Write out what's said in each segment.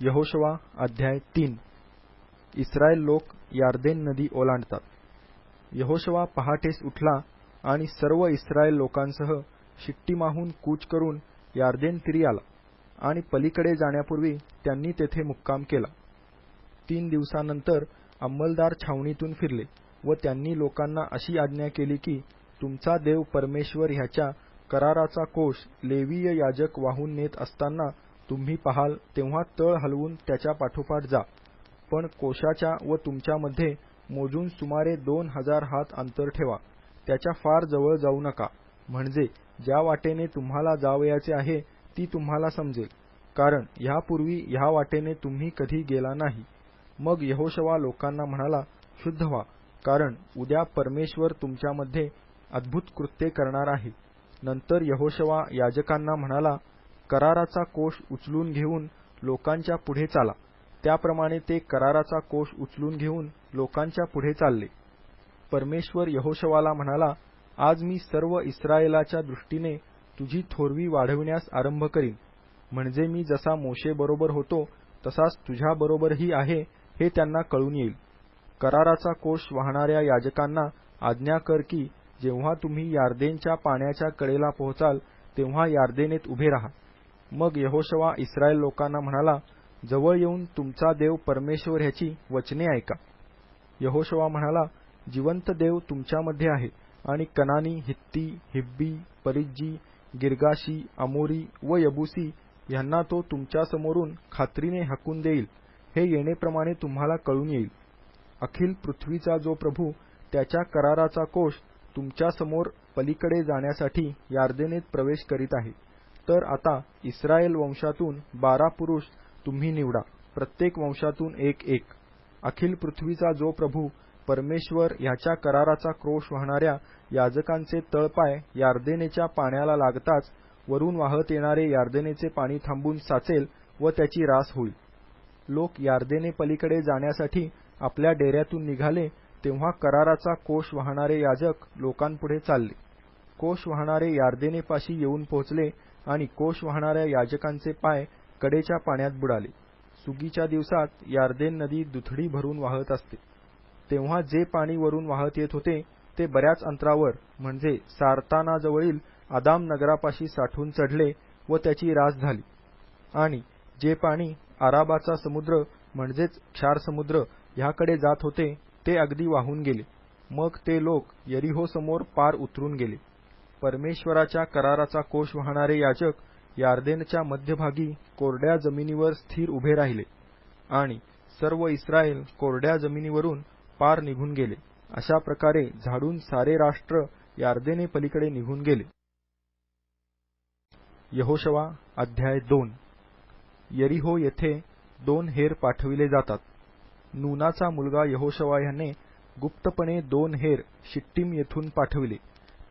यहोशुवा अध्याय 3. इस्रायल लोक यार्देन नदी ओलांडतात. यहोशुवा पहाटेस उठला आणि सर्व इस्रायल लोकांसह शिट्टीमाहून कूच करून यार्देन तीरी आला आणि पलीकडे जाण्यापूर्वी त्यांनी तेथे मुक्काम केला. 3 दिवसानंतर अंमलदार छावणीतून फिरले व त्यांनी लोकांना अशी आज्ञा केली की तुमचा देव परमेश्वर ह्याच्या कराराचा कोष लेवीय याजक वाहून नेत असताना तुम्ही पाहाल तेव्हा तळ हलवून त्याच्या पाठोपाठ जा, पण कोशाच्या व तुमच्यामध्ये मोजून सुमारे 2000 हात अंतर ठेवा. त्याच्या फार जवळ जाऊ नका, म्हणजे ज्या वाटेने तुम्हाला जावयाचे आहे ती तुम्हाला समजेल, कारण ह्यापूर्वी ह्या वाटेने तुम्ही कधी गेला नाही. मग यहोशुवा लोकांना म्हणाला, शुद्ध व्हा, कारण उद्या परमेश्वर तुमच्यामध्ये अद्भुत कृत्ये करणार आहे. नंतर यहोशुवा याजकांना म्हणाला, कराराचा कोष उचलून घेऊन लोकांच्या पुढे चाला. त्याप्रमाणे ते कराराचा कोष उचलून घेऊन लोकांच्या पुढे चालले. परमेश्वर यहोशुवाला म्हणाला, आज मी सर्व इस्रायेलाच्या दृष्टीने तुझी थोरवी वाढविण्यास आरंभ करीन, म्हणजे मी जसा मोशेबरोबर होतो तसाच तुझ्याबरोबरही आहे हे त्यांना कळून येईल. कराराचा कोष वाहणाऱ्या याजकांना आज्ञा कर की जेव्हा तुम्ही यार्देनच्या पाण्याच्या कडेला पोहोचाल तेव्हा यार्देनेत उभे राहा. मग यहोशुवा इस्रायल लोकांना म्हणाला, जवळ येऊन तुमचा देव परमेश्वर ह्याची वचने ऐका. यहोशुवा म्हणाला, जिवंत देव तुमच्यामध्ये आहे आणि कनानी, हित्ती, हिब्बी, परिज्जी, गिर्गाशी, अमोरी व यबुसी ह्यांना तो तुमच्यासमोरून खात्रीने हाकून देईल. हे येणेप्रमाणे तुम्हाला कळून येईल. अखिल पृथ्वीचा जो प्रभू त्याच्या कराराचा कोष तुमच्यासमोर पलीकडे जाण्यासाठी यार्देनेत प्रवेश करीत आहे. तर आता इस्रायल वंशातून 12 पुरुष तुम्ही निवडा, प्रत्येक वंशातून एक. अखिल पृथ्वीचा जो प्रभू परमेश्वर ह्याच्या कराराचा क्रोश वाहणाऱ्या याजकांचे तळपाय यार्देनेच्या पाण्याला लागताच वरून वाहत येणारे यार्देनेचे पाणी थांबून साचेल व त्याची रास होईल. लोक यार्देने पलीकडे जाण्यासाठी आपल्या डेऱ्यातून निघाले तेव्हा कराराचा कोष वाहणारे याजक लोकांपुढे चालले. कोष वाहणारे यार्देनेपाशी येऊन पोहोचले आणि कोष वाहणाऱ्या याजकांचे पाय कडेच्या पाण्यात बुडाले. सुगीच्या दिवसात यार्देन नदी दुथडी भरून वाहत असते. तेव्हा जे पाणी वरून वाहत येत होते ते बऱ्याच अंतरावर, म्हणजे सारतानाजवळील आदाम नगरापाशी साठून चढले व त्याची रास झाली. आणि जे पाणी आराबाचा समुद्र म्हणजेच क्षार समुद्र ह्याकडे जात होते ते अगदी वाहून गेले. मग ते लोक यरीहो समोर पार उतरून गेले. परमेश्वराच्या कराराचा कोष वाहणारे याजक यार्देनच्या मध्यभागी कोरड्या जमिनीवर स्थिर उभे राहिले आणि सर्व इस्रायल कोरड्या जमिनीवरून पार निघून गेले. अशा प्रकारे झाडून सारे राष्ट्र यार्देने पलीकडे निघून गेले. यहोशुवा अध्याय 2. यरीहो येथे 2 हेर पाठविले जातात. नूनाचा मुलगा यहोशुवा ह्याने गुप्तपणे 2 हेर शिट्टीम येथून पाठविले.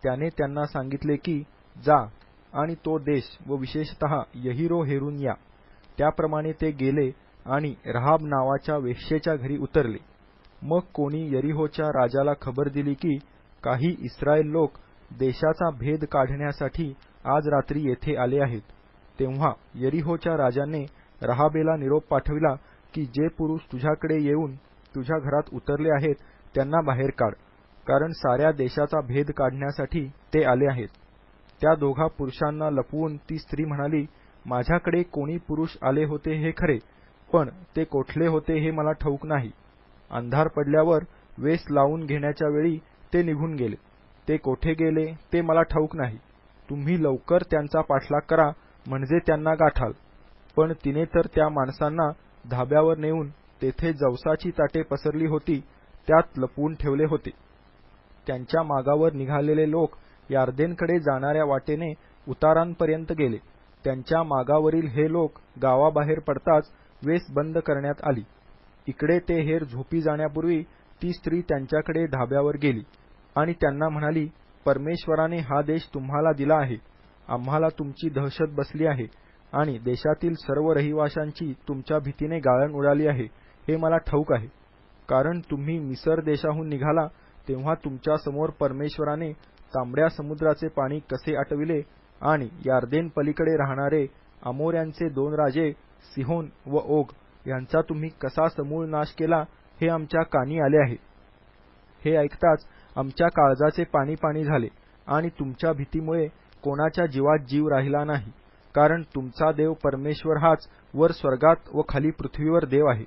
त्याने त्यांना सांगितले की जा आणि तो देश व विशेषतः यरीहो हेरून या. त्याप्रमाणे ते गेले आणि राहाब नावाच्या वेश्येच्या घरी उतरले. मग कोणी यरीहोच्या राजाला खबर दिली की काही इस्रायल लोक देशाचा भेद काढण्यासाठी आज रात्री येथे आले आहेत. तेव्हा यरीहोच्या राजाने राहाबेला निरोप पाठविला की जे पुरुष तुझ्याकडे येऊन तुझ्या घरात उतरले आहेत त्यांना बाहेर काढ, कारण साऱ्या देशाचा भेद काढण्यासाठी ते आले आहेत. त्या 2 पुरुषांना लपवून ती स्त्री म्हणाली, माझ्याकडे कोणी पुरुष आले होते हे खरे, पण ते कोठले होते हे मला ठाऊक नाही. अंधार पडल्यावर वेस लावून घेण्याच्या वेळी ते निघून गेले. ते कोठे गेले ते मला ठाऊक नाही. तुम्ही लवकर त्यांचा पाठलाग करा, म्हणजे त्यांना गाठाल. पण तिने तर त्या माणसांना धाब्यावर नेऊन तेथे जवसाची ताटे पसरली होती त्यात लपवून ठेवले होते. त्यांच्या मागावर निघालेले लोक यार्देनकडे जाणाऱ्या वाटेने उतारांपर्यंत गेले. त्यांच्या मागावरील हे लोक गावाबाहेर पडताच वेस बंद करण्यात आली. इकडे ते हेर झोपी जाण्यापूर्वी ती स्त्री त्यांच्याकडे धाब्यावर गेली आणि त्यांना म्हणाली, परमेश्वराने हा देश तुम्हाला दिला आहे. आम्हाला तुमची दहशत बसली आहे आणि देशातील सर्व रहिवाशांची तुमच्या भीतीने गाळण उडाली आहे हे मला ठाऊक आहे. कारण तुम्ही मिसर देशाहून निघाला तेव्हा तुमच्या समोर परमेश्वराने तांबड्या समुद्राचे पाणी कसे आटविले आणि यार्देन पलीकडे राहणारे अमोऱ्यांचे 2 राजे सिहोन व ओग यांचा तुम्ही कसा समूळ नाश केला हे आमच्या कानी आले आहे. हे ऐकताच आमच्या काळजाचे पाणी पाणी झाले आणि तुमच्या भीतीमुळे कोणाच्या जीवात जीव राहिला नाही, कारण तुमचा देव परमेश्वर हाच वर स्वर्गात व खाली पृथ्वीवर देव आहे.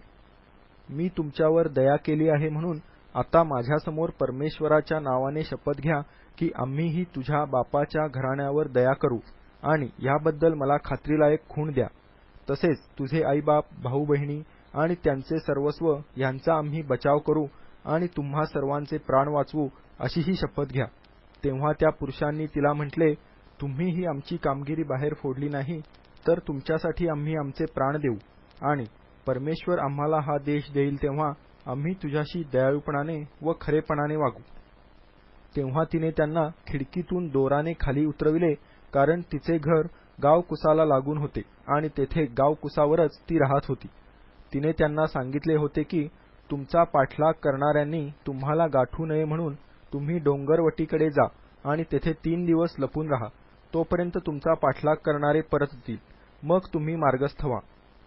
मी तुमच्यावर दया केली आहे म्हणून आता माझ्यासमोर परमेश्वराच्या नावाने शपथ घ्या की आम्हीही तुझ्या बापाच्या घराण्यावर दया करू आणि याबद्दल मला खात्रीलायक खूण द्या. तसेच तुझे आईबाप, भाऊ बहिणी आणि त्यांचे सर्वस्व यांचा आम्ही बचाव करू आणि तुम्हा सर्वांचे प्राण वाचवू अशी ही शपथ घ्या. तेव्हा त्या पुरुषांनी तिला म्हटले, तुम्हीही आमची कामगिरी बाहेर फोडली नाही तर तुमच्यासाठी आम्ही आमचे प्राण देऊ आणि परमेश्वर आम्हाला हा देश देईल तेव्हा आम्ही तुझ्याशी दयाळूपणाने व खरेपणाने वागू. तेव्हा तिने त्यांना खिडकीतून दोराने खाली उतरविले, कारण तिचे घर गावकुसाला लागून होते आणि तेथे गावकुसावरच ती राहत होती. तिने त्यांना सांगितले होते की तुमचा पाठलाग करणाऱ्यांनी तुम्हाला गाठू नये म्हणून तुम्ही डोंगरवटीकडे जा आणि तेथे 3 दिवस लपून राहा, तोपर्यंत तुमचा पाठलाग करणारे परततील, मग तुम्ही मार्गस्थ व्हा.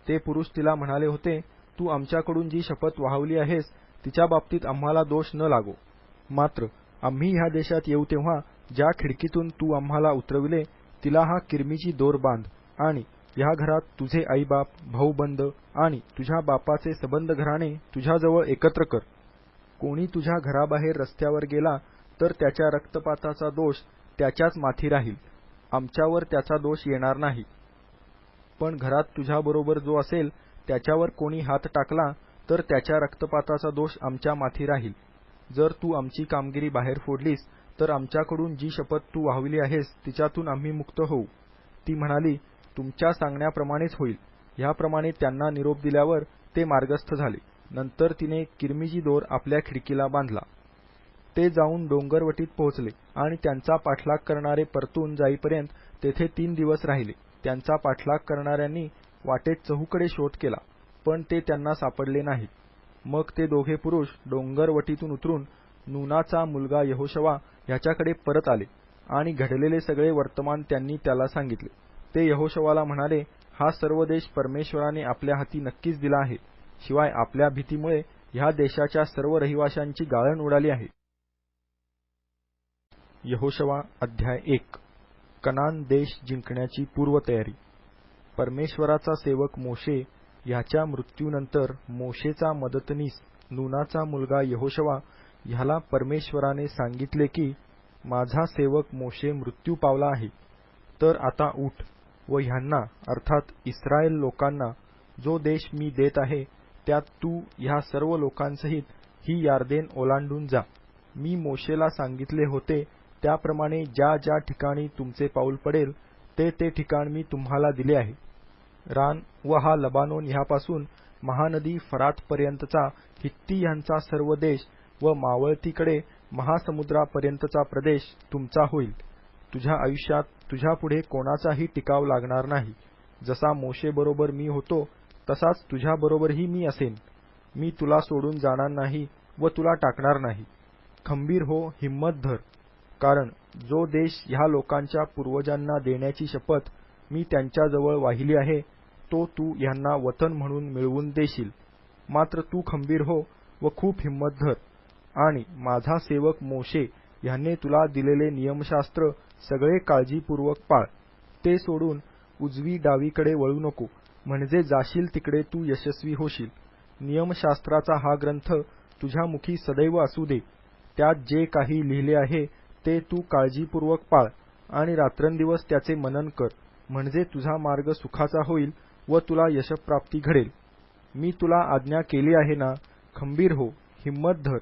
ते पुरुष तिला म्हणाले होते, तू आमच्याकडून जी शपथ वाहवली आहेस तिच्या बाबतीत आम्हाला दोष न लागो. मात्र आम्ही ह्या देशात येऊ तेव्हा ज्या खिडकीतून तू आम्हाला उतरविले तिला हा किरमीची दोर बांध आणि ह्या घरात तुझे आईबाप, भाऊबंद आणि तुझ्या बापाचे सबंध घराणे तुझ्याजवळ एकत्र कर. कोणी तुझ्या घराबाहेर रस्त्यावर गेला तर त्याच्या रक्तपाताचा दोष त्याच्याच माथी राहील, आमच्यावर त्याचा दोष येणार नाही. पण घरात तुझ्याबरोबर जो असेल त्याच्यावर कोणी हात टाकला तर त्याच्या रक्तपाताचा दोष आमच्या माथी राहील. जर तू आमची कामगिरी बाहेर फोडलीस तर आमच्याकडून जी शपथ तू वाहविली आहेस तिच्यातून आम्ही मुक्त होऊ. ती म्हणाली, तुमच्या सांगण्याप्रमाणेच होईल. ह्याप्रमाणे त्यांना निरोप दिल्यावर ते मार्गस्थ झाले. नंतर तिने किरमीची दोर आपल्या खिडकीला बांधला. ते जाऊन डोंगरवटीत पोहोचले आणि त्यांचा पाठलाग करणारे परतून जाईपर्यंत तेथे 3 दिवस राहिले. त्यांचा पाठलाग करणाऱ्यांनी वाटेत चहूकडे शोध केला, पण ते त्यांना सापडले नाहीत. मग ते दोघे पुरुष डोंगरवटीतून उतरून नूनाचा मुलगा यहोशवा ह्याच्याकडे परत आले आणि घडलेले सगळे वर्तमान त्यांनी त्याला सांगितले. ते यहोशवाला म्हणाले, हा सर्व देश परमेश्वराने आपल्या हाती नक्कीच दिला आहे, शिवाय आपल्या भीतीमुळे ह्या देशाच्या सर्व रहिवाशांची गाळण उडाली आहे. यहोशवा अध्याय 1. कनान देश जिंकण्याची पूर्वतयारी. परमेश्वराचा सेवक मोशे ह्याच्या मृत्यूनंतर मोशेचा मदतनीस नूनाचा मुलगा यहोशवा ह्याला परमेश्वराने सांगितले की माझा सेवक मोशे मृत्यू पावला आहे, तर आता उठ व ह्यांना अर्थात इस्रायल लोकांना जो देश मी देत आहे त्यात तू ह्या सर्व लोकांसहित ही यार्देन ओलांडून जा. मी मोशेला सांगितले होते त्याप्रमाणे ज्या ज्या ठिकाणी तुमचे पाऊल पडेल ते ते ठिकाण मी तुम्हाला दिले आहे. रान व हा लबानोन ह्यापासून महानदी फरातपर्यंतचा हित्ती ह्यांचा सर्व देश व मावळतीकडे महासमुद्रापर्यंतचा प्रदेश तुमचा होईल. तुझ्या आयुष्यात तुझ्यापुढे कोणाचाही टिकाव लागणार नाही. जसा मोशेबरोबर मी होतो तसाच तुझ्याबरोबरही मी असेन. मी तुला सोडून जाणार नाही व तुला टाकणार नाही. खंबीर हो, हिम्मत धर, कारण जो देश ह्या लोकांच्या पूर्वजांना देण्याची शपथ मी त्यांच्याजवळ वाहिली आहे तो तू ह्यांना वतन म्हणून मिळवून देशील. मात्र तू खंबीर हो व खूप हिम्मत धर आणि माझा सेवक मोशे ह्याने तुला दिलेले नियमशास्त्र सगळे काळजीपूर्वक पाळ. ते सोडून उजवी डावीकडे वळू नको, म्हणजे जाशील तिकडे तू यशस्वी होशील. नियमशास्त्राचा हा ग्रंथ तुझ्या मुखी सदैव असू दे. त्यात जे काही लिहिले आहे ते तू काळजीपूर्वक पाळ आणि रात्रंदिवस त्याचे मनन कर, म्हणजे तुझा मार्ग सुखाचा होईल व तुला यशप्राप्ती घडेल. मी तुला आज्ञा केली आहे ना. खंबीर हो, हिम्मत धर,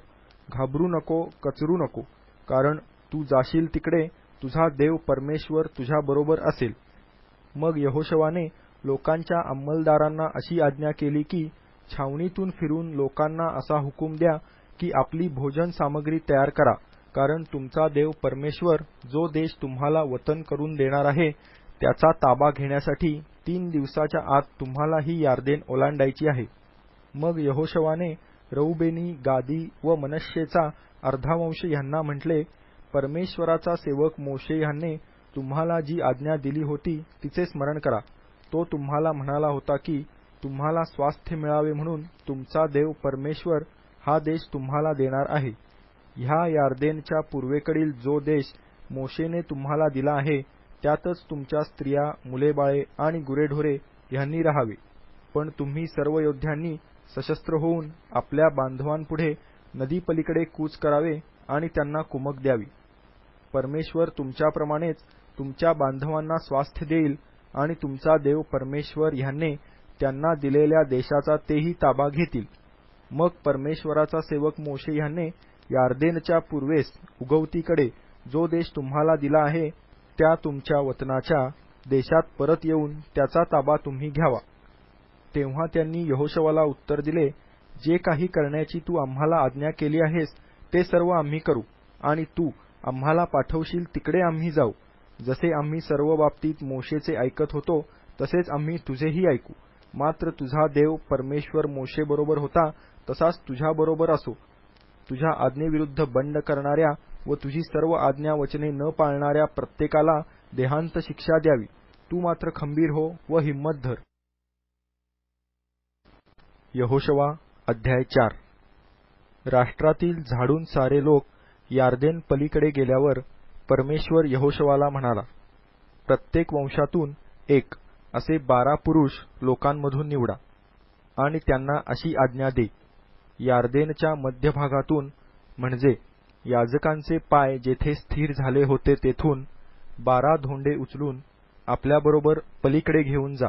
घाबरू नको, कचरू नको, कारण तू जाशील तिकडे तुझा देव परमेश्वर तुझ्याबरोबर असेल. मग यहोशवाने लोकांच्या अंमलदारांना अशी आज्ञा केली की छावणीतून फिरून लोकांना असा हुकूम द्या की आपली भोजन सामग्री तयार करा, कारण तुमचा देव परमेश्वर जो देश तुम्हाला वतन करून देणार आहे त्याचा ताबा घेण्यासाठी 3 दिवसाच्या आत तुम्हाला ही यार्देन ओलांडायची आहे. मग यहोशवाने रौबेनी, गादी व मनश्शेचा अर्धावंश ह्यांना म्हटले, परमेश्वराचा सेवक मोशे ह्याने तुम्हाला जी आज्ञा दिली होती तिचे स्मरण करा. तो तुम्हाला म्हणाला होता की तुम्हाला स्वास्थ्य मिळावे म्हणून तुमचा देव परमेश्वर हा देश तुम्हाला देणार आहे. ह्या यार्देनच्या पूर्वेकडील जो देश मोशेने तुम्हाला दिला आहे त्यातच तुमच्या स्त्रिया, मुलेबाळे आणि गुरेढोरे ह्यांनी राहावे. पण तुम्ही सर्व योद्ध्यांनी सशस्त्र होऊन आपल्या बांधवांपुढे नदीपलीकडे कूच करावे आणि त्यांना कुमक द्यावी. परमेश्वर तुमच्याप्रमाणेच तुमच्या बांधवांना स्वास्थ्य देईल आणि तुमचा देव परमेश्वर ह्याने त्यांना दिलेल्या देशाचा तेही ताबा घेतील. मग परमेश्वराचा सेवक मोशे ह्याने यार्देनच्या पूर्वेस उगवतीकडे जो देश तुम्हाला दिला आहे त्या तुमच्या वतनाच्या देशात परत येऊन त्याचा ताबा तुम्ही घ्यावा. तेव्हा त्यांनी यहोशुवाला उत्तर दिले, जे काही करण्याची तू आम्हाला आज्ञा केली आहेस ते सर्व आम्ही करू आणि तू आम्हाला पाठवशील तिकडे आम्ही जाऊ. जसे आम्ही सर्व बाबतीत मोशेचे ऐकत होतो तसेच आम्ही तुझेही ऐकू. मात्र तुझा देव परमेश्वर मोशेबरोबर होता तसाच तुझ्याबरोबर असो. तुझ्या आज्ञेविरुद्ध बंड करणाऱ्या व तुझी सर्व आज्ञा वचने न पाळणाऱ्या प्रत्येकाला देहांत शिक्षा द्यावी. तू मात्र खंबीर हो व हिम्मत धर. यहोशुवा अध्याय 4. राष्ट्रातील झाडून सारे लोक यार्देन पलीकडे गेल्यावर परमेश्वर यहोशुवाला म्हणाला, प्रत्येक वंशातून एक असे 12 पुरुष लोकांमधून निवडा आणि त्यांना अशी आज्ञा दे, यार्देनच्या मध्यभागातून म्हणजे याजकांचे पाय जेथे स्थिर झाले होते तेथून 12 धोंडे उचलून आपल्याबरोबर पलीकडे घेऊन जा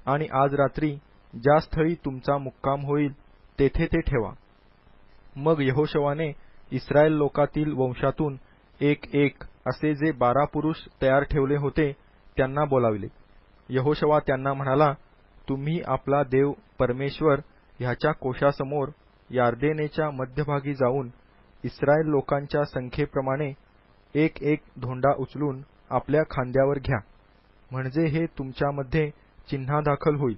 आणि आज रात्री ज्या स्थळी तुमचा मुक्काम होईल तेथे ते ठेवा. मग यहोशुवाने इस्रायल लोकातील वंशातून एक असे जे 12 पुरुष तयार ठेवले होते त्यांना बोलाविले. यहोशुवा त्यांना म्हणाला, तुम्ही आपला देव परमेश्वर ह्याच्या कोशासमोर यार्देनेच्या मध्यभागी जाऊन इस्रायल लोकांच्या संख्येप्रमाणे एक धोंडा उचलून आपल्या खांद्यावर घ्या, म्हणजे हे तुमच्यामध्ये चिन्हादाखल होईल.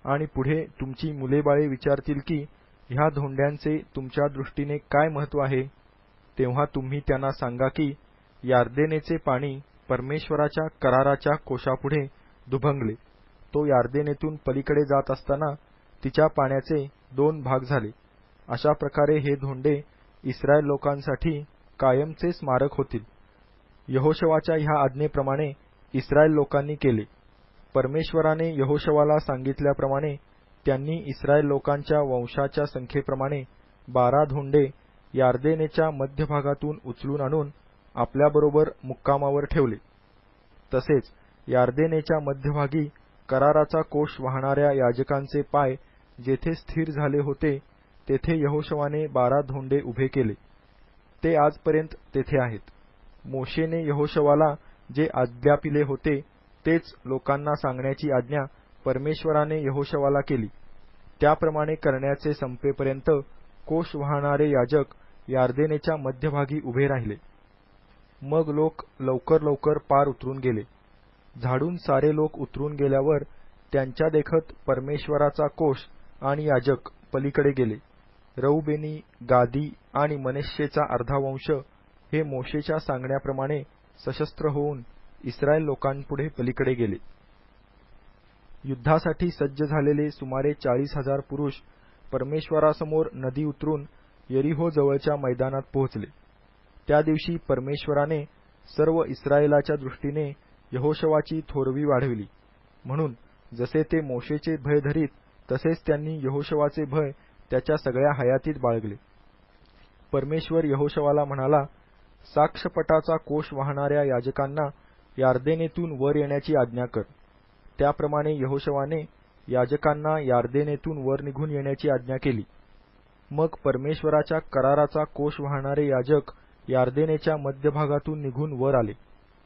आणि पुढे तुमची मुलेबाळे विचारतील की ह्या धोंड्यांचे तुमच्या दृष्टीने काय महत्त्व आहे, तेव्हा तुम्ही त्यांना सांगा की यार्देनेचे पाणी परमेश्वराच्या कराराच्या कोशापुढे दुभंगले. तो यार्देनेतून पलीकडे जात असताना तिच्या पाण्याचे 2 भाग झाले. अशा प्रकारे हे धोंडे इस्रायल लोकांसाठी कायमचे स्मारक होतील. यहोशुवाच्या ह्या आज्ञेप्रमाणे इस्रायल लोकांनी केले. परमेश्वराने यहोशुवाला सांगितल्याप्रमाणे त्यांनी इस्रायल लोकांच्या वंशाच्या संख्येप्रमाणे 12 धोंडे यार्देनेच्या मध्यभागातून उचलून आणून आपल्याबरोबर मुक्कामावर ठेवले. तसेच यार्देनेच्या मध्यभागी कराराचा कोश वाहणाऱ्या याजकांचे पाय जेथे स्थिर झाले होते तेथे यहोशुवाने 12 धोंडे उभे केले. ते आजपर्यंत तेथे आहेत. मोशेने यहोशुवाला जे आज्ञापिले होते तेच लोकांना सांगण्याची आज्ञा परमेश्वराने यहोशुवाला केली. त्याप्रमाणे करण्याचे संपेपर्यंत कोश वाहणारे याजक यार्देनेच्या मध्यभागी उभे राहिले. मग लोक लवकर पार उतरून गेले. झाडून सारे लोक उतरून गेल्यावर त्यांच्या देखत परमेश्वराचा कोश आणि याजक पलीकडे गेले. रौबेनी, गादी आणि मनश्शेचा अर्धा वंश हे मोशेच्या सांगण्याप्रमाणे सशस्त्र होऊन इस्रायल लोकांपुढे पलीकडे गेले. युद्धासाठी सज्ज झालेले सुमारे 40,000 पुरुष परमेश्वरासमोर नदी उतरून यरीहो जवळच्या मैदानात पोहोचले. त्या दिवशी परमेश्वराने सर्व इस्रायलाच्या दृष्टीने यहोशुवाची थोरवी वाढविली. म्हणून जसे ते मोशेचे भय धरीत तसेच त्यांनी यहोशुवाचे भय त्याच्या सगळ्या हयातीत बाळगले. परमेश्वर यहोशुवाला म्हणाला, साक्षपटाचा कोश वाहणाऱ्या याजकांना यार्देनेतून वर येण्याची आज्ञा कर. त्याप्रमाणे यहोशुवाने याजकांना यार्देनेतून वर निघून येण्याची आज्ञा केली. मग परमेश्वराच्या कराराचा कोश वाहणारे याजक यार्देनेच्या मध्यभागातून निघून वर आले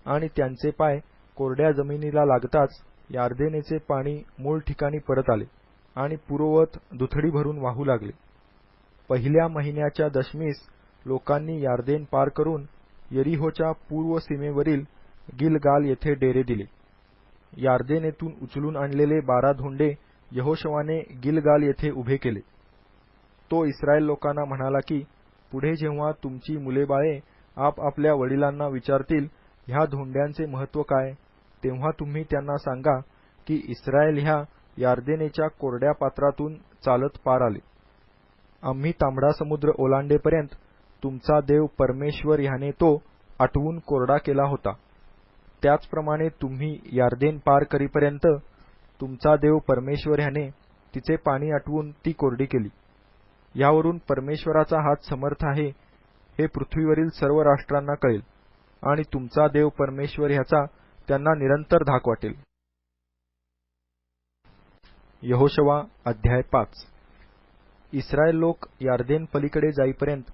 आणि त्यांचे पाय कोरड्या जमिनीला लागताच यार्देनेचे पाणी मूळ ठिकाणी परत आले आणि पूर्ववत दुथडी भरून वाहू लागले. पहिल्या महिन्याच्या दशमीस लोकांनी यार्देन पार करून यरीहोच्या पूर्व सीमेवरील गिलगाल येथे डेरे दिले. यार्देनेतून उचलून आणलेले 12 धोंडे यहोशुवाने गिलगाल येथे उभे केले. तो इस्रायल लोकांना म्हणाला की पुढे जेव्हा तुमची मुलेबाळे आपापल्या वडिलांना विचारतील ह्या धोंड्यांचे महत्त्व काय, तेव्हा तुम्ही त्यांना सांगा की इस्रायल ह्या यार्देनेच्या कोरड्या पात्रातून चालत पार आले. आम्ही तांबडा समुद्र ओलांडेपर्यंत तुमचा देव परमेश्वर ह्याने तो आटवून कोरडा केला होता. त्याचप्रमाणे तुम्ही यार्देन पार करीपर्यंत तुमचा देव परमेश्वर ह्याने तिचे पाणी आटवून ती कोरडी केली. यावरून परमेश्वराचा हात समर्थ आहे हे पृथ्वीवरील सर्व राष्ट्रांना कळेल आणि तुमचा देव परमेश्वर ह्याचा त्यांना निरंतर धाक वाटेल. यहोशवा अध्याय 5. इस्रायल लोक यार्देन पलीकडे जाईपर्यंत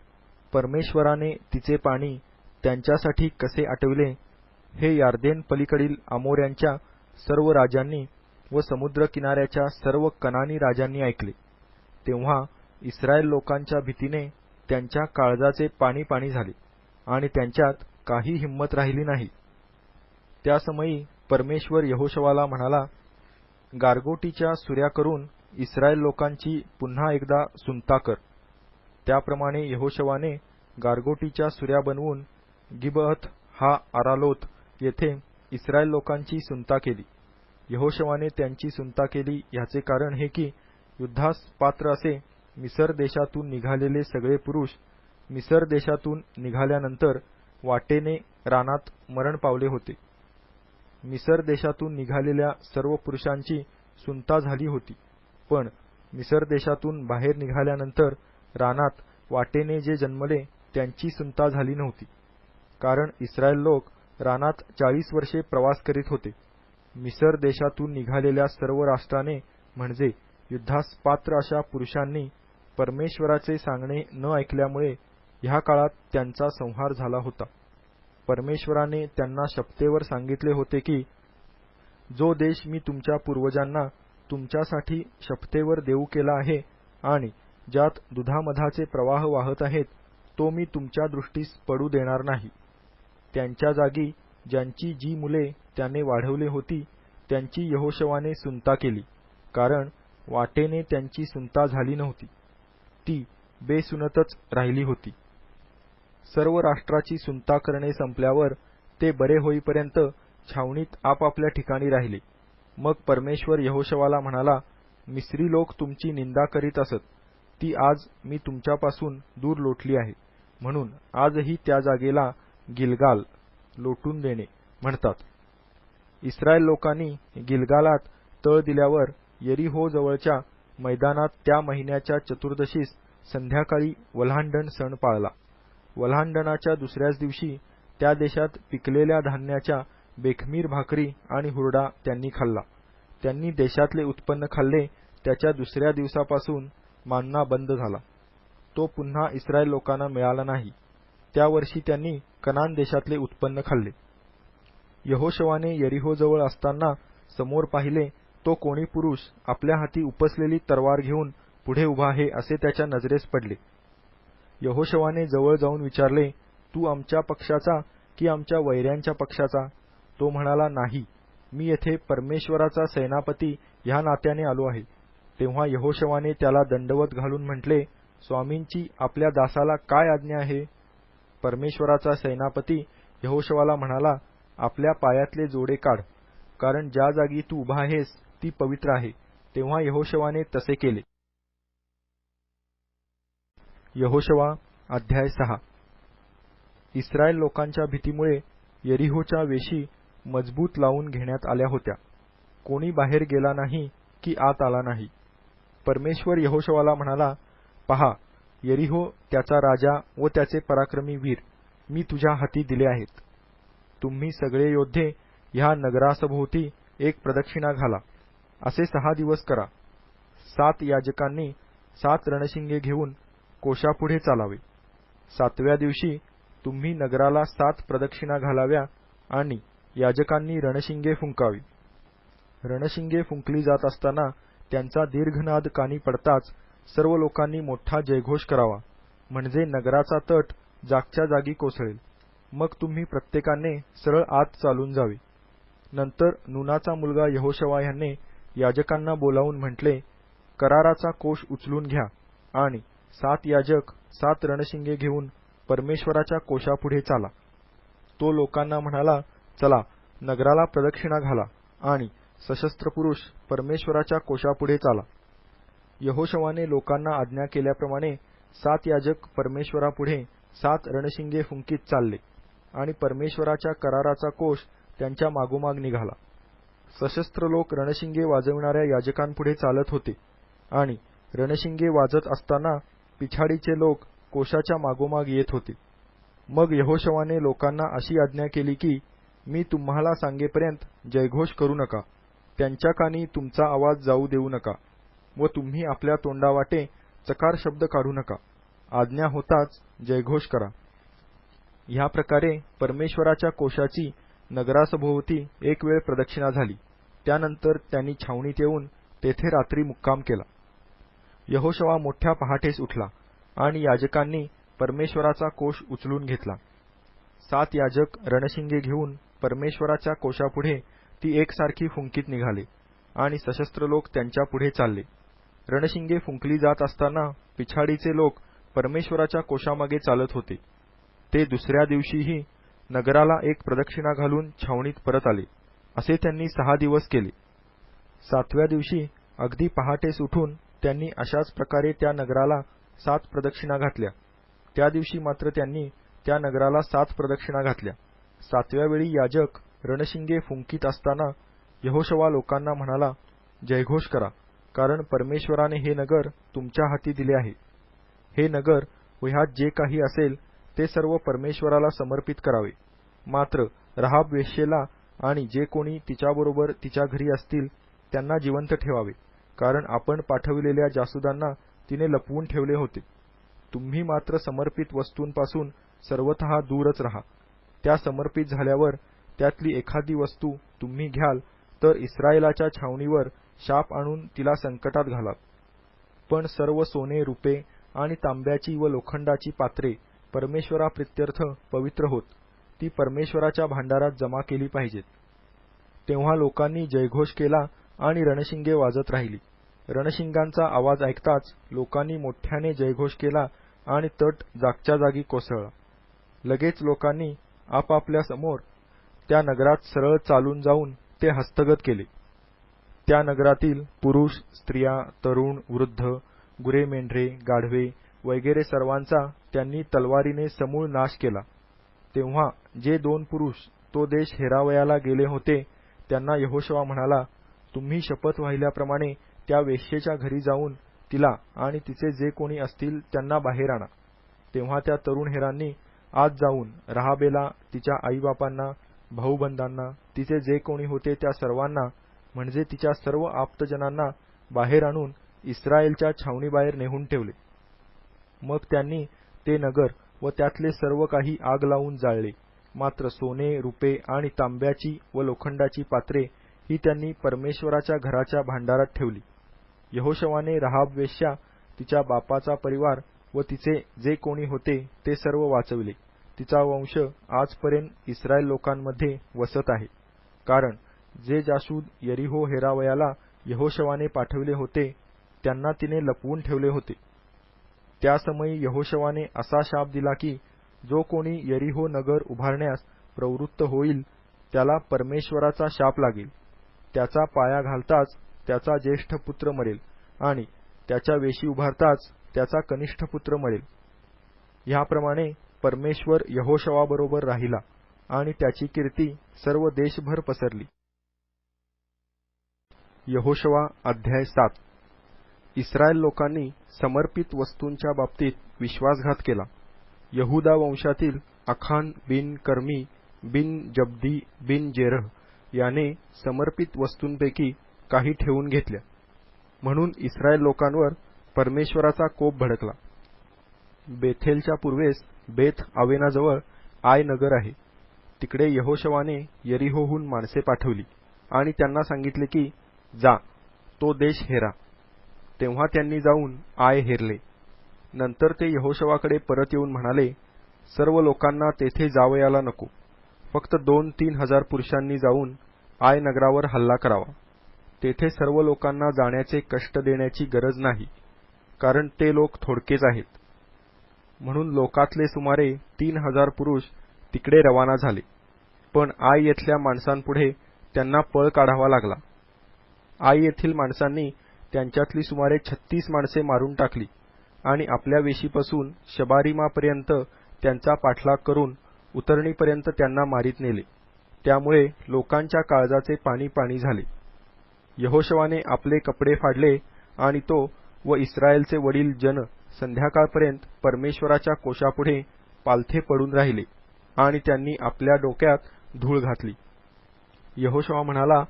परमेश्वराने तिचे पाणी त्यांच्यासाठी कसे आटविले हे यार्देन पलीकडील अमोऱ्यांच्या सर्व राजांनी व समुद्र किनाऱ्याच्या सर्व कनानी राजांनी ऐकले. तेव्हा इस्रायल लोकांच्या भीतीने त्यांच्या काळजाचे पाणी पाणी झाले आणि त्यांच्यात काही हिंमत राहिली नाही. त्या समयी परमेश्वर यहोशवाला म्हणाला, गारगोटीच्या सुऱ्या करून इस्रायल लोकांची पुन्हा एकदा सुंता कर. त्याप्रमाणे यहोशवाने गारगोटीच्या सुऱ्या बनवून गिबअथ हा आरालोत येथे इस्रायल लोकांची सुंता केली. यहोशवाने त्यांची सुंता केली ह्याचे कारण हे की युद्धास पात्र असे मिसर देशातून निघालेले सगळे पुरुष मिसर देशातून निघाल्यानंतर वाटेने रानात मरण पावले होते. मिसर देशातून निघालेल्या सर्व पुरुषांची सुंता झाली होती, पण मिसर देशातून बाहेर निघाल्यानंतर रानात वाटेने जे जन्मले त्यांची सुंता झाली नव्हती, कारण इस्रायल लोक रानात 40 वर्षे प्रवास करीत होते. मिसर देशातून निघालेल्या सर्व राष्ट्राने म्हणजे युद्धास पात्र अशा पुरुषांनी परमेश्वराचे सांगणे न ऐकल्यामुळे ह्या काळात त्यांचा संहार झाला होता. परमेश्वराने त्यांना शपथेवर सांगितले होते की जो देश मी तुमच्या पूर्वजांना तुमच्यासाठी शपथेवर देऊ केला आहे आणि ज्यात दुधामधाचे प्रवाह वाहत आहेत तो मी तुमच्या दृष्टीस पडू देणार नाही. त्यांच्या जागी ज्यांची जी मुले त्याने वाढवली होती त्यांची यहोशवाने सुंता केली, कारण वाटेने त्यांची सुंता झाली नव्हती, ती बेसुनतच राहिली होती. सर्व राष्ट्राची सुंता करणे संपल्यावर ते बरे होईपर्यंत छावणीत आपापल्या ठिकाणी राहिले. मग परमेश्वर यहोशवाला म्हणाला, मिस्री लोक तुमची निंदा करीत असत, ती आज मी तुमच्यापासून दूर लोटली आहे, म्हणून आजही त्या जागेला गिलगाल लोटून देणे म्हणतात. इस्रायल लोकांनी गिलगालात तळ दिल्यावर यरीहो जवळच्या मैदानात त्या महिन्याच्या चतुर्दशीस संध्याकाळी वल्हांडण सण पाळला. वल्हांडणाच्या दुसऱ्याच दिवशी त्या देशात पिकलेल्या धान्याच्या बेखमीर भाकरी आणि हुरडा त्यांनी खाल्ला. त्यांनी देशातले उत्पन्न खाल्ले. त्याच्या दुसऱ्या दिवसापासून मान्ना बंद झाला. तो पुन्हा इस्रायल लोकांना मिळाला नाही. त्या वर्षी त्यांनी कनान देशातले उत्पन्न खाल्ले. यहोशवाने यरीहोजवळ असताना समोर पाहिले तो कोणी पुरुष आपल्या हाती उपसलेली तलवार घेऊन पुढे उभा आहे असे त्याच्या नजरेस पडले. यहोशवाने जवळ जाऊन विचारले, तू आमच्या पक्षाचा की आमच्या वैऱ्यांच्या पक्षाचा? तो म्हणाला, नाही, मी येथे परमेश्वराचा सेनापती ह्या नात्याने आलो आहे. तेव्हा यहोशवाने त्याला दंडवत घालून म्हटले, स्वामींची आपल्या दासाला काय आज्ञा आहे? परमेश्वराचा सेनापती यहोशवाला म्हणाला, आपल्या पायातले जोडे काढ, कारण ज्या जागी तू उभा आहेस ती पवित्र आहे. तेव्हा यहोशवाने तसे केले. यहोशवा अध्याय 6. इस्रायल लोकांच्या भीतीमुळे यरीहोच्या वेशी मजबूत लावून घेण्यात आल्या होत्या. कोणी बाहेर गेला नाही की आत आला नाही. परमेश्वर यहोशवाला म्हणाला, पहा, यरीहो, त्याचा राजा व त्याचे पराक्रमी वीर मी तुझ्या हाती दिले आहेत. तुम्ही सगळे योद्धे ह्या नगरासभोवती एक प्रदक्षिणा घाला. असे 6 दिवस करा. 7 याजकांनी 7 रणशिंगे घेऊन कोशापुढे चालावे. 7व्या दिवशी तुम्ही नगराला 7 प्रदक्षिणा घालाव्या आणि याजकांनी रणशिंगे फुंकावी. रणशिंगे फुंकली जात असताना त्यांचा दीर्घनाद कानी पडताच सर्व लोकांनी मोठा जयघोष करावा, म्हणजे नगराचा तट जागच्या जागी कोसळेल. मग तुम्ही प्रत्येकाने सरळ आत चालून जावे. नंतर नूनाचा मुलगा यहोशवा ह्याने याजकांना बोलावून म्हटले, कराराचा कोष उचलून घ्या आणि 7 याजक 7 रणशिंगे घेऊन परमेश्वराच्या कोशापुढे चाला. तो लोकांना म्हणाला, चला, नगराला प्रदक्षिणा घाला आणि सशस्त्र पुरुष परमेश्वराच्या कोशापुढे चाला. यहोशवाने लोकांना आज्ञा केल्याप्रमाणे 7 याजक परमेश्वरापुढे 7 रणशिंगे फुंकीत चालले आणि परमेश्वराच्या कराराचा कोश त्यांच्या मागोमाग निघाला. सशस्त्र लोक रणशिंगे वाजविणाऱ्या याजकांपुढे चालत होते आणि रणशिंगे वाजत असताना पिछाडीचे लोक कोशाच्या मागोमाग येत होते. मग यहोशवाने लोकांना अशी आज्ञा केली की मी तुम्हाला सांगेपर्यंत जयघोष करू नका, त्यांच्या कानी तुमचा आवाज जाऊ देऊ नका व तुम्ही आपल्या तोंडावाटे चकार शब्द काढू नका. आज्ञा होताच जयघोष करा. ह्या प्रकारे परमेश्वराच्या कोशाची नगरासभोवती एक वेळ प्रदक्षिणा झाली. त्यानंतर त्यांनी छावणीत येऊन तेथे रात्री मुक्काम केला. यहोशवा मोठ्या पहाटेस उठला आणि याजकांनी परमेश्वराचा कोश उचलून घेतला. 7 याजक रणशिंगे घेऊन परमेश्वराच्या कोशापुढे ती एकसारखी फुंकीत निघाले आणि सशस्त्र लोक त्यांच्या पुढे चालले. रणशिंगे फुंकली जात असताना पिछाडीचे लोक परमेश्वराच्या कोशामागे चालत होते. ते दुसऱ्या दिवशीही नगराला एक प्रदक्षिणा घालून छावणीत परत आले. असे त्यांनी 6 दिवस केले. 7व्या दिवशी अगदी पहाटेस उठून त्यांनी अशाच प्रकारे त्या नगराला 7 प्रदक्षिणा घातल्या. त्या दिवशी मात्र त्यांनी त्या नगराला 7 प्रदक्षिणा घातल्या. 7व्या वेळी याजक रणशिंगे फुंकीत असताना यहोशवा लोकांना म्हणाला, जयघोष करा, कारण परमेश्वराने हे नगर तुमच्या हाती दिले आहे. हे नगर व ह्यात जे काही असेल ते सर्व परमेश्वराला समर्पित करावे. मात्र राहाब वेश्येला आणि जे कोणी तिच्याबरोबर तिच्या घरी असतील त्यांना जिवंत ठेवावे, कारण आपण पाठविलेल्या जासूदांना तिने लपवून ठेवले होते. तुम्ही मात्र समर्पित वस्तूंपासून सर्वतः दूरच राहा. त्या समर्पित झाल्यावर त्यातली एखादी वस्तू तुम्ही घ्याल तर इस्रायेलाच्या छावणीवर शाप आणून तिला संकटात घालाल. पण सर्व सोने, रुपे आणि तांब्याची व लोखंडाची पात्रे परमेश्वराप्रित्यर्थ पवित्र होत, ती परमेश्वराच्या भांडारात जमा केली पाहिजेत. तेव्हा लोकांनी जयघोष केला आणि रणशिंगे वाजत राहिली. रणशिंगांचा आवाज ऐकताच लोकांनी मोठ्याने जयघोष केला आणि तट जागच्या जागी कोसळला. लगेच लोकांनी आपापल्या समोर त्या नगरात सरळ चालून जाऊन ते हस्तगत केले. त्या नगरातील पुरुष, स्त्रिया, तरुण, वृद्ध, गुरे-मेंढरे, गाढवे वगैरे सर्वांचा त्यांनी तलवारीने समूळ नाश केला. तेव्हा जे 2 पुरुष तो देश हेरावयाला गेले होते त्यांना यहोशवा म्हणाला, तुम्ही शपथ वाहिल्याप्रमाणे त्या वेश्येच्या घरी जाऊन तिला आणि तिचे जे कोणी असतील त्यांना बाहेर आणा. तेव्हा त्या तरुण हेरांनी आत जाऊन राहाबेला, तिच्या आईबापांना, भाऊबंदांना, तिचे जे कोणी होते त्या सर्वांना म्हणजे तिच्या सर्व आप्तजनांना बाहेर आणून इस्रायेलच्या छावणीबाहेर नेऊन ठेवले. मग त्यांनी ते नगर व त्यातले सर्व काही आग लावून जाळले. मात्र सोने, रुपे आणि तांब्याची व लोखंडाची पात्रे ही त्यांनी परमेश्वराच्या घराच्या भांडारात ठेवली. यहोशवाने राहाब वेश्या, तिच्या बापाचा परिवार व तिचे जे कोणी होते ते सर्व वाचविले. तिचा वंश आजपर्यंत इस्रायल लोकांमध्ये वसत आहे, कारण जे जासूद यरीहो हेरावयाला यहोशवाने पाठविले होते त्यांना तिने लपवून ठेवले होते. त्या समयी यहोशवाने असा शाप दिला की जो कोणी यरीहो नगर उभारण्यास प्रवृत्त होईल त्याला परमेश्वराचा शाप लागेल. त्याचा पाया घालताच त्याचा ज्येष्ठ पुत्र मरेल आणि त्याच्या वेशी उभारताच त्याचा कनिष्ठ पुत्र मरेल. ह्याप्रमाणे परमेश्वर यहोशवाबरोबर राहिला आणि त्याची कीर्ती सर्व देशभर पसरली. यहोशवा अध्याय 7. इस्रायल लोकांनी समर्पित वस्तूंच्या बाबतीत विश्वासघात केला. यहूदा वंशातील अखान बिन कर्मी बिन जब्दी बिन जेरह याने समर्पित वस्तूंपैकी काही ठेवून घेतल्या, म्हणून इस्रायल लोकांवर परमेश्वराचा कोप भडकला. बेथेलच्या पूर्वेस बेथ आवेनाजवळ आय नगर आहे. तिकडे यहोशवाने यरीहोहून माणसे पाठवली आणि त्यांना सांगितले की जा, तो देश हेरा. तेव्हा त्यांनी जाऊन आय हेरले. नंतर ते यहोशवाकडे परत येऊन म्हणाले, सर्व लोकांना तेथे जावयाला नको, फक्त 2-3 हजार पुरुषांनी जाऊन आय नगरावर हल्ला करावा. तेथे सर्व लोकांना जाण्याचे कष्ट देण्याची गरज नाही, कारण ते लोक थोडकेच आहेत. म्हणून लोकातले सुमारे 3000 पुरुष तिकडे रवाना झाले. पण आय येथल्या माणसांपुढे त्यांना पळ काढावा लागला. आई येथील माणसांनी त्यांच्यातली सुमारे 36 माणसे मारून टाकली आणि आपल्या वेशीपासून शबारीमापर्यंत त्यांचा पाठलाग करून उतरणीपर्यंत त्यांना मारीत नेले. त्यामुळे लोकांच्या काळजाचे पाणी पाणी झाले. यहोशवाने आपले कपडे फाडले आणि तो व इस्रायलचे वडील जन संध्याकाळपर्यंत परमेश्वराच्या कोशापुढे पालथे पडून राहिले आणि त्यांनी आपल्या डोक्यात धूळ घातली. यहोशवा म्हणाला,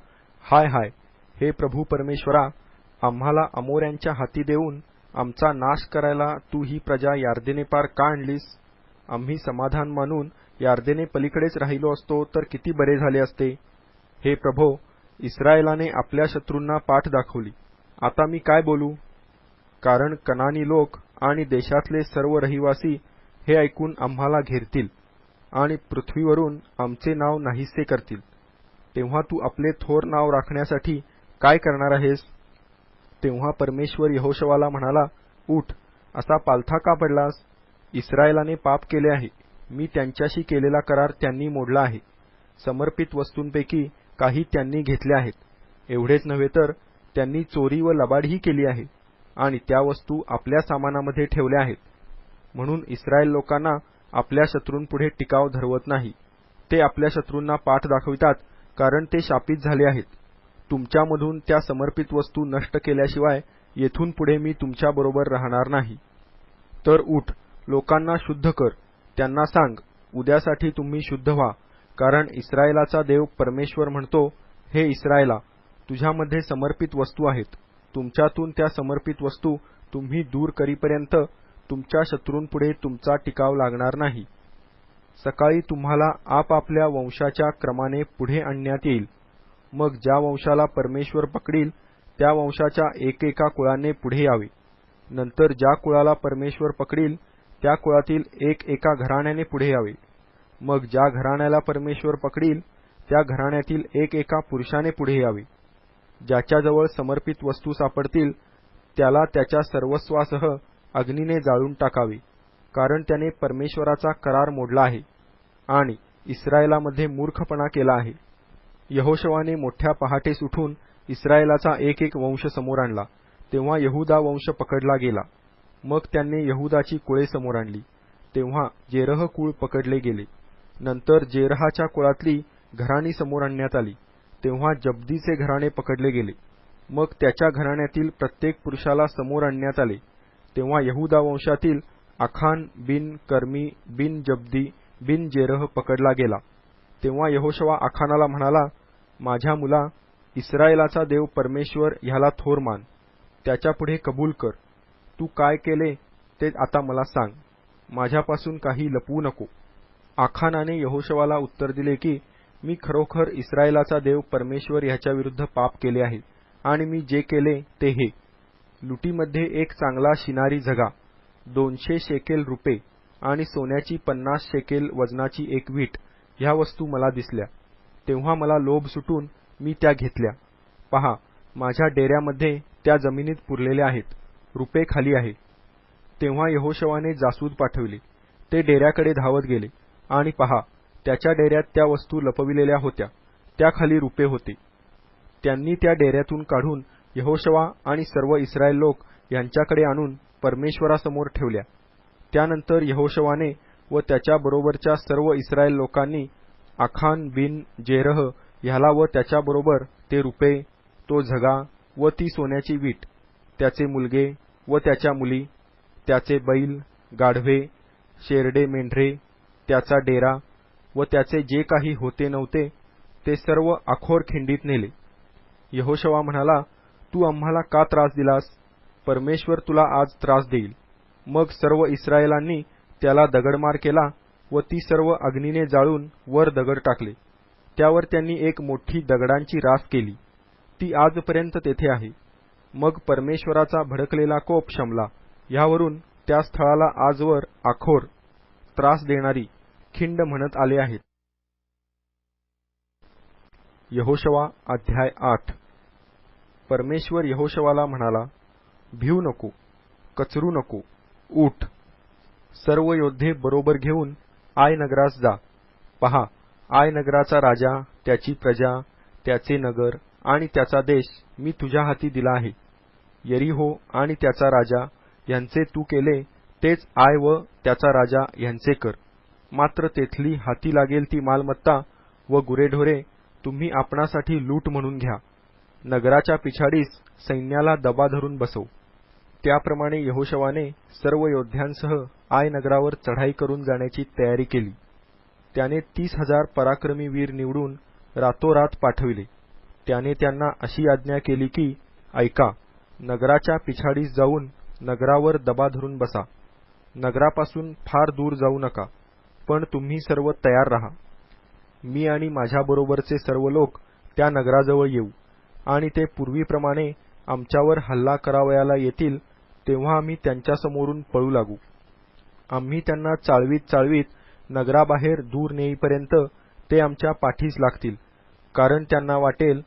हाय हाय, हे प्रभू परमेश्वरा, आम्हाला अमोऱ्यांच्या हाती देऊन आमचा नाश करायला तू ही प्रजा यार्देने पार का आणलीस? आम्ही समाधान मानून यार्देने पलीकडेच राहिलो असतो तर किती बरे झाले असते. हे प्रभो, इस्रायलाने आपल्या शत्रूंना पाठ दाखवली. आता मी काय बोलू? कारण कनानी लोक आणि देशातले सर्व रहिवासी हे ऐकून आम्हाला घेरतील आणि पृथ्वीवरून आमचे नाव नाहीसे करतील. तेव्हा तू आपले थोर नाव राखण्यासाठी काय करणार आहेस? तेव्हा परमेश्वर यहोशवाला म्हणाला, उठ, असा पालथा का पडलास? इस्रायलाने पाप केले आहे. मी त्यांच्याशी केलेला करार त्यांनी मोडला आहे. समर्पित वस्तूंपैकी काही त्यांनी घेतल्या आहेत. एवढेच नव्हे तर त्यांनी चोरी व लबाडही केली आहे आणि त्या वस्तू आपल्या सामानामध्ये ठेवल्या आहेत. म्हणून इस्रायल लोकांना आपल्या शत्रूंपुढे टिकाव धरवत नाही. ते आपल्या शत्रूंना पाठ दाखवितात, कारण ते शापित झाले आहेत. तुमच्यामधून त्या समर्पित वस्तू नष्ट केल्याशिवाय येथून पुढे मी तुमच्याबरोबर राहणार नाही. तर उठ, लोकांना शुद्ध कर. त्यांना सांग, उद्यासाठी तुम्ही शुद्ध व्हा, कारण इस्रायलाचा देव परमेश्वर म्हणतो, हे इस्रायला, तुझ्यामध्ये समर्पित वस्तू आहेत. तुमच्यातून त्या समर्पित वस्तू तुम्ही दूर करीपर्यंत तुमच्या शत्रूंपुढे तुमचा टिकाव लागणार नाही. सकाळी तुम्हाला आपापल्या वंशाच्या क्रमाने पुढे आणण्यात येईल. मग ज्या वंशाला परमेश्वर पकडील त्या वंशाच्या एकेका कुळाने पुढे यावे. नंतर ज्या कुळाला परमेश्वर पकडील त्या कुळातील एका घराण्याने पुढे यावे. मग ज्या घराण्याला परमेश्वर पकडील त्या घराण्यातील एका पुरुषाने पुढे यावे. ज्याच्याजवळ समर्पित वस्तू सापडतील त्याला त्याच्या सर्वस्वासह अग्नीने जाळून टाकावे, कारण त्याने परमेश्वराचा करार मोडला आहे आणि इस्रायलामध्ये मूर्खपणा केला आहे. यहोशवाने मोठ्या पहाटेस उठून इस्रायलाचा एक वंश समोर आणला. तेव्हा यहूदा वंश पकडला गेला. मग त्यांनी यहूदाची कुळे समोर आणली. तेव्हा जेरह कुळ पकडले गेले. नंतर जेरहाच्या कुळातली घराणी समोर आणण्यात आली. तेव्हा जब्दीचे घराणे पकडले गेले. मग त्याच्या घराण्यातील प्रत्येक पुरुषाला समोर आणण्यात आले. तेव्हा यहूदा वंशातील आखान बिन कर्मी बिन जब्दी बिन जेरह पकडला गेला. तेव्हा यहोशवा आखानाला म्हणाला, माझ्या मुला, इस्रायलाचा देव परमेश्वर ह्याला थोर मान. त्याच्यापुढे कबूल कर. तू काय केले ते आता मला सांग. माझ्यापासून काही लपवू नको. आखानाने यहोशवाला उत्तर दिले की, मी खरोखर इस्रायलाचा देव परमेश्वर ह्याच्याविरुद्ध पाप केले आहे आणि मी जे केले ते हे. लुटीमध्ये एक चांगला शिनारी झगा, 200 शेकेल रुपे आणि सोन्याची 50 शेकेल वजनाची एक वीट ह्या वस्तू मला दिसल्या. तेव्हा मला लोभ सुटून मी त्या घेतल्या. पहा, माझ्या डेऱ्यामध्ये त्या जमिनीत पुरलेल्या आहेत. रुपे खाली आहे. तेव्हा यहोशवाने जासूद पाठविले. ते डेऱ्याकडे धावत गेले आणि पहा, त्याच्या डेऱ्यात त्या वस्तू लपविलेल्या होत्या. त्याखाली रुपे होते. त्यांनी त्या डेऱ्यातून काढून यहोशवा आणि सर्व इस्रायल लोक यांच्याकडे आणून परमेश्वरासमोर ठेवल्या. त्यानंतर यहोशवाने व त्याच्याबरोबरच्या सर्व इस्रायल लोकांनी आखान बिन जेरह ह्याला व त्याच्याबरोबर ते रुपे, तो झगा व ती सोन्याची वीट, त्याचे मुलगे व त्याच्या मुली, त्याचे बैल, गाढवे, शेरडे मेंढरे, त्याचा डेरा व त्याचे जे काही होते नव्हते ते सर्व अखोर खिंडीत नेले. यहोशवा म्हणाला, तू आम्हाला का त्रास दिलास? परमेश्वर तुला आज त्रास देईल. मग सर्व इस्रायलांनी त्याला दगडमार केला व ती सर्व अग्नीने जाळून वर दगड टाकले. त्यावर त्यांनी एक मोठी दगडांची रास केली. ती आजपर्यंत तेथे आहे. मग परमेश्वराचा भडकलेला कोप शमला. यावरून त्या स्थळाला आजवर अखोर, त्रास देणारी खिंड म्हणत आले आहेत. यहोशवा अध्याय 8. परमेश्वर यहोशवाला म्हणाला, भिऊ नको, कचरू नको, उठ. सर्व योद्धे बरोबर घेऊन आय नगरास जा. पहा, आय नगराचा राजा, त्याची प्रजा, त्याचे नगर आणि त्याचा देश मी तुझ्या हाती दिला आहे. यरीहो आणि त्याचा राजा यांचे तू केले तेच आय व त्याचा राजा यांचे कर. मात्र तेथली हाती लागेल ती मालमत्ता व गुरेढोरे तुम्ही आपणासाठी लूट म्हणून घ्या. नगराच्या पिछाडीस सैन्याला दबा धरून बसव. त्याप्रमाणे यहोशवाने सर्व योद्ध्यांसह आय नगरावर चढाई करून जाण्याची तयारी केली. त्याने 30,000 पराक्रमी वीर निवडून रातोरात पाठविले. त्याने त्यांना अशी आज्ञा केली की, ऐका, नगराच्या पिछाडीस जाऊन नगरावर दबा धरून बसा. नगरापासून फार दूर जाऊ नका, पण तुम्ही सर्व तयार राहा. मी आणि माझ्याबरोबरचे सर्व लोक त्या नगराजवळ येऊ, आणि ते पूर्वीप्रमाणे आमच्यावर हल्ला करावयाला येतील तेव्हा आम्ही त्यांच्यासमोरून पळू लागू. आम्ही त्यांना चाळवीत चाळवीत नगराबाहेर दूर नेईपर्यंत ते आमच्या पाठीस लागतील, कारण त्यांना वाटेल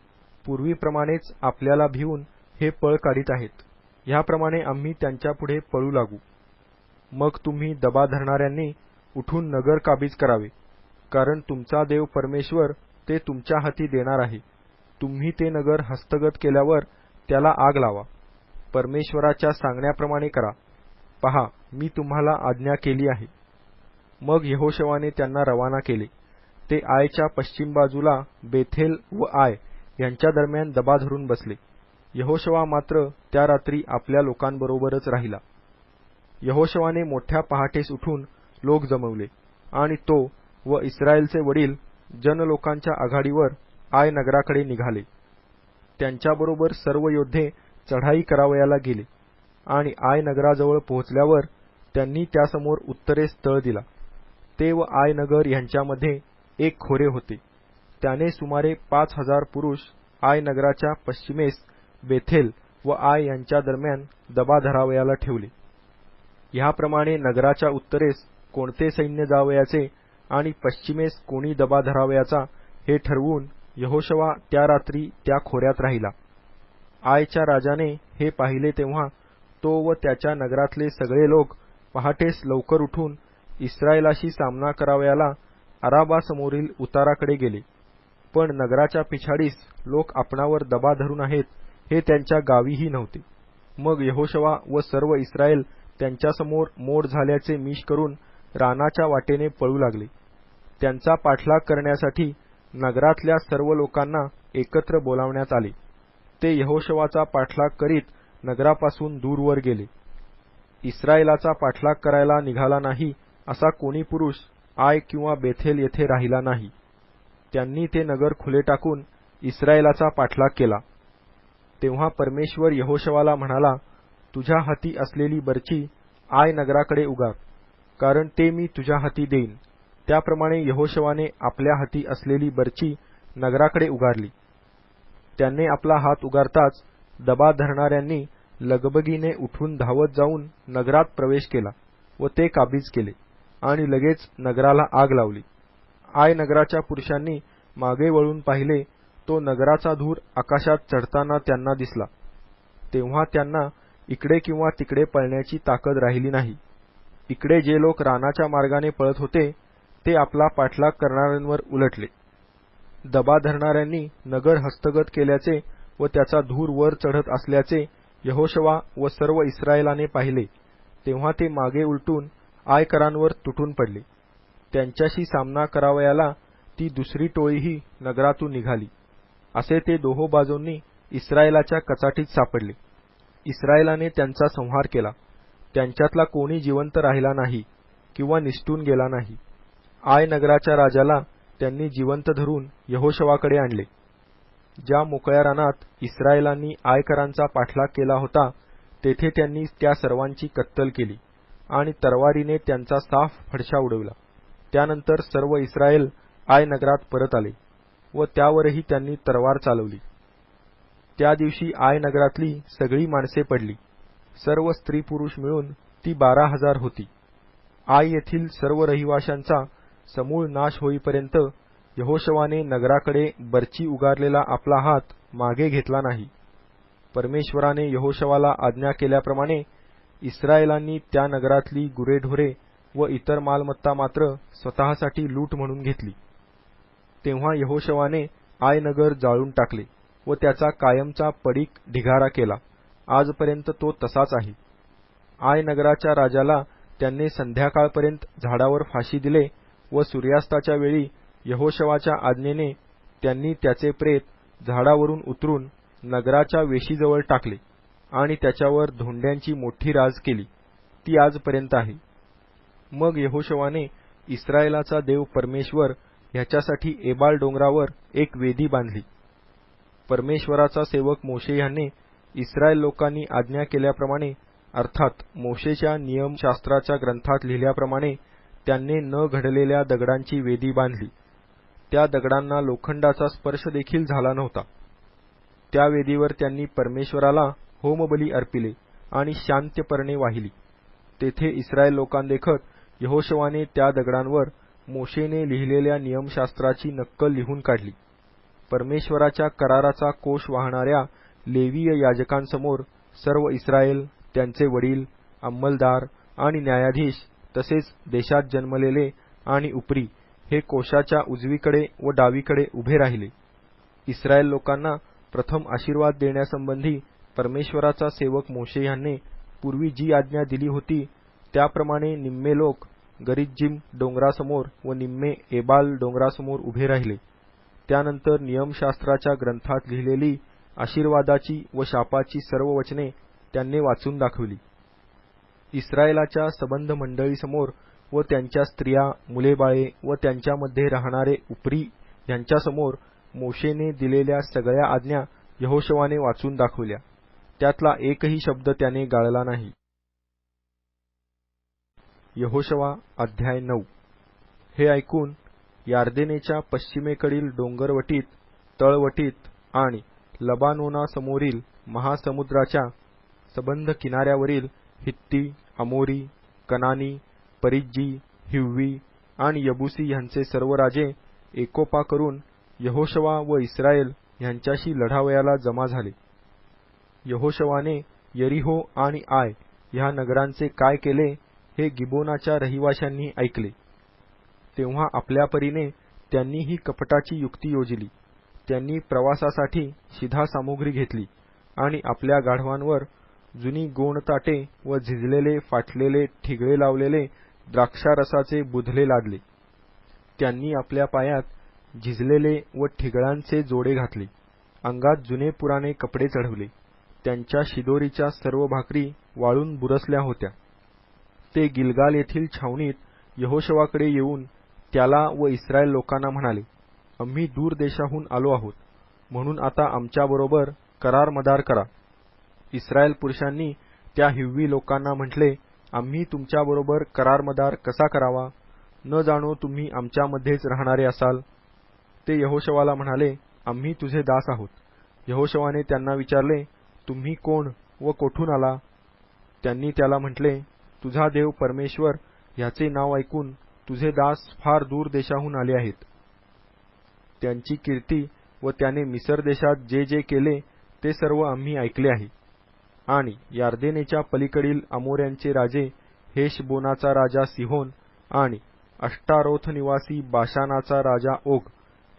पूर्वीप्रमाणेच आपल्याला भिवून हे पळ काढीत आहेत. ह्याप्रमाणे आम्ही त्यांच्यापुढे पळू लागू. मग तुम्ही दबा धरणाऱ्यांनी उठून नगर काबीज करावे, कारण तुमचा देव परमेश्वर ते तुमच्या हाती देणार आहे. तुम्ही ते नगर हस्तगत केल्यावर त्याला आग लावा. परमेश्वराच्या सांगण्याप्रमाणे करा. पहा, मी तुम्हाला आज्ञा केली आहे. मग यहोशवाने त्यांना रवाना केले. ते आयच्या पश्चिम बाजूला बेथेल व आय यांच्या दरम्यान दबा धरून बसले. यहोशवा मात्र त्या रात्री आपल्या लोकांबरोबरच राहिला. यहोशवाने मोठ्या पहाटेस उठून लोक जमवले, आणि तो व इस्रायलचे वडील जनलोकांच्या आघाडीवर आय नगराकडे निघाले. त्यांच्याबरोबर सर्व योद्धे चढाई करावयाला गेले, आणि आय नगराजवळ पोहोचल्यावर त्यांनी त्यासमोर उत्तरेस तळ दिला. ते व आय नगर यांच्यामध्ये एक खोरे होते. त्याने सुमारे 5,000 पुरुष आय नगराच्या पश्चिमेस बेथेल व आय यांच्या दरम्यान दबा धरावयाला ठेवले. ह्याप्रमाणे नगराच्या उत्तरेस कोणते सैन्य जावयाचे आणि पश्चिमेस कोणी दबा धरावयाचा हे ठरवून यहोशवा त्या रात्री त्या खोऱ्यात राहिला. आयच्या राजाने हे पाहिले तेव्हा तो व त्याच्या नगरातले सगळे लोक पहाटेस लवकर उठून इस्रायलाशी सामना करावयाला अराबासमोरील उताराकडे गेले. पण नगराच्या पिछाडीस लोक आपणावर दबा धरून आहेत हे त्यांच्या गावीही नव्हते. मग यहोशवा व सर्व इस्रायल त्यांच्यासमोर मोड झाल्याचे मिश करून रानाच्या वाटेने पळू लागले. त्यांचा पाठलाग करण्यासाठी नगरातल्या सर्व लोकांना एकत्र बोलावण्यात आले. ते यहोशवाचा पाठलाग करीत नगरापासून दूरवर गेले. इस्रायलाचा पाठलाग करायला निघाला नाही असा कोणी पुरुष आय किंवा बेथेल येथे राहिला नाही. त्यांनी ते नगर खुले टाकून इस्रायलाचा पाठलाग केला. तेव्हा परमेश्वर यहोशवाला म्हणाला, तुझ्या हाती असलेली बर्ची आय नगराकडे उगार, कारण ते मी तुझ्या हाती देईन. त्याप्रमाणे यहोशवाने आपल्या हाती असलेली बर्ची नगराकडे उगारली. त्याने आपला हात उगारताच दबा धरणाऱ्यांनी लगबगीने उठून धावत जाऊन नगरात प्रवेश केला व ते काबीज केले, आणि लगेच नगराला आग लावली. आय नगराच्या पुरुषांनी मागे वळून पाहिले, तो नगराचा धूर आकाशात चढताना त्यांना दिसला. तेव्हा त्यांना इकडे किंवा तिकडे पळण्याची ताकद राहिली नाही. इकडे जे लोक रानाच्या मार्गाने पळत होते ते आपला पाठलाग करणाऱ्यांवर उलटले. दबा धरणाऱ्यांनी नगर हस्तगत केल्याचे व त्याचा धूर वर चढत असल्याचे यहोशवा व सर्व इस्रायलाने पाहिले. तेव्हा ते मागे उलटून आयकरांवर तुटून पडले. त्यांच्याशी सामना करावयाला ती दुसरी टोळीही नगरातून निघाली. असे ते दोहो बाजूंनी इस्रायलाच्या कचाटीत सापडले. इस्रायलाने त्यांचा संहार केला. त्यांच्यातला कोणी जिवंत राहिला नाही किंवा निसटून गेला नाही. आय नगराच्या राजाला त्यांनी जिवंत धरून यहोशवाकडे आणले. ज्या मोकळ्या रानात इस्रायलांनी आयकरांचा पाठलाग केला होता तेथे त्यांनी त्या सर्वांची कत्तल केली आणि तरवारीने त्यांचा साफ फडशा उडविला. त्यानंतर सर्व इस्रायल आय नगरात परत आले व त्यावरही त्यांनी तरवार चालवली. त्या दिवशी आय नगरातली सगळी माणसे पडली. सर्व स्त्री पुरुष मिळून ती 12,000 होती. आय येथील सर्व रहिवाशांचा समूळ नाश होईपर्यंत यहोशवाने नगराकडे बर्ची उगारलेला आपला हात मागे घेतला नाही. परमेश्वराने यहोशवाला आज्ञा केल्याप्रमाणे इस्रायलांनी त्या नगरातली गुरेढोरे व इतर मालमत्ता मात्र स्वतःसाठी लूट म्हणून घेतली. तेव्हा यहोशवाने आय नगर जाळून टाकले व त्याचा कायमचा पडीक ढिगारा केला. आजपर्यंत तो तसाच आहे. आय नगराच्या राजाला त्यांनी संध्याकाळपर्यंत झाडावर फाशी दिले व सूर्यास्ताच्या वेळी यहोशवाच्या आज्ञेने त्यांनी त्याचे प्रेत झाडावरून उतरून नगराच्या वेशीजवळ टाकले आणि त्याच्यावर धोंड्यांची मोठी राज केली. ती आजपर्यंत आहे. मग यहोशवाने इस्रायलाचा देव परमेश्वर ह्याच्यासाठी एबाल डोंगरावर एक वेदी बांधली. परमेश्वराचा सेवक मोशे ह्याने इस्रायल लोकांनी आज्ञा केल्याप्रमाणे, अर्थात मोशेच्या नियमशास्त्राच्या ग्रंथात लिहिल्याप्रमाणे त्यांनी न घडलेल्या दगडांची वेदी बांधली. त्या दगडांना लोखंडाचा स्पर्श देखील झाला नव्हता. त्या वेदीवर त्यांनी परमेश्वराला होमबली अर्पिले आणि शांत्यपर्णे वाहिली. तेथे इस्रायल लोकांदेखत यहोशवाने त्या दगडांवर मोशेने लिहिलेल्या नियमशास्त्राची नक्कल लिहून काढली. परमेश्वराच्या कराराचा कोष वाहणाऱ्या लेवीय याजकांसमोर सर्व इस्रायल, त्यांचे वडील, अंमलदार आणि न्यायाधीश तसेच देशात जन्मलेले आणि उपरी हे कोशाच्या उजवीकडे व डावीकडे उभे राहिले. इस्रायल लोकांना प्रथम आशीर्वाद देण्यासंबंधी परमेश्वराचा सेवक मोशे ह्याने पूर्वी जी आज्ञा दिली होती त्याप्रमाणे निम्मे लोक गरिज्जिम डोंगरासमोर व निम्मे एबाल डोंगरासमोर उभे राहिले. त्यानंतर नियमशास्त्राच्या ग्रंथात लिहिलेली आशीर्वादाची व शापाची सर्व वचने त्यांनी वाचून दाखवली. इस्रायलाच्या सबंध मंडळीसमोर व त्यांच्या स्त्रिया, मुलेबाळे व त्यांच्यामध्ये राहणारे उपरी यांच्यासमोर मोशेने दिलेल्या सगळ्या आज्ञा यहोशवाने वाचून दाखवल्या. त्यातला एकही शब्द त्याने गाळला नाही. यहोशवा अध्याय 9. हे ऐकून यार्देनेच्या पश्चिमेकडील डोंगरवटीत, तळवटीत आणि लबानोनासमोरील महासमुद्राच्या सबंध किनाऱ्यावरील हित्ती, अमोरी, कनानी, परिज्जी, हिव्वी आणि यबुसी ह्यांचे सर्व राजे एकोपा करून यहोशवा व इस्रायल ह्यांच्याशी लढावयाला जमा झाले. यहोशवाने यरीहो आणि आय ह्या नगरांचे काय केले हे गिबोनाच्या रहिवाशांनी ऐकले. तेव्हा आपल्या परीने त्यांनी ही कपटाची युक्ती योजिली. त्यांनी प्रवासासाठी शिधा सामुग्री घेतली आणि आपल्या गाढवांवर जुनी गोणताटे व झिजलेले फाटलेले ठिगळे लावलेले द्राक्षारसाचे बुधले लादले. त्यांनी आपल्या पायात झिजलेले व ठिगळांचे जोडे घातले. अंगात जुने पुराणे कपडे चढवले. त्यांच्या शिदोरीच्या सर्व भाकरी वाळून बुरसल्या होत्या. ते गिलगाल येथील छावणीत यहोशवाकडे येऊन त्याला व इस्रायल लोकांना म्हणाले, आम्ही दूर देशाहून आलो आहोत, म्हणून आता आमच्याबरोबर करार मदार करा. इस्रायल पुरुषांनी त्या हिव्वी लोकांना म्हटले, आम्ही तुमच्याबरोबर करार मदार कसा करावा? न जाणो तुम्ही आमच्यामध्येच राहणारे असाल. ते यहोशवाला म्हणाले, आम्ही तुझे दास आहोत. यहोशवाने त्यांना विचारले, तुम्ही कोण व कोठून आला? त्यांनी त्याला म्हटले, तुझा देव परमेश्वर ह्याचे नाव ऐकून तुझे दास फार दूर देशाहून आले आहेत. त्यांची कीर्ती व त्याने मिसर देशात जे जे केले ते सर्व आम्ही ऐकले आहे. आणि यार्देनेच्या पलीकडील अमोऱ्यांचे राजे हेशबोनाचा राजा सिहोन आणि अष्टारोथ निवासी बाशानाचा राजा ओग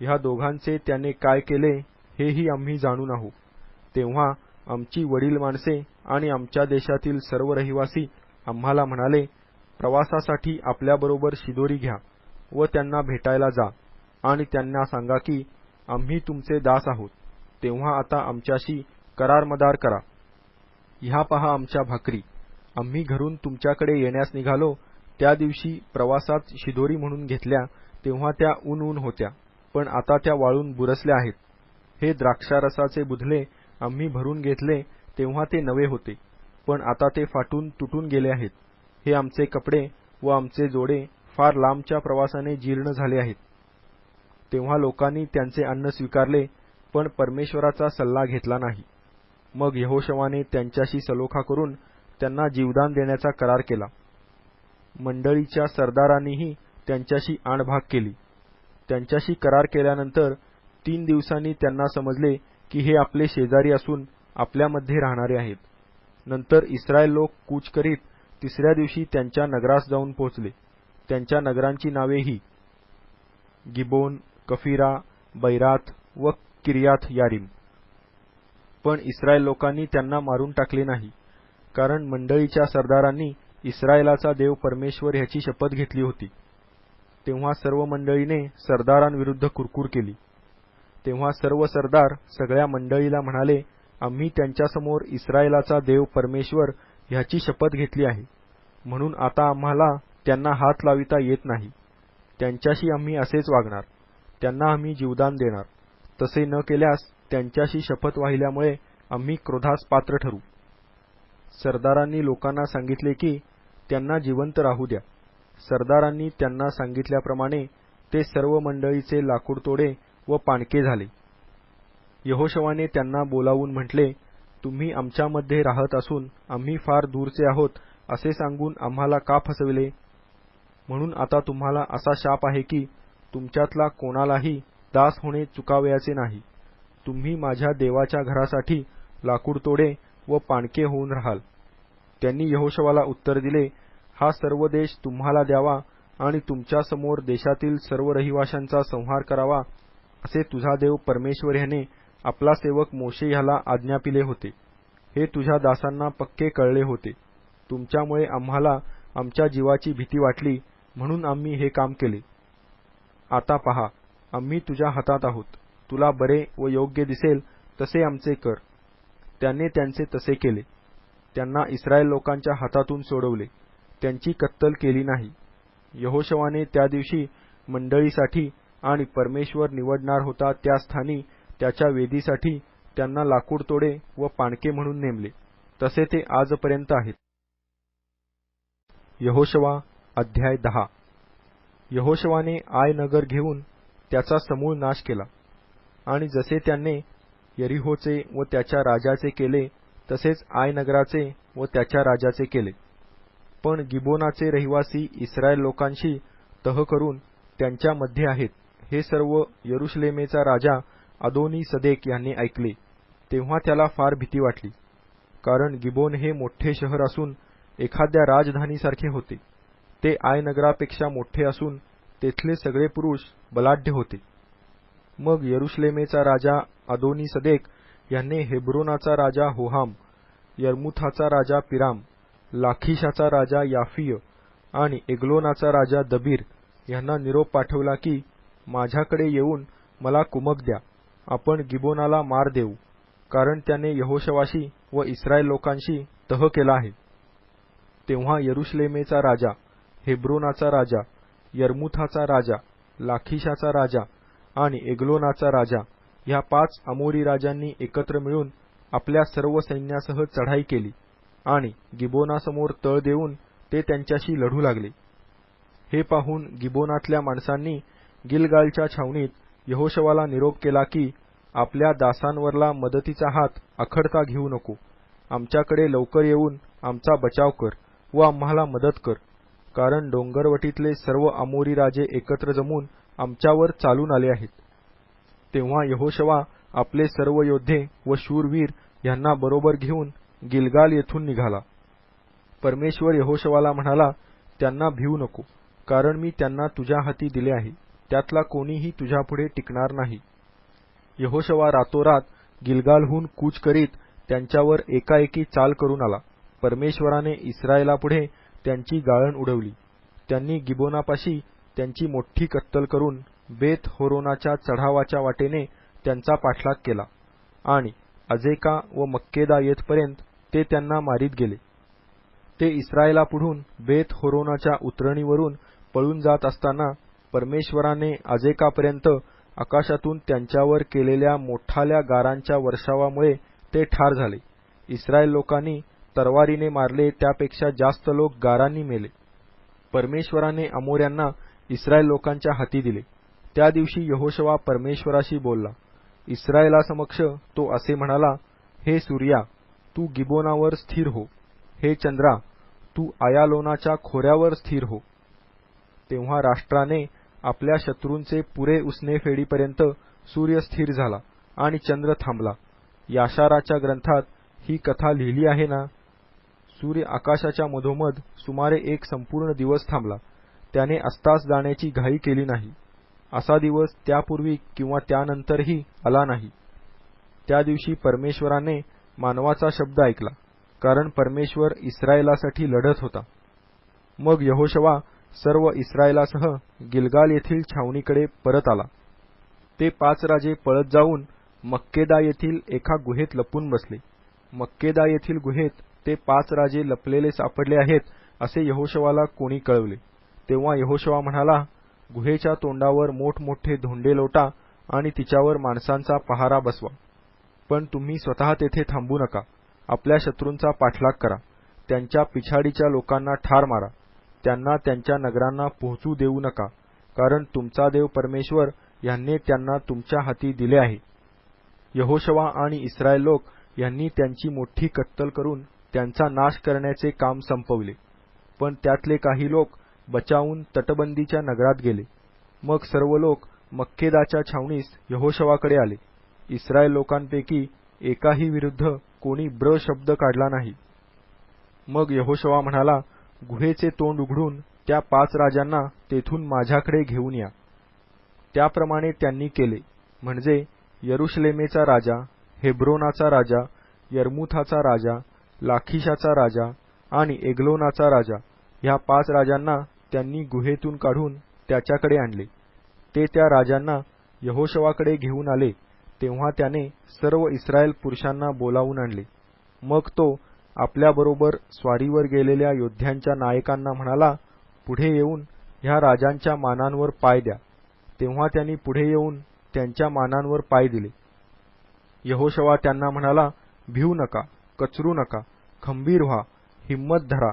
ह्या दोघांचे त्याने काय केले हेही आम्ही जाणून आहोत. तेव्हा आमची वडील माणसे आणि आमच्या देशातील सर्व रहिवासी आम्हाला म्हणाले, प्रवासासाठी आपल्याबरोबर शिदोरी घ्या व त्यांना भेटायला जा आणि त्यांना सांगा की आम्ही तुमचे दास आहोत. तेव्हा आता आमच्याशी करार मदार करा. ह्या पहा आमच्या भाकरी. आम्ही घरून तुमच्याकडे येण्यास निघालो त्या दिवशी प्रवासात शिदोरी म्हणून घेतल्या तेव्हा त्या ऊन होत्या, पण आता त्या वाळून बुरसल्या आहेत. हे द्राक्षारसाचे बुधले आम्ही भरून घेतले तेव्हा ते नवे होते, पण आता ते फाटून तुटून गेले आहेत. हे आमचे कपडे व आमचे जोडे फार लांबच्या प्रवासाने जीर्ण झाले आहेत. तेव्हा लोकांनी त्यांचे अन्न स्वीकारले, पण परमेश्वराचा सल्ला घेतला नाही. मग यहोशवाने त्यांच्याशी सलोखा करून त्यांना जीवदान देण्याचा करार केला. मंडळीच्या सरदारांनीही त्यांच्याशी आणभाग केली. त्यांच्याशी करार केल्यानंतर 3 दिवसांनी त्यांना समजले की हे आपले शेजारी असून आपल्यामध्ये राहणारे आहेत. नंतर इस्रायल लोक कूच करीत 3ऱ्या दिवशी त्यांच्या नगरास जाऊन पोहोचले. त्यांच्या नगरांची नावे ही गिबोन, कफिरा, बैराथ व किर्याथ यारीम. पण इस्रायल लोकांनी त्यांना मारून टाकले नाही, कारण मंडळीच्या सरदारांनी इस्रायलाचा देव परमेश्वर ह्याची शपथ घेतली होती. तेव्हा सर्व मंडळीने सरदारांविरुद्ध कुरकुर केली. तेव्हा सर्व सरदार सगळ्या मंडळीला म्हणाले, आम्ही त्यांच्यासमोर इस्रायलाचा देव परमेश्वर ह्याची शपथ घेतली आहे, म्हणून आता आम्हाला त्यांना हात लाविता येत नाही. त्यांच्याशी आम्ही असेच वागणार, त्यांना आम्ही जीवदान देणार. तसे न केल्यास त्यांच्याशी शपथ वाहिल्यामुळे आम्ही क्रोधास पात्र ठरू. सरदारांनी लोकांना सांगितले की त्यांना जिवंत राहू द्या. सरदारांनी त्यांना सांगितल्याप्रमाणे ते सर्व मंडळीचे लाकूडतोडे व पाणके झाले. यहोशवाने त्यांना बोलावून म्हटले, तुम्ही आमच्यामध्ये राहत असून आम्ही फार दूरचे आहोत असे सांगून आम्हाला का फसविले? म्हणून आता तुम्हाला असा शाप आहे की तुमच्यातला कोणालाही दास होणे चुकावयाचे नाही. तुम्ही माझ्या देवाच्या घरासाठी लाकूडतोडे व पाणके होऊन राहाल. त्यांनी यहोशवाला उत्तर दिले, हा सर्व देश तुम्हाला द्यावा आणि तुमच्यासमोर देशातील सर्व रहिवाशांचा संहार करावा असे तुझा देव परमेश्वर ह्याने आपला सेवक मोशे ह्याला आज्ञापिले होते. हे तुझ्या दासांना पक्के कळले होते. तुमच्यामुळे आम्हाला आमच्या जीवाची भीती वाटली, म्हणून आम्ही हे काम केले. आता पहा, आम्ही तुझ्या हातात आहोत. तुला बरे व योग्य दिसेल तसे आमचे कर. त्याने त्यांचे तसे केले. त्यांना इस्रायल लोकांच्या हातातून सोडवले. त्यांची कत्तल केली नाही. यहोशवाने त्या दिवशी मंडळीसाठी आणि परमेश्वर निवडणार होता त्या स्थानी त्याच्या वेदीसाठी त्यांना लाकूडतोडे व पाणके म्हणून नेमले. तसे ते आजपर्यंत आहेत. यहोशवा अध्याय 10. यहोशवाने आय नगर घेऊन त्याचा समूळ नाश केला, आणि जसे त्याने यरीहोचे व त्याच्या राजाचे केले तसेच आय नगराचे व त्याच्या राजाचे केले. पण गिबोनाचे रहिवासी इस्रायल लोकांशी तह करून त्यांच्या मध्ये आहेत हे सर्व यरुशलेमेचा राजा अदोनी सदेक यांनी ऐकले. तेव्हा त्याला फार भीती वाटली, कारण गिबोन हे मोठे शहर असून एखाद्या राजधानीसारखे होते. ते आय नगरापेक्षा मोठे असून तेथले सगळे पुरुष बलाढ्य होते. मग यरुशलेमेचा राजा अदोनी सदेक यांनी हेब्रोनाचा राजा होहाम, यर्मुथाचा राजा पिराम, लाखिशाचा राजा याफिय आणि एग्लोनाचा राजा दबीर यांना निरोप पाठवला की माझ्याकडे येऊन मला कुमक द्या, आपण गिबोनाला मार देऊ, कारण त्याने यहोशवाशी व इस्रायल लोकांशी तह केला आहे. तेव्हा यरुशलेमेचा राजा, हेब्रोनाचा राजा, यर्मुथाचा राजा, लाखिशाचा राजा आणि एग्लोनाचा राजा ह्या 5 अमोरी राजांनी एकत्र मिळून आपल्या सर्व सैन्यासह चढाई केली आणि गिबोनासमोर तळ देऊन ते त्यांच्याशी लढू लागले. हे पाहून गिबोनातल्या माणसांनी गिलगालच्या छावणीत यहोशवाला निरोप केला की आपल्या दासांवरला मदतीचा हात आखडता घेऊ नको. आमच्याकडे लवकर येऊन आमचा बचाव कर व आम्हाला मदत कर, कारण डोंगरवटीतले सर्व अमोरी राजे एकत्र जमून आमच्यावर चालून आले आहेत. तेव्हा यहोशवा आपले सर्व योद्धे व शूरवीर यांना बरोबर घेऊन गिलगाल येथून निघाला. परमेश्वर यहोशवाला म्हणाला, त्यांना भिवू नको, कारण मी त्यांना तुझ्या हाती दिले आहे. त्यातला कोणीही तुझ्यापुढे टिकणार नाही. यहोशवा रातोरात गिलगालहून कूच करीत त्यांच्यावर एकाएकी चाल करून आला. परमेश्वराने इस्रायलापुढे त्यांची गाळण उडवली. त्यांनी गिबोनापाशी त्यांची मोठी कत्तल करून बेत होरोनाच्या चढावाच्या वाटेने त्यांचा पाठलाग केला आणि अजेका व मक्केदा येथपर्यंत ते त्यांना मारीत गेले. ते इस्रायलापुढून बेत होरोनाच्या उतरणीवरून पळून जात असताना परमेश्वराने अजेकापर्यंत आकाशातून त्यांच्यावर केलेल्या मोठाल्या गारांच्या वर्षावामुळे ते ठार झाले. इस्रायल लोकांनी तरवारीने मारले त्यापेक्षा जास्त लोक गारांनी मेले. परमेश्वराने अमोऱ्यांना इस्रायल लोकांच्या हाती दिले. त्या दिवशी यहोशवा परमेश्वराशी बोलला. इस्रायलासमक्ष तो असे म्हणाला, हे सूर्या, तू गिबोनावर स्थिर हो. हे चंद्रा, तू आयालोनाच्या खोऱ्यावर स्थिर हो. तेव्हा राष्ट्राने आपल्या शत्रूंचे पुरे उसने फेडीपर्यंत सूर्य स्थिर झाला आणि चंद्र थांबला. याशाराच्या ग्रंथात ही कथा लिहिली आहे ना. सूर्य आकाशाच्या मधोमध सुमारे 1 संपूर्ण दिवस थांबला. त्याने अस्तास जाण्याची घाई केली नाही. असा दिवस त्यापूर्वी किंवा त्यानंतरही आला नाही. त्या दिवशी परमेश्वराने मानवाचा शब्द ऐकला, कारण परमेश्वर इस्रायेलासाठी लढत होता. मग यहोशवा सर्व इस्रायेलासह गिलगाल येथील छावणीकडे परत आला. ते 5 राजे पळत जाऊन मक्केदा येथील एका गुहेत लपून बसले. मक्केदा येथील गुहेत ते 5 राजे लपलेले सापडले आहेत असे यहोशवाला कोणी कळवले. तेव्हा यहोशवा म्हणाला, गुहेच्या तोंडावर मोठमोठे धोंडे लोटा आणि तिच्यावर माणसांचा पहारा बसवा. पण तुम्ही स्वतः तेथे थांबू नका. आपल्या शत्रूंचा पाठलाग करा. त्यांच्या पिछाडीच्या लोकांना ठार मारा. त्यांना त्यांच्या नगरांना पोहोचू देऊ नका, कारण तुमचा देव परमेश्वर यांनी त्यांना तुमच्या हाती दिले आहे. यहोशवा आणि इस्रायल लोक यांनी त्यांची मोठी कत्तल करून त्यांचा नाश करण्याचे काम संपवले. पण त्यातले काही लोक बचावून तटबंदीच्या नगरात गेले. मग सर्व लोक मक्केदाच्या छावणीस यहोशवाकडे आले. इस्रायल लोकांपैकी एकाही विरुद्ध कोणी ब्र शब्द काढला नाही. मग यहोशवा म्हणाला, गुहेचे तोंड उघडून त्या 5 राजांना तेथून माझ्याकडे घेऊन या. त्याप्रमाणे त्यांनी केले. म्हणजे यरुशलेमेचा राजा, हेब्रोनाचा राजा, यर्मुथाचा राजा, लाखिशाचा राजा आणि एग्लोनाचा राजा ह्या 5 राजांना त्यांनी गुहेतून काढून त्याच्याकडे आणले. ते त्या राजांना यहोशवाकडे घेऊन आले. तेव्हा त्याने सर्व इस्रायल पुरुषांना बोलावून आणले. मग तो आपल्याबरोबर स्वारीवर गेलेल्या योद्ध्यांच्या नायकांना म्हणाला, पुढे येऊन ह्या राजांच्या मानांवर पाय द्या. तेव्हा त्यांनी पुढे येऊन त्यांच्या मानांवर पाय दिले. यहोशवा त्यांना म्हणाला, भिवू नका, कचरू नका, खंबीर व्हा, हिम्मत धरा,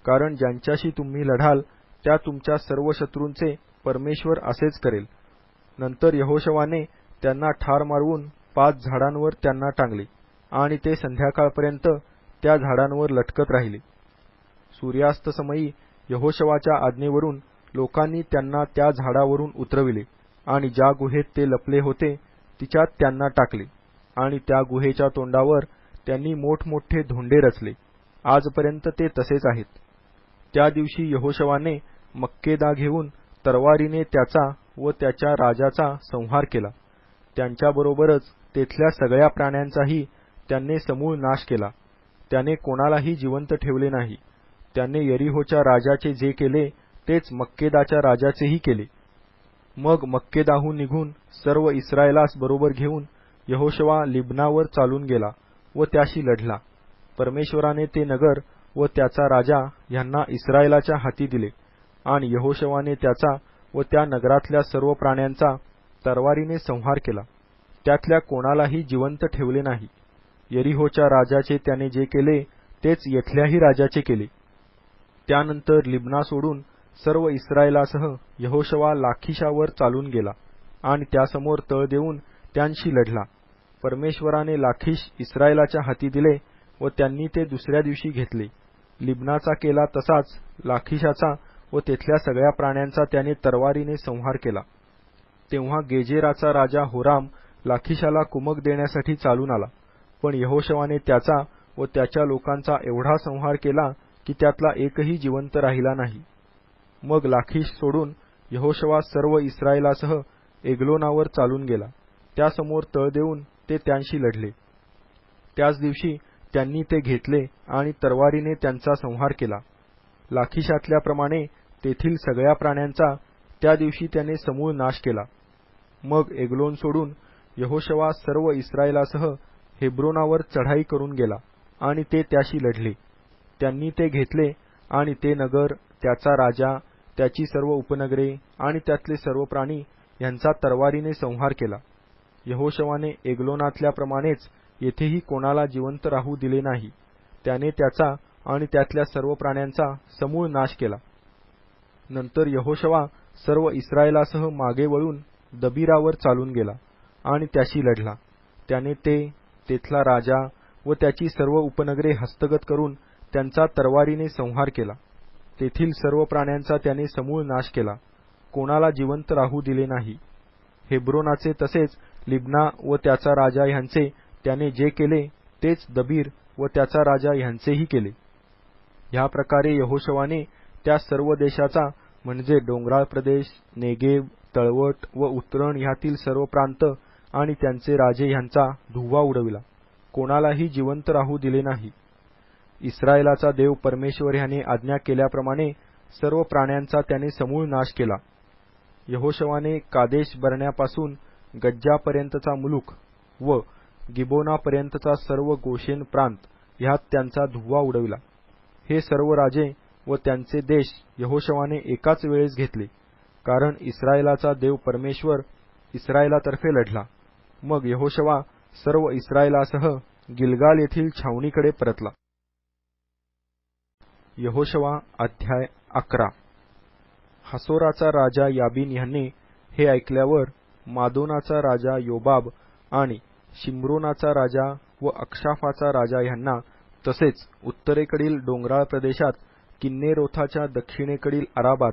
कारण ज्यांच्याशी तुम्ही लढाल त्या तुमच्या सर्व शत्रूंचे परमेश्वर असेच करेल. नंतर यहोशवाने त्यांना ठार मारवून 5 झाडांवर त्यांना टांगले आणि ते संध्याकाळपर्यंत त्या झाडांवर लटकत राहिले. सूर्यास्तसमयी यहोशवाच्या आज्ञेवरून लोकांनी त्यांना त्या झाडावरून उतरविले आणि ज्या गुहेत ते लपले होते तिच्यात त्यांना टाकले आणि त्या गुहेच्या तोंडावर त्यांनी मोठमोठे धोंडे रचले. आजपर्यंत ते तसेच आहेत. त्या दिवशी यहोशवाने मक्केदा घेऊन तरवारीने त्याचा व त्याच्या राजाचा संहार केला. त्यांच्याबरोबरच तेथल्या सगळ्या प्राण्यांचाही त्याने समूळ नाश केला. त्याने कोणालाही जिवंत ठेवले नाही. त्याने यरीहोच्या राजाचे जे केले तेच मक्केदाच्या राजाचेही केले. मग मक्केदाहून निघून सर्व इस्रायेलास बरोबर घेऊन यहोशवा लिब्नावर चालून गेला व त्याशी लढला. परमेश्वराने ते नगर व त्याचा राजा यांना इस्रायेलाच्या हाती दिले आणि यहोशवाने त्याचा व त्या नगरातल्या सर्व प्राण्यांचा तरवारीने संहार केला. त्यातल्या कोणालाही जिवंत ठेवले नाही. यरीहोच्या राजाचे त्याने जे केले तेच येथल्याही राजाचे केले. त्यानंतर लिब्ना सोडून सर्व इस्रायेलासह यहोशवा लाखिशावर चालून गेला आणि त्यासमोर तळ देऊन त्यांशी लढला. परमेश्वराने लाखिश इस्रायेलाच्या हाती दिले व त्यांनी ते दुसऱ्या दिवशी घेतले. लिब्नाचा केला तसाच लाखिशाचा व तेथल्या सगळ्या प्राण्यांचा त्याने तरवारीने संहार केला. तेव्हा गेजेराचा राजा होराम लाखिशाला कुमक देण्यासाठी चालून आला. पण यहोशवाने त्याचा व त्याच्या लोकांचा एवढा संहार केला की त्यातला एकही जिवंत राहिला नाही. मग लाखिश सोडून यहोशवा सर्व इस्रायेलासह एग्लोनावर चालून गेला. त्यासमोर तळ देऊन ते त्यांशी लढले. त्याच दिवशी त्यांनी ते घेतले आणि तरवारीने त्यांचा संहार केला. लाखिशातल्याप्रमाणे तेथील सगळ्या प्राण्यांचा त्या दिवशी त्याने समूळ नाश केला. मग एग्लोन सोडून यहोशवा सर्व इस्रायेलासह हेब्रोनावर चढाई करून गेला आणि ते त्याशी लढले. त्यांनी ते घेतले आणि ते नगर, त्याचा राजा, त्याची सर्व उपनगरे आणि त्यातले सर्व प्राणी यांचा तरवारीने संहार केला. यहोशवाने एग्लोनातल्याप्रमाणेच येथेही कोणाला जिवंत राहू दिले नाही. त्याने त्याचा आणि त्यातल्या सर्व प्राण्यांचा समूळ नाश केला. नंतर यहोशवा सर्व इस्रायेलासह मागे वळून दबीरावर चालून गेला आणि त्याशी लढला. त्याने तेथला राजा व त्याची सर्व उपनगरे हस्तगत करून त्यांचा तरवारीने संहार केला. तेथील सर्व प्राण्यांचा त्याने समूळ नाश केला. कोणाला जिवंत राहू दिले नाही. हेब्रोनाचे तसेच लिब्ना व त्याचा राजा ह्यांचे त्याने जे केले तेच दबीर व त्याचा राजा ह्यांचेही केले. ह्या प्रकारे यहोशवाने त्या सर्व देशाचा म्हणजे डोंगराळ प्रदेश, नेगेब, तळवट व उतरण ह्यातील सर्व प्रांत आणि त्यांचे राजे ह्यांचा धुव्वा उडविला, कोणालाही जिवंत राहू दिले नाही. इस्रायलाचा देव परमेश्वर ह्याने आज्ञा केल्याप्रमाणे सर्व प्राण्यांचा त्याने समूळ नाश केला. यहोशवाने कादेश बर्न्यापासून गज्जापर्यंतचा मुलूक व गिबोनापर्यंतचा सर्व गोशेन प्रांत ह्यात त्यांचा धुव्वा उडविला. हे सर्व राजे व त्यांचे देश यहोशवाने एकाच वेळेस घेतले, कारण इस्रायलाचा देव परमेश्वर इस्रायलातर्फे लढला. मग यहोशवा सर्व इस्रायलासह गिलगाल येथील छावणीकडे परतला. यहोशवा अध्याय 11. हासोराचा राजा याबीन ह्याने हे ऐकल्यावर मादोनाचा राजा योबाब आणि शिम्रोनाचा राजा व अक्षाफाचा राजा ह्यांना, तसेच उत्तरेकडील डोंगराळ प्रदेशात किन्नेरोथाच्या दक्षिणेकडील अराबात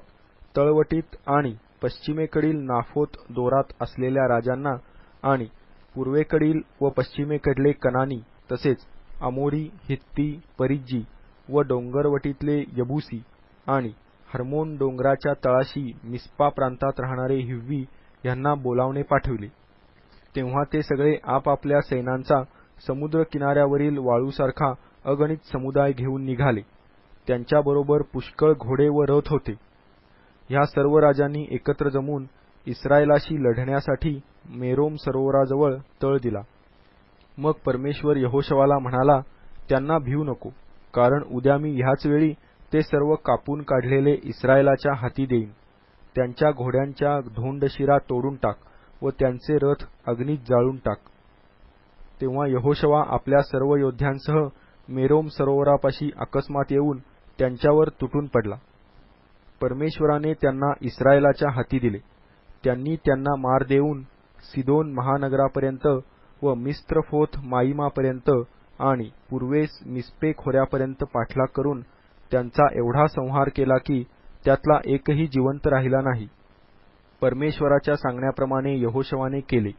तळवटीत आणि पश्चिमेकडील नाफोत दोरात असलेल्या राजांना आणि पूर्वेकडील व पश्चिमेकडले कनानी, तसेच अमोरी, हित्ती, परिज्जी व डोंगरवटीतले यबूसी आणि हर्मोन डोंगराच्या तळाशी मिस्पा प्रांतात राहणारे हिव्वी ह्यांना बोलावणे पाठविले. तेव्हा ते सगळे आपापल्या सैन्यांचा समुद्र किनाऱ्यावरील वाळूसारखा अगणित समुदाय घेऊन निघाले. त्यांच्याबरोबर पुष्कळ घोडे व रथ होते. ह्या सर्व राजांनी एकत्र जमून इस्रायलाशी लढण्यासाठी मेरोम सरोवराजवळ तळ दिला. मग परमेश्वर यहोशवाला म्हणाला, त्यांना भिवू नको, कारण उद्या मी ह्याच वेळी ते सर्व कापून काढलेले इस्रायलाच्या हाती देईन. त्यांच्या घोड्यांच्या धोंडशिरा तोडून टाक व त्यांचे रथ अग्नीत जाळून टाक. तेव्हा यहोशवा आपल्या सर्व योद्ध्यांसह मेरोम सरोवरापाशी अकस्मात येऊन त्यांच्यावर तुटून पडला. परमेश्वराने त्यांना इस्रायलाच्या हाती दिले. त्यांनी त्यांना मार देऊन सिदोन महानगरापर्यंत व मिस्त्रफोत माईमापर्यंत आणि पूर्वेस मिस्पे खोऱ्यापर्यंत पाठलाग करून त्यांचा एवढा संहार केला की त्यातला एकही जिवंत राहिला नाही. परमेश्वराच्या सांगण्याप्रमाणे यहोशवाने केले,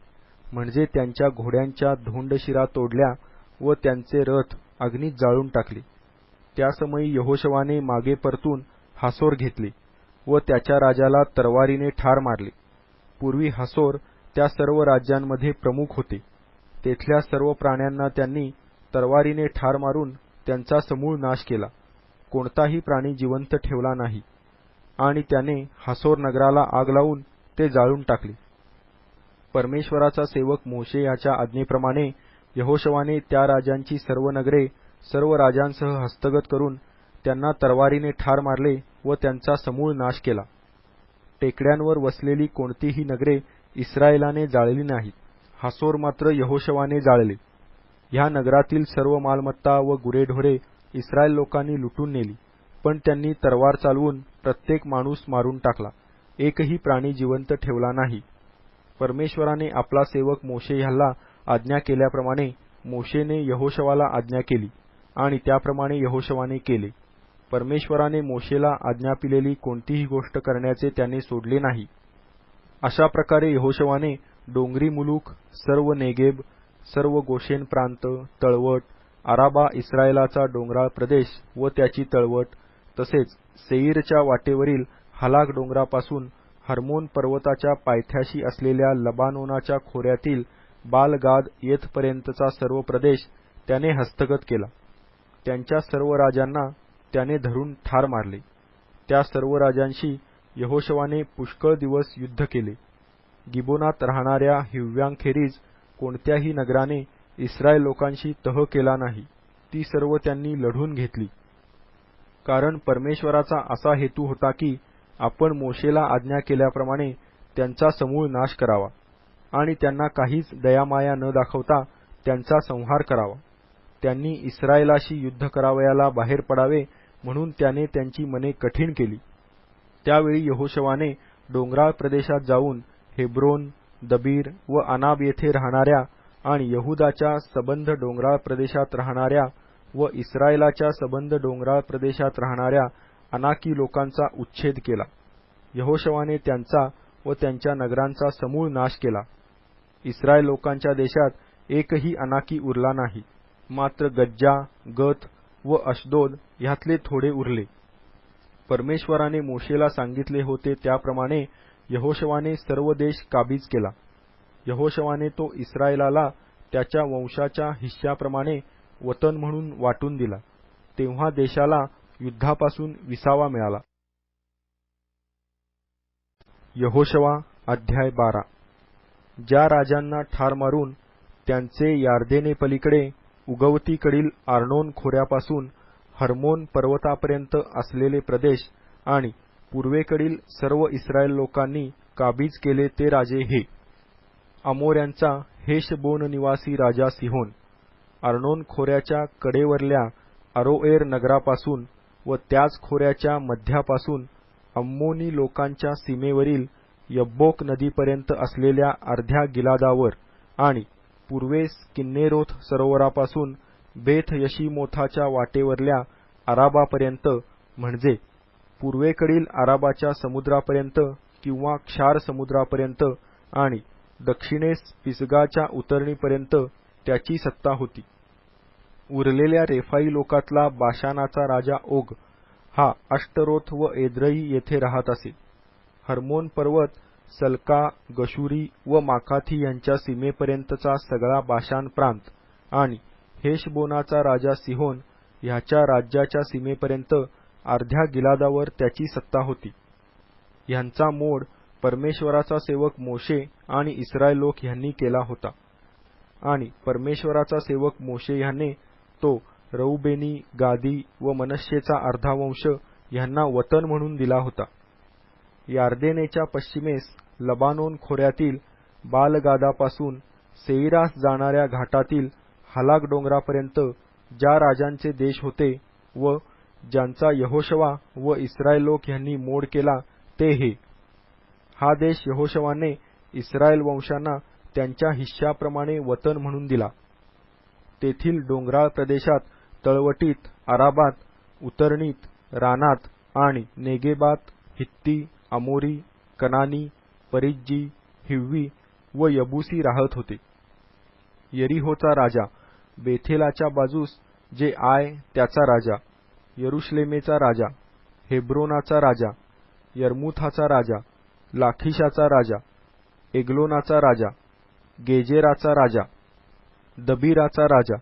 म्हणजे त्यांच्या घोड्यांच्या धोंडशिरा तोडल्या व त्यांचे रथ अग्नीत जाळून टाकले. त्यासमयी यहोशवाने मागे परतून हासोर घेतले व त्याच्या राजाला तरवारीने ठार मारले. पूर्वी हासोर त्या सर्व राज्यांमध्ये प्रमुख होते. तेथल्या सर्व प्राण्यांना त्यांनी तरवारीने ठार मारून त्यांचा समूळ नाश केला, कोणताही प्राणी जिवंत ठेवला नाही. आणि त्याने हासोर नगराला आग लावून ते जाळून टाकले. परमेश्वराचा सेवक मोशे याच्या आज्ञेप्रमाणे यहोशवाने त्या राजांची सर्व नगरे सर्व राजांसह हस्तगत करून त्यांना तरवारीने ठार मारले व त्यांचा समूळ नाश केला. टेकड्यांवर वसलेली कोणतीही नगरे इस्रायलाने जाळली नाहीत, हासोर मात्र यहोशवाने जाळले. ह्या नगरातील सर्व मालमत्ता व गुरेढोरे इस्रायल लोकांनी लुटून नेली, पण त्यांनी तरवार चालवून प्रत्येक माणूस मारून टाकला, एकही प्राणी जिवंत ठेवला नाही. परमेश्वराने आपला सेवक मोशे ह्याला आज्ञा केल्याप्रमाणे मोशेने यहोशवाला आज्ञा केली आणि त्याप्रमाणे यहोशवाने केले. परमेश्वराने मोशेला आज्ञापिलेली कोणतीही गोष्ट करण्याचे त्याने सोडले नाही. अशा प्रकारे यहोशवाने डोंगरी मुलूक, सर्व नेगेब, सर्व गोशेन प्रांत, तळवट, आराबा इस्रायलाचा डोंगराळ प्रदेश व त्याची तळवट, तसेच सेईरच्या वाटेवरील हालाक डोंगरापासून हर्मोन पर्वताच्या पायथ्याशी असलेल्या लबानोनाच्या खोऱ्यातील बाल-गाद येथपर्यंतचा सर्व प्रदेश त्याने हस्तगत केला. त्यांच्या सर्व राजांना त्याने धरून ठार मारले. त्या सर्व राजांशी यहोशवाने पुष्कळ दिवस युद्ध केले. गिबोनात राहणाऱ्या हिव्यांखेरीज कोणत्याही नगराने इस्रायल लोकांशी तह केला नाही, ती सर्व त्यांनी लढून घेतली. कारण परमेश्वराचा असा हेतू होता की आपण मोशेला आज्ञा केल्याप्रमाणे त्यांचा समूळ नाश करावा आणि त्यांना काहीच दयामाया न दाखवता त्यांचा संहार करावा. त्यांनी इस्रायलाशी युद्ध करावयाला बाहेर पडावे म्हणून त्याने त्यांची मने कठीण केली. त्यावेळी यहोशवाने डोंगराळ प्रदेशात जाऊन हेब्रोन, दबीर व अनाब येथे राहणाऱ्या आणि यहुदाच्या सबंध डोंगराळ प्रदेशात राहणाऱ्या व इस्रायलाच्या सबंध डोंगराळ प्रदेशात राहणाऱ्या अनाकी लोकांचा उच्छेद केला. यहोशवाने त्यांचा व त्यांच्या नगरांचा समूळ नाश केला. इस्रायल लोकांच्या देशात एकही अनाकी उरला नाही, मात्र गज्जा, गत व अशदोद ह्यातले थोडे उरले. परमेश्वराने मोशेला सांगितले होते त्याप्रमाणे यहोशवाने सर्व देश काबीज केला. यहोशवाने तो इस्रायलाला त्याच्या वंशाच्या हिश्श्याप्रमाणे वतन म्हणून वाटून दिला. तेव्हा देशाला युद्धापासून विसावा मिळाला. यहोशवा अध्याय 12. ज्या राजांना ठार मारून त्यांचे यार्देने पलीकडे उगवतीकडील आर्नोन खोऱ्यापासून हर्मोन पर्वतापर्यंत असलेले प्रदेश आणि पूर्वेकडील सर्व इस्रायल लोकांनी काबीज केले ते राजे हे: अमोऱ्यांचा हेशबोन निवासी राजा सिहोन, आर्नोन खोऱ्याच्या कडेवरल्या अरोएर नगरापासून व त्याच खोऱ्याच्या मध्यापासून अम्मोनी लोकांच्या सीमेवरील यब्बोक नदीपर्यंत असलेल्या अर्ध्या गिलादावर आणि पूर्वेस किन्नेरोथ सरोवरापासून बेथ यशीमोथाच्या वाटेवरल्या आराबापर्यंत, म्हणजे पूर्वेकडील आराबाच्या समुद्रापर्यंत किंवा क्षार समुद्रापर्यंत, आणि दक्षिणेस पिसगाच्या उतरणीपर्यंत त्याची सत्ता होती. उरलेल्या रेफाई लोकातला बाशानाचा राजा ओग हा अष्टरोथ व एद्रई येथे राहत असे. हर्मोन पर्वत, सल्का, गशुरी व माकाथी यांच्या सीमेपर्यंतचा सगळा बाशान प्रांत आणि हेशबोनाचा राजा सिहोन ह्याच्या राज्याच्या सीमेपर्यंत अर्ध्या गिलादावर त्याची सत्ता होती. ह्यांचा मोड परमेश्वराचा सेवक मोशे आणि इस्रायल लोक ह्यांनी केला होता. आणि परमेश्वराचा सेवक मोशे ह्याने तो रौबेनी, गादी व मनश्शेचा अर्धा वंश ह्यांना वतन म्हणून दिला होता. यार्देनेच्या पश्चिमेस लबानोन खोऱ्यातील बालगादापासून सेईरास जाणाऱ्या घाटातील हालाक डोंगरापर्यंत ज्या राजांचे देश होते व ज्यांचा यहोशवा व इस्रायल लोक ह्यांनी मोड केला ते हे: हा देश यहोशवाने इस्रायल वंशांना त्यांच्या हिश्श्याप्रमाणे वतन म्हणून दिला. तेथील डोंगराळ प्रदेशात, तळवटीत, आराबात, उतरणीत, रानात आणि नेगेबात हित्ती, अमोरी, कनानी, परिज्जी, हिव्वी व यबूसी राहत होते. यरीहोचा राजा, बेथेलाच्या बाजूस जे आय त्याचा राजा, यरुशलेमेचा राजा, हेब्रोनाचा राजा, यर्मुथाचा राजा, लाखिशाचा राजा, एग्लोनाचा राजा, गेजेराचा राजा, दबीराचा राजा,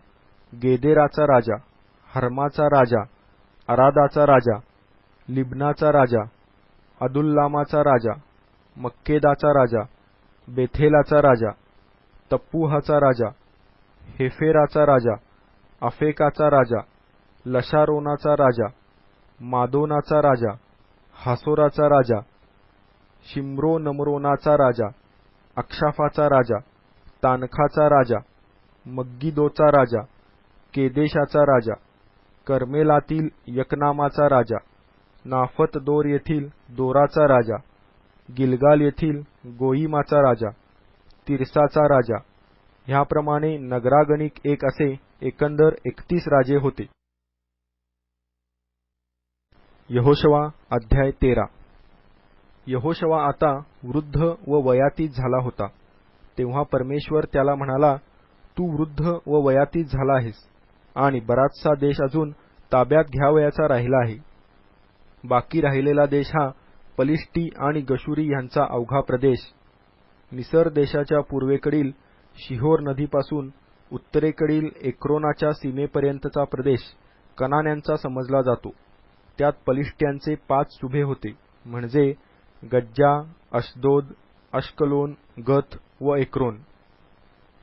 गेदेराचा राजा, हर्माचा राजा, अरादाचा राजा, लिब्नाचा राजा, अदुल्लामाचा राजा, मक्केदाचा राजा, बेथेलाचा राजा, तप्पूहाचा राजा, हेफेराचा राजा, अफेकाचा राजा, लशारोनाचा राजा, मादोनाचा राजा, हासोराचा राजा, शिम्रोनमरोनाचा राजा, अक्षाफाचा राजा, तानखाचा राजा, मग्गिदोचा राजा, केदेशाचा राजा, कर्मेलातील यकनामाचा राजा, नाफत दोर येथील दोराचा राजा, गिलगाल येथील गोईमाचा राजा, तिरसाचा राजा, ह्याप्रमाणे नगरागणिक एक असे एकंदर 31 राजे होते. यहोशवा अध्याय 13. यहोशवा आता वृद्ध व वयातीत झाला होता. तेव्हा परमेश्वर त्याला म्हणाला, तू वृद्ध व वयातीत झाला आहेस आणि बराचसा देश अजून ताब्यात घ्यावयाचा राहिला आहे. बाकी राहिलेला देश हा पलिष्टी आणि गशुरी ह्यांचा अवघा प्रदेश, मिसर देशाच्या पूर्वेकडील शिहोर नदीपासून उत्तरेकडील एक्रोनाच्या सीमेपर्यंतचा प्रदेश कनान्यांचा समजला जातो. त्यात पलिष्ट्यांचे 5 सुभे होते, म्हणजे गज्जा, अशदोद, अश्कलोन, गथ व एक्रोन.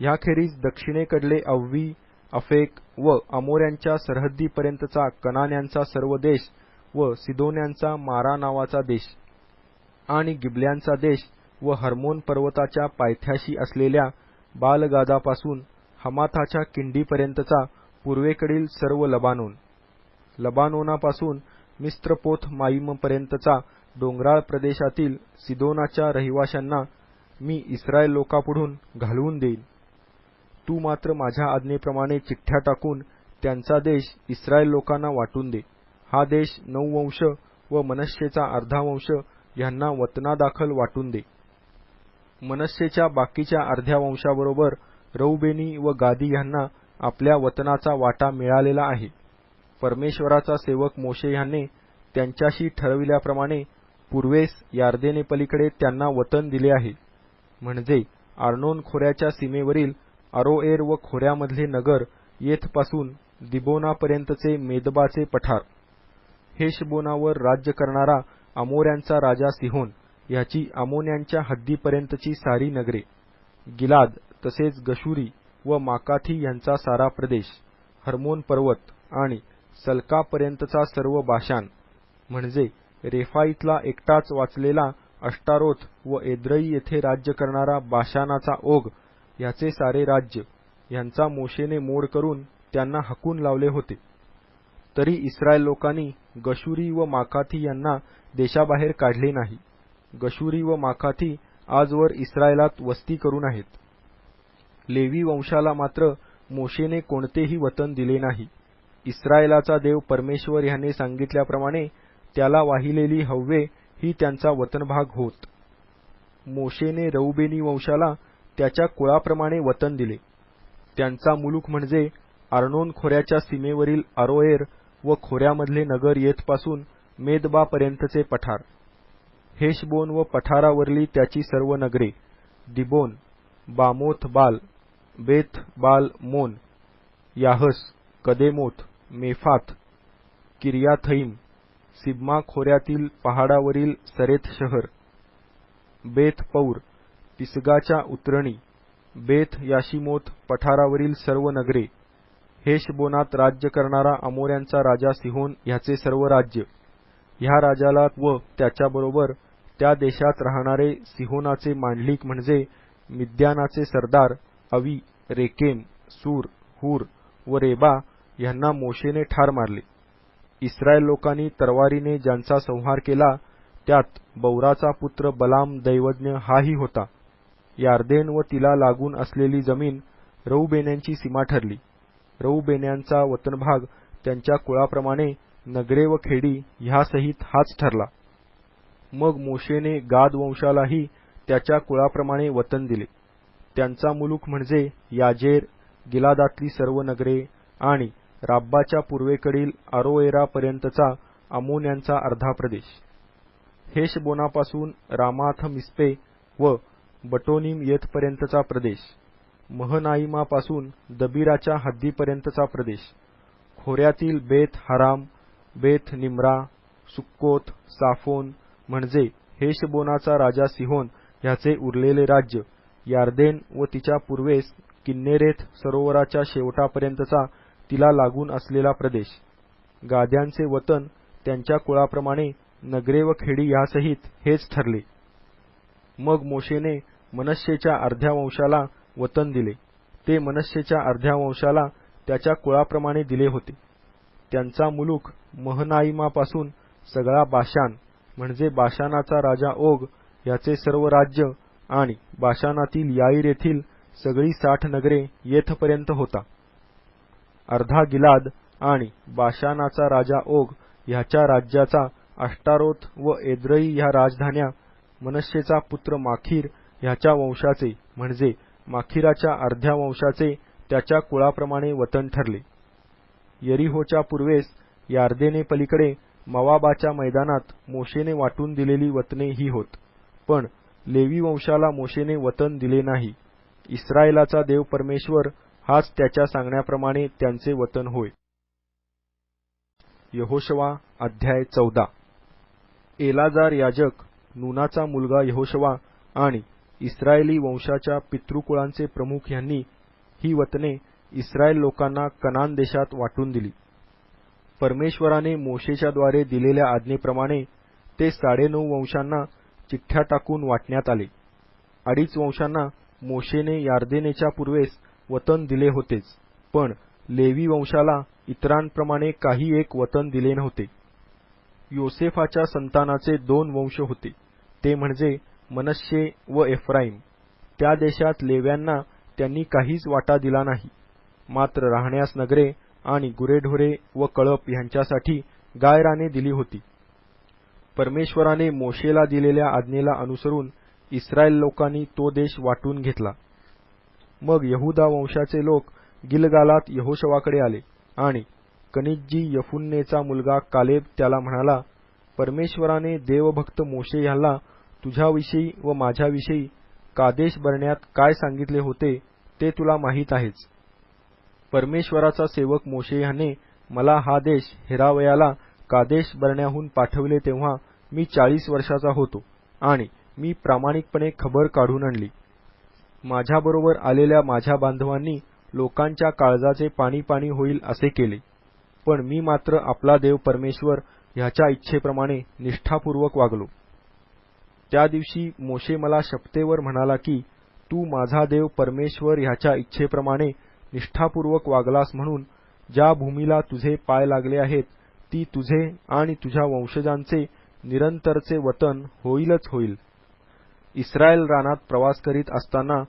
ह्याखेरीज दक्षिणेकडले अव्वी, अफेक व अमोऱ्यांच्या सरहद्दीपर्यंतचा कनान्यांचा सर्व देश व सिदोन्यांचा मारा नावाचा देश आणि गिबल्यांचा देश व हर्मोन पर्वताच्या पायथ्याशी असलेल्या बालगादापासून हमाथाच्या किंडीपर्यंतचा पूर्वेकडील सर्व लबानोन, लबानोनापासून मिस्त्रपोथ माईमपर्यंतचा डोंगराळ प्रदेशातील सिदोनाच्या रहिवाशांना मी इस्रायल लोकांपुढून घालवून देईन. तू मात्र माझ्या आज्ञेप्रमाणे चिठ्ठ्या टाकून त्यांचा देश इस्रायल लोकांना वाटून दे. हा देश 9 वंश व मनश्शेचा अर्धा वंश ह्यांना वतनादाखल वाटून दे. मनश्शेच्या बाकीच्या अर्ध्या वंशाबरोबर रौबेनी व गादी ह्यांना आपल्या वतनाचा वाटा मिळालेला आहे. परमेश्वराचा सेवक मोशे ह्याने त्यांच्याशी ठरविल्याप्रमाणे पूर्वेस यार्देने पलीकडे त्यांना वतन दिले आहे, म्हणजे आर्नोन खोऱ्याच्या सीमेवरील अरोएर व खोऱ्यामधले नगर येथपासून दिबोनापर्यंतचे मेदबाचे पठार, हेशबोनावर राज्य करणारा अमोऱ्यांचा राजा सिहोन ह्याची अमोन्यांच्या हद्दीपर्यंतची सारी नगरे, गिलाद तसेच गशुरी व माकाथी यांचा सारा प्रदेश, हर्मोन पर्वत आणि सल्कापर्यंतचा सर्व बाशान, म्हणजे रेफाईतला एकटाच वाचलेला अष्टारोथ व एद्रई येथे राज्य करणारा बाशानाचा ओग ह्याचे सारे राज्य, ह्यांचा मोशेने मोड करून त्यांना हाकून लावले होते. तरी इस्रायल लोकांनी गशुरी व माकाथी यांना देशाबाहेर काढले नाही. गशुरी व माकाथी आजवर इस्रायलात वस्ती करून आहेत. लेवी वंशाला मात्र मोशेने कोणतेही वतन दिले नाही. इस्रायलाचा देव परमेश्वर ह्याने सांगितल्याप्रमाणे त्याला वाहिलेली हव्वे ही त्यांचा वतनभाग होत. मोशेने रौबेनी वंशाला त्याच्या कुळाप्रमाणे वतन दिले. त्यांचा मुलूक म्हणजे आर्नोन खोऱ्याच्या सीमेवरील अरोएर व खोऱ्यामधले नगर येथपासून मेदबापर्यंतचे पठार, हेशबोन व पठारावरली त्याची सर्व नगरे, दिबोन, बामोथ बाल, बेथ बाल मोन, याहस, कदेमोथ, मेफाथ, किर्याथईम, सिब्मा खोऱ्यातील पहाडावरील सरेथ शहर, बेथ पौर, पिसगाच्या उतरणी, बेथ याशिमोत पठारावरील सर्व नगरे, हेशबोनात राज्य करणारा अमोऱ्यांचा राजा सिहोन ह्याचे सर्व राज्य, ह्या राजाला व त्याच्याबरोबर त्या देशात राहणारे सिहोनाचे मांडलिक म्हणजे मिद्यानाचे सरदार अवी, रेकेम, सूर, हूर व रेबा ह्यांना मोशेने ठार मारले. इस्रायल लोकांनी तरवारीने ज्यांचा संहार केला त्यात बौराचा पुत्र बलाम दैवज्ञ हाही होता. यार्देन व तिला लागून असलेली जमीन रौबेन्यांची सीमा ठरली. रौबेन्यांचा वतनभाग त्यांच्या कुळाप्रमाणे नगरे व खेडी ह्यासहित हाच ठरला. मग मोशेने गाद वंशालाही त्याच्या कुळाप्रमाणे वतन दिले. त्यांचा मुलूक म्हणजे याजेर, गिलादातली सर्व नगरे आणि राब्बाच्या पूर्वेकडील अरोएरापर्यंतचा अमोन्यांचा अर्धा प्रदेश, हेशबोनापासून रामाथ मिस्पे व बटोनिम येथपर्यंतचा प्रदेश, महनाईमापासून दबीराच्या हद्दीपर्यंतचा प्रदेश, खोऱ्यातील बेथ हराम, बेथ निम्रा, सुक्कोत, साफोन म्हणजे हेशबोनाचा राजा सिहोन ह्याचे उरलेले राज्य, यार्देन व तिच्या पूर्वेस किन्नेरेथ सरोवराच्या शेवटापर्यंतचा तिला लागून असलेला प्रदेश, गाद्यांचे वतन त्यांच्या कुळाप्रमाणे नगरे व खेडी ह्यासहित हेच ठरले. मग मोशेने मनश्शेच्या अर्ध्या वंशाला वतन दिले. ते मनश्शेच्या अर्ध्या वंशाला त्याच्या कुळाप्रमाणे दिले होते. त्यांचा मुलूक महनाईमापासून सगळा बाशान म्हणजे बाशानाचा राजा ओग ह्याचे सर्व राज्य आणि बाशानातील याईर येथील सगळी 60 नगरे येथपर्यंत होता. अर्धा गिलाद आणि बाशानाचा राजा ओग ह्याच्या राज्याचा अष्टारोथ व एद्रई ह्या राजधान्या मनश्शेचा पुत्र माखीर ह्याच्या वंशाचे म्हणजे माखीराच्या अर्ध्या वंशाचे त्याच्या कुळाप्रमाणे वतन ठरले. यरीहोच्या पूर्वेस यार्देने पलीकडे मवाबाच्या मैदानात मोशेने वाटून दिलेली वतने ही होत. पण लेवी वंशाला मोशेने वतन दिले नाही. इस्रायलाचा देव परमेश्वर हाच त्याच्या सांगण्याप्रमाणे त्यांचे वतन होय. यहोशवा अध्याय 14. एलाजार याजक, नूनाचा मुलगा यहोशवा आणि इस्रायली वंशाच्या पितृकुळांचे प्रमुख ह्यांनी ही वतने इस्रायल लोकांना कनान देशात वाटून दिली. परमेश्वराने मोशेच्या द्वारे दिलेल्या आज्ञेप्रमाणे ते 9.5 वंशांना चिठ्ठ्या टाकून वाटण्यात आले. 2.5 वंशांना मोशेने यार्देनेच्या पूर्वेस वतन दिले होतेच, पण लेवी वंशाला इतरांप्रमाणे काही एक वतन दिले नव्हते. योसेफाच्या संतानाचे 2 वंश होते, ते म्हणजे मनश्शे व एफ्राईम. त्या देशात लेव्यांना त्यांनी काहीच वाटा दिला नाही, मात्र राहण्यास नगरे आणि गुरेढोरे व कळप ह्यांच्यासाठी गायराने दिली होती. परमेश्वराने मोशेला दिलेल्या आज्ञेला अनुसरून इस्रायल लोकांनी तो देश वाटून घेतला. मग यहुदा वंशाचे लोक गिलगालात यहोशवाकडे आले आणि कनिज्जी यफुन्नेचा मुलगा कालेब त्याला म्हणाला, परमेश्वराने देवभक्त मोशे ह्याला तुझ्याविषयी व माझ्याविषयी कादेश बर्ण्यात काय सांगितले होते ते तुला माहीत आहेच. परमेश्वराचा सेवक मोशे ह्याने मला हा देश हेरावयाला कादेश बर्ण्याहून पाठविले तेव्हा मी 40 वर्षाचा होतो आणि मी प्रामाणिकपणे खबर काढून आणली. माझ्याबरोबर आलेल्या माझ्या बांधवांनी लोकांच्या काळजाचे पाणी पाणी होईल असे केले, पण मी मात्र आपला देव परमेश्वर ह्याच्या इच्छेप्रमाणे निष्ठापूर्वक वागलो. त्या दिवशी मोशे मला शपथेवर म्हणाला की तू माझा देव परमेश्वर ह्याच्या इच्छेप्रमाणे निष्ठापूर्वक वागलास म्हणून ज्या भूमीला तुझे पाय लागले आहेत ती तुझे आणि तुझ्या वंशजांचे निरंतरचे वतन होईलच होईल. इस्रायल रानात प्रवास करीत असताना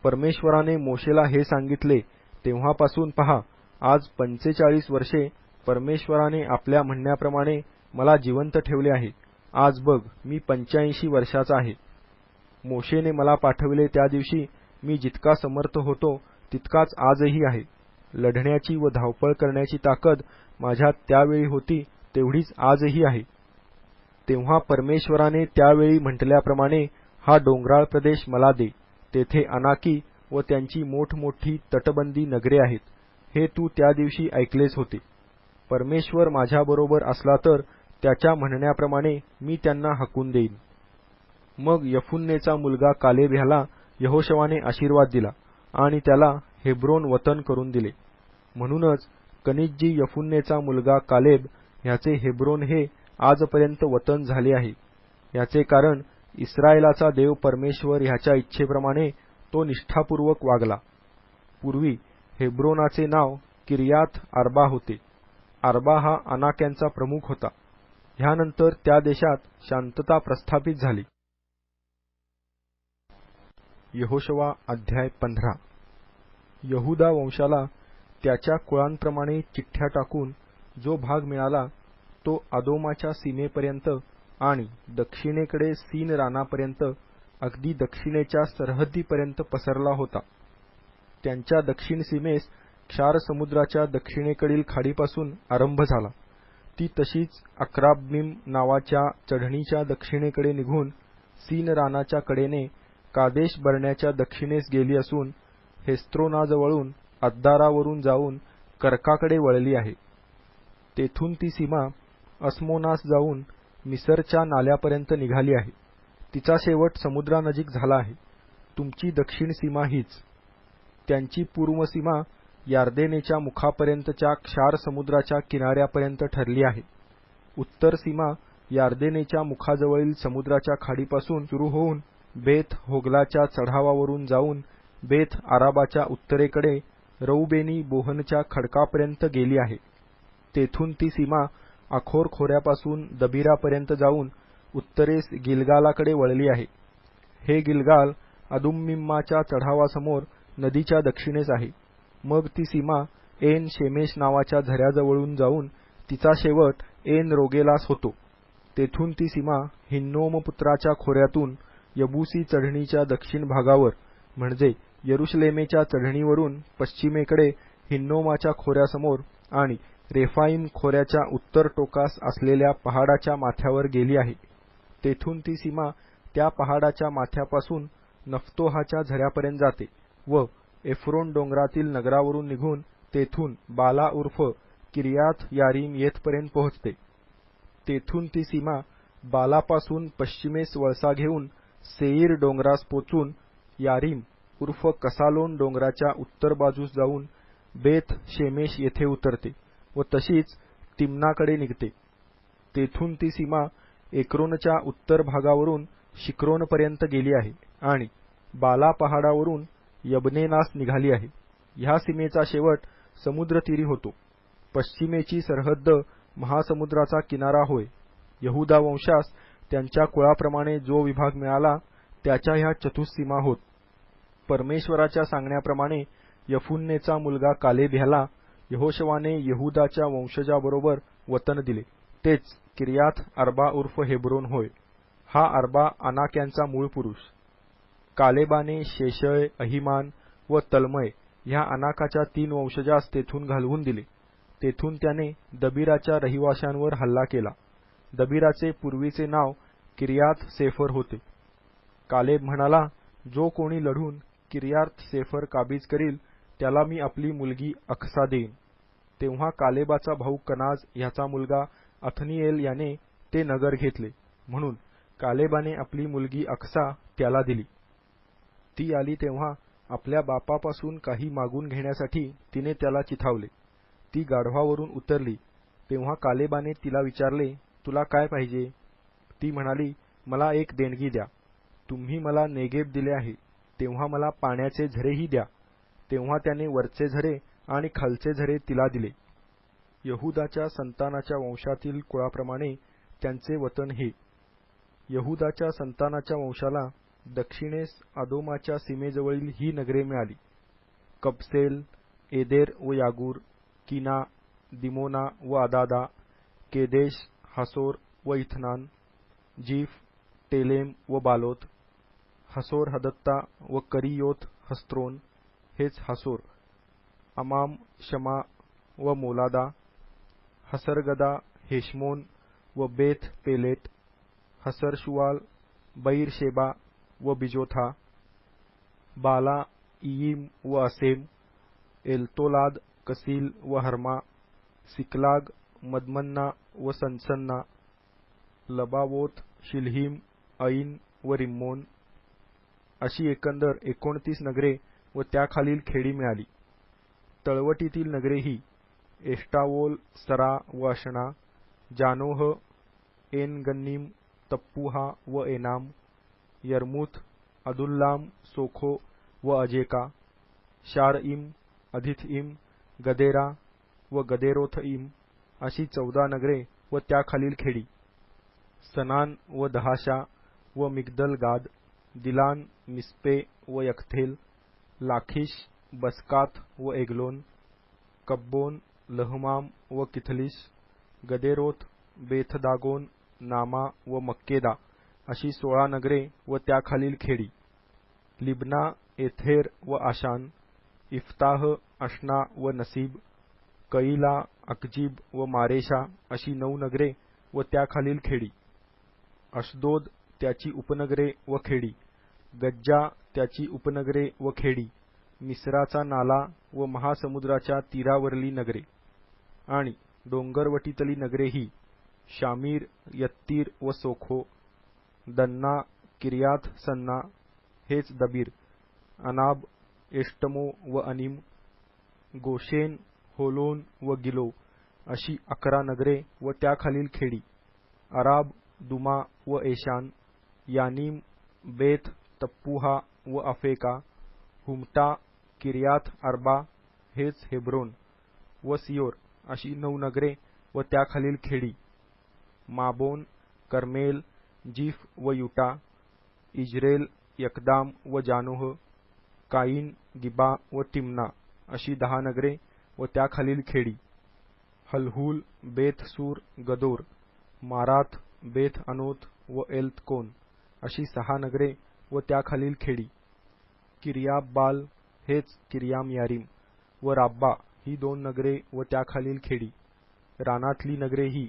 परमेश्वराने मोशेला हे सांगितले तेव्हापासून पहा, आज 45 वर्षे परमेश्वराने आपल्या म्हणण्याप्रमाणे मला जिवंत ठेवले आहे. आज बघ, मी 85 वर्षाचा आहे. मोशेने मला पाठविले त्या दिवशी मी जितका समर्थ होतो तितकाच आजही आहे. लढण्याची व धावपळ करण्याची ताकद माझ्यात त्यावेळी होती तेवढीच आजही आहे. तेव्हा परमेश्वराने त्यावेळी म्हटल्याप्रमाणे हा डोंगराळ प्रदेश मला दे. तेथे अनाकी व त्यांची मोठमोठी तटबंदी नगरे आहेत. हे तू त्या दिवशी ऐकलेच होते. परमेश्वर माझ्याबरोबर असला तर त्याच्या म्हणण्याप्रमाणे मी त्यांना हाकून देईन. मग यफुन्नेचा मुलगा कालेब ह्याला यहोशवाने आशीर्वाद दिला आणि त्याला हेब्रोन वतन करून दिले. म्हणूनच कनिज्जी यफुन्नेचा मुलगा कालेब ह्याचे हेब्रोन हे आजपर्यंत वतन झाले आहे. याचे कारण इस्रायलाचा देव परमेश्वर ह्याच्या इच्छेप्रमाणे तो निष्ठापूर्वक वागला. पूर्वी हेब्रोनाचे नाव किर्यात आर्बा होते. आर्बा हा अनाक्यांचा प्रमुख होता. ह्यानंतर त्या देशात शांतता प्रस्थापित झाली. यहोशवा अध्याय 15. यहुदा वंशाला त्याच्या कुळांप्रमाणे चिठ्ठ्या टाकून जो भाग मिळाला तो अदोमाच्या सीमेपर्यंत आणि दक्षिणेकडे सीन रानापर्यंत अगदी दक्षिणेच्या सरहद्दीपर्यंत पसरला होता. त्यांच्या दक्षिण सीमेस क्षार समुद्राच्या दक्षिणेकडील खाडीपासून आरंभ झाला. ती तशीच अक्राब्बीम नावाच्या चढणीच्या दक्षिणेकडे निघून सीन रानाच्या कडेने कादेश बर्ण्याच्या दक्षिणेस गेली असून हेस्त्रोनाजवळून अद्दारावरून जाऊन कर्काकडे वळली आहे. तेथून ती सीमा अस्मोनास जाऊन मिसरच्या नाल्यापर्यंत निघाली आहे. तिचा शेवट समुद्रानजीक झाला आहे. तुमची दक्षिण सीमा हीच. त्यांची पूर्व सीमा यार्देनेच्या मुखापर्यंतच्या क्षार समुद्राच्या किनाऱ्यापर्यंत ठरली आहे. उत्तर सीमा यार्देनेच्या मुखाजवळील समुद्राच्या खाडीपासून सुरू होऊन बेथ होगलाच्या चढावावरून जाऊन बेथ आराबाच्या उत्तरेकडे रौबेनी बोहनच्या खडकापर्यंत गेली आहे. तेथून ती सीमा आखोर खोऱ्यापासून दबीरापर्यंत जाऊन उत्तरेस गिलगालाकडे वळली आहे. हे गिलगाल अदुम्मिम्माच्या चढावासमोर नदीच्या दक्षिणेस आहे. मग ती सीमा एन शेमेश नावाच्या झऱ्याजवळून जाऊन तिचा शेवट एन रोगेलास होतो. तेथून ती सीमा हिन्नोमपुत्राच्या खोऱ्यातून यबूसी चढणीच्या दक्षिण भागावर म्हणजे यरुशलेमेच्या चढणीवरून पश्चिमेकडे हिन्नोमाच्या खोऱ्यासमोर आणि रेफाईम खोऱ्याच्या उत्तर टोकास असलेल्या पहाडाच्या माथ्यावर गेली आहे. तेथून ती सीमा त्या पहाडाच्या माथ्यापासून नफ्तोहाच्या झऱ्यापर्यंत जाते व एफ्रोन डोंगरातील नगरावरून निघून तेथून बाला उर्फ किर्यात यारीम येथपर्यंत पोहोचते. तेथून ती सीमा बालापासून पश्चिमेस वळसा घेऊन सेईर डोंगरास पोचून यारीम उर्फ कसालोन डोंगराच्या उत्तर बाजूस जाऊन बेथ शेमेश येथे उतरते व तशीच तिम्नाकडे निघते. तेथून ती सीमा एक्रोनच्या उत्तर भागावरून शिक्रोनपर्यंत गेली आहे आणि बाला पहाडावरून यबनेनास निघाली आहे. ह्या सीमेचा शेवट समुद्रतीरी होतो. पश्चिमेची सरहद्द महासमुद्राचा किनारा होय. यहुदा वंशास त्यांच्या कुळाप्रमाणे जो विभाग मिळाला त्याच्या ह्या चतुःसीमा होत. परमेश्वराच्या सांगण्याप्रमाणे यफुन्नेचा मुलगा कालेब ह्याला यहोशवाने यहुदाच्या वंशजाबरोबर वतन दिले. तेच किर्यात आर्बा उर्फ हेब्रोन होय. हा आर्बा अनाक्यांचा मूळ पुरुष. कालेबाने शेशय, अहिमान व तल्मय ह्या अनाकाच्या 3 वंशजास तेथून घालवून दिले. तेथून त्याने दबीराच्या रहिवाशांवर हल्ला केला. दबीराचे पूर्वीचे नाव किर्यात सेफर होते. कालेब म्हणाला, जो कोणी लढून किर्यात सेफर काबीज करील त्याला मी आपली मुलगी अक्सा देईन. तेव्हा कालेबाचा भाऊ कनाज ह्याचा मुलगा अथनिएल याने ते नगर घेतले, म्हणून कालेबाने आपली मुलगी अक्सा त्याला दिली. ती आली तेव्हा आपल्या बापापासून काही मागून घेण्यासाठी तिने त्याला चिथावले. ती गाढवावरून उतरली तेव्हा कालेबाने तिला विचारले, तुला काय पाहिजे? ती म्हणाली, मला एक देणगी द्या. तुम्ही मला नेगेब दिले आहे, तेव्हा मला पाण्याचे झरेही द्या. तेव्हा त्याने वरचे झरे आणि खालचे झरे तिला दिले. यहुदाच्या संतानाच्या वंशातील कुळाप्रमाणे त्यांचे वतन हे. यहुदाच्या संतानाच्या वंशाला दक्षिणेस अदोमाच्या सीमेजवळील ही नगरे मिळाली: कबसेल, एदेर व यागूर, किना, दिमोना व अदादा, केदेश, हासोर व इथनान, जीफ, टेलेम व बालोत, हसोर हदत्ता व करियोत हस्त्रोन हेच हासोर, अमाम, शमा व मोलादा, हसरगदा, हेशमोन व बेथ पेलेट, हसरशुवाल, बैरशेबा व बिजोथा, बाला, इयीम व असेम, एलतोलाद, कसील व हर्मा, सिकलाग, मदमन्ना व सनसन्ना, लबावोत, शिल्हिम, ऐन व रिम्मोन अशी एकंदर 29 नगरे व त्याखालील खेडी मिळाली. तळवटीतील नगरे ही एष्टाओल, सरा व अशना, जानोह, एन गन्नीम, तप्पुहा व एनाम, यर्मुथ, अदुल्लाम, सोखो व अजेका, शारइम, अदिथइम, गदेरा व गदेरोथइम अशी 14 नगरे व त्याखालील खेडी. सनान व दहाशा व मिग्दल गाद, दिलान, मिस्पे व यक्थेल, लाखिश, बसकात व एग्लोन, कब्बोन, लहमाम व किथलिश, गदेरोथ, बेथदागोन, नामा व मक्केदा अशी 16 नगरे व त्याखालील खेडी. लिब्ना, एथेर व आशान, इफ्ताह, अशना व नसीब, कईला, अकजीब व मारेशा अशी 9 नगरे व त्याखालील खेडी. अशदोद, त्याची उपनगरे व खेडी, गज्जा, त्याची उपनगरे व खेडी, मिस्राचा नाला व महासमुद्राच्या तीरावरली नगरे. आणि डोंगरवटीतली नगरे ही शामीर, यत्तीर व सोखो, दन्ना, किर्यात सन्ना हेच दबीर, अनाब, एष्टमो व अनिम, गोशेन, होलोन व गिलो अशी 11 नगरे व त्याखालील खेडी. अराब, दुमा व एशान, यानीम, बेथ, तप्पुहा व अफेका, हुमटा, किर्यात अर्बा हेच हेब्रोन व सियोर अशी 9 नगरे व त्याखालील खेडी. माबोन, कर्मेल, जीफ व युटा, इज्रेल, यकदाम व जानोह, काईन, गिबा व तिम्ना अशी 10 नगरे व त्याखालील खेडी. हलहुल, बेथ सूर, गदोर, मारात, बेथ अनोत व एल्तकोन अशी 6 नगरे व त्याखालील खेडी. किर्याब बाल हेच किर्याम यारीम व राब्बा ही 2 नगरे व त्याखालील खेडी. रानातली नगरे ही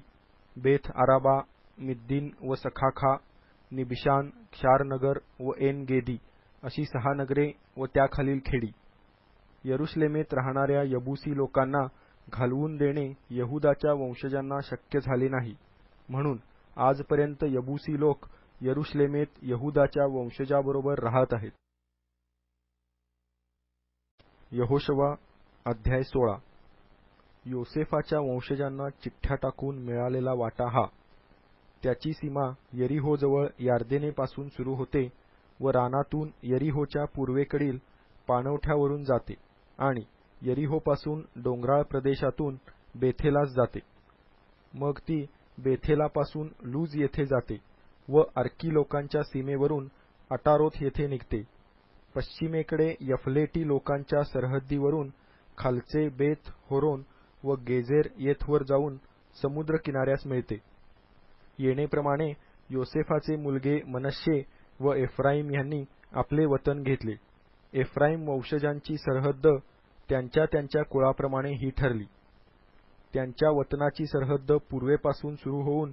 बेथ आराबा, मिद्दीन व सखाखा, निबिशान, क्षारनगर व एन गेदी अशी 6 नगरे व त्याखालील खेडी. यरुशलेमेत राहणाऱ्या यबूसी लोकांना घालवून देणे यहुदाच्या वंशजांना शक्य झाले नाही, म्हणून आजपर्यंत यबूसी लोक यरुशलेमेत यहुदाच्या वंशजाबरोबर राहत आहेत. यहोशुवा अध्याय 16. योसेफाच्या वंशजांना चिठ्ठ्या टाकून मिळालेला वाटा हा. त्याची सीमा यरीहोजवळ यार्देनेपासून सुरू होते व रानातून यरीहोच्या पूर्वेकडील पाणवठ्यावरून जाते आणि यरीहोपासून डोंगराळ प्रदेशातून बेथेलास जाते. मग ती बेथेलापासून लूज येथे जाते व अर्की लोकांच्या सीमेवरून अटारोथ येथे निघते. पश्चिमेकडे यफलेटी लोकांच्या सरहद्दीवरून खालचे बेथ होरोन व गेजेर येथवर जाऊन समुद्र किनाऱ्यास मिळते. येणेप्रमाणे योसेफाचे मुलगे मनश्शे व एफ्राईम यांनी आपले वतन घेतले. एफ्राईम वंशजांची सरहद्द त्यांच्या त्यांच्या कुळाप्रमाणे ही ठरली. त्यांच्या वतनाची सरहद्द पूर्वेपासून सुरू होऊन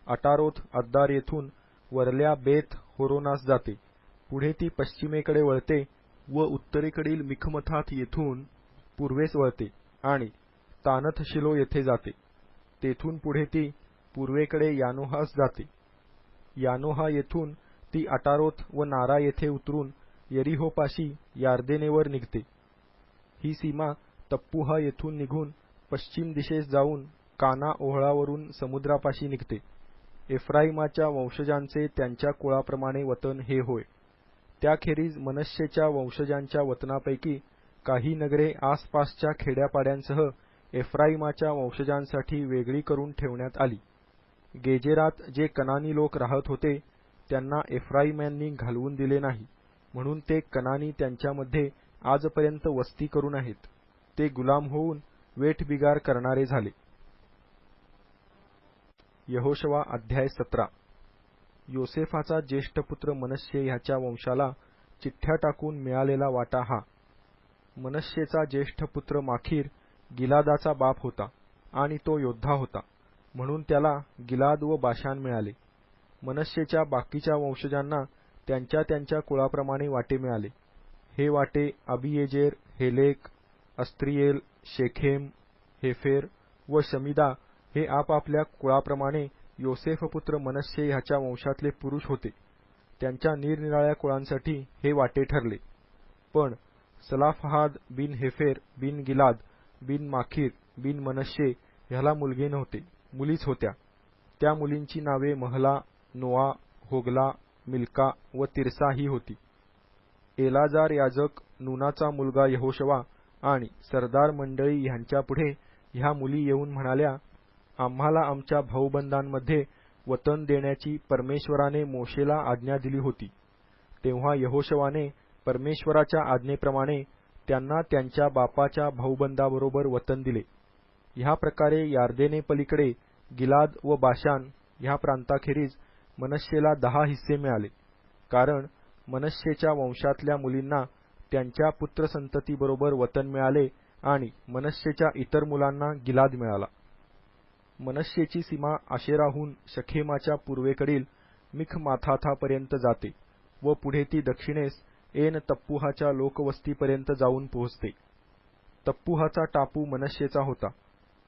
अटारोथ अद्दार येथून वरल्या बेथ होरोनास जाते पुढे ती पश्चिमेकडे वळते व उत्तरेकडील मिखमथात येथून पूर्वेस वळते आणि तानथशिलो येथे जाते. तेथून पुढे ती पूर्वेकडे यानोहास जाते. यानोहा येथून ती अटारोथ व नारा येथे उतरून यरिहोपाशी यार्देनेवर निघते. ही सीमा तप्पुहा येथून निघून पश्चिम दिशेस जाऊन काना ओहळावरून समुद्रापाशी निघते. एफ्राईमाच्या वंशजांचे त्यांच्या कुळाप्रमाणे वतन हे होय. त्याखेरीज मनश्शेच्या वंशजांच्या वतनापैकी काही नगरे आसपासच्या खेड्यापाड्यांसह एफ्राईमाच्या वंशजांसाठी वेगळी करून ठेवण्यात आली. गेजेरात जे कनानी लोक राहत होते त्यांना एफ्राईमांनी घालवून दिले नाही, म्हणून ते कनानी त्यांच्यामध्ये आजपर्यंत वस्ती करून आहेत. ते गुलाम होऊन वेठबिगार करणारे झाले. यहोशवा अध्याय 17. योसेफाचा ज्येष्ठ पुत्र मनश्शे ह्याच्या वंशाला चिठ्ठ्या टाकून मिळालेला वाटा हा. मनश्शेचा ज्येष्ठ पुत्र माखीर गिलादाचा बाप होता आणि तो योद्धा होता, म्हणून त्याला गिलाद व बाशान मिळाले. मनश्शेच्या बाकीच्या वंशजांना त्यांच्या त्यांच्या कुळाप्रमाणे वाटे मिळाले. हे वाटे अबियेजेर, हेलेक, अस्त्रियेल, शेखेम, हेफेर व शमिदा हे आपापल्या कुळाप्रमाणे योसेफपुत्र मनश्शे ह्याच्या वंशातले पुरुष होते. त्यांच्या निरनिराळ्या कुळांसाठी हे वाटे ठरले. पण सलाफहाद बिन हेफेर बिन गिलाद बिन माखीर बिन मनश्शे ह्याला मुलगे नव्हते, मुलीच होत्या. त्या मुलींची नावे महला, नोआ, होगला, मिल्का व तिरसा ही होती. एलाजार याजक, नूनाचा मुलगा यहोशवा आणि सरदार मंडळी ह्यांच्यापुढे ह्या मुली येऊन म्हणाल्या, आम्हाला आमच्या भाऊबंदांमध्ये वतन देण्याची परमेश्वराने मोशेला आज्ञा दिली होती. तेव्हा यहोशवाने परमेश्वराच्या आज्ञेप्रमाणे त्यांना त्यांच्या बापाच्या भाऊबंदाबरोबर वतन दिले. ह्या प्रकारे यार्देने पलीकडे गिलाद व बाशान ह्या प्रांताखेरीज मनश्शेला 10 हिस्से मिळाले, कारण मनश्शेच्या वंशातल्या मुलींना त्यांच्या पुत्रसंततीबरोबर वतन मिळाले आणि मनश्शेच्या इतर मुलांना गिलाद मिळाला. मनश्शेची सीमा आशेराहून शखेमाच्या पूर्वेकडील मिखमाथाथापर्यंत जाते व पुढे ती दक्षिणेस एन तप्पुहाच्या लोकवस्तीपर्यंत जाऊन पोहोचते. तप्पुहाचा टापू मनश्शेचा होता,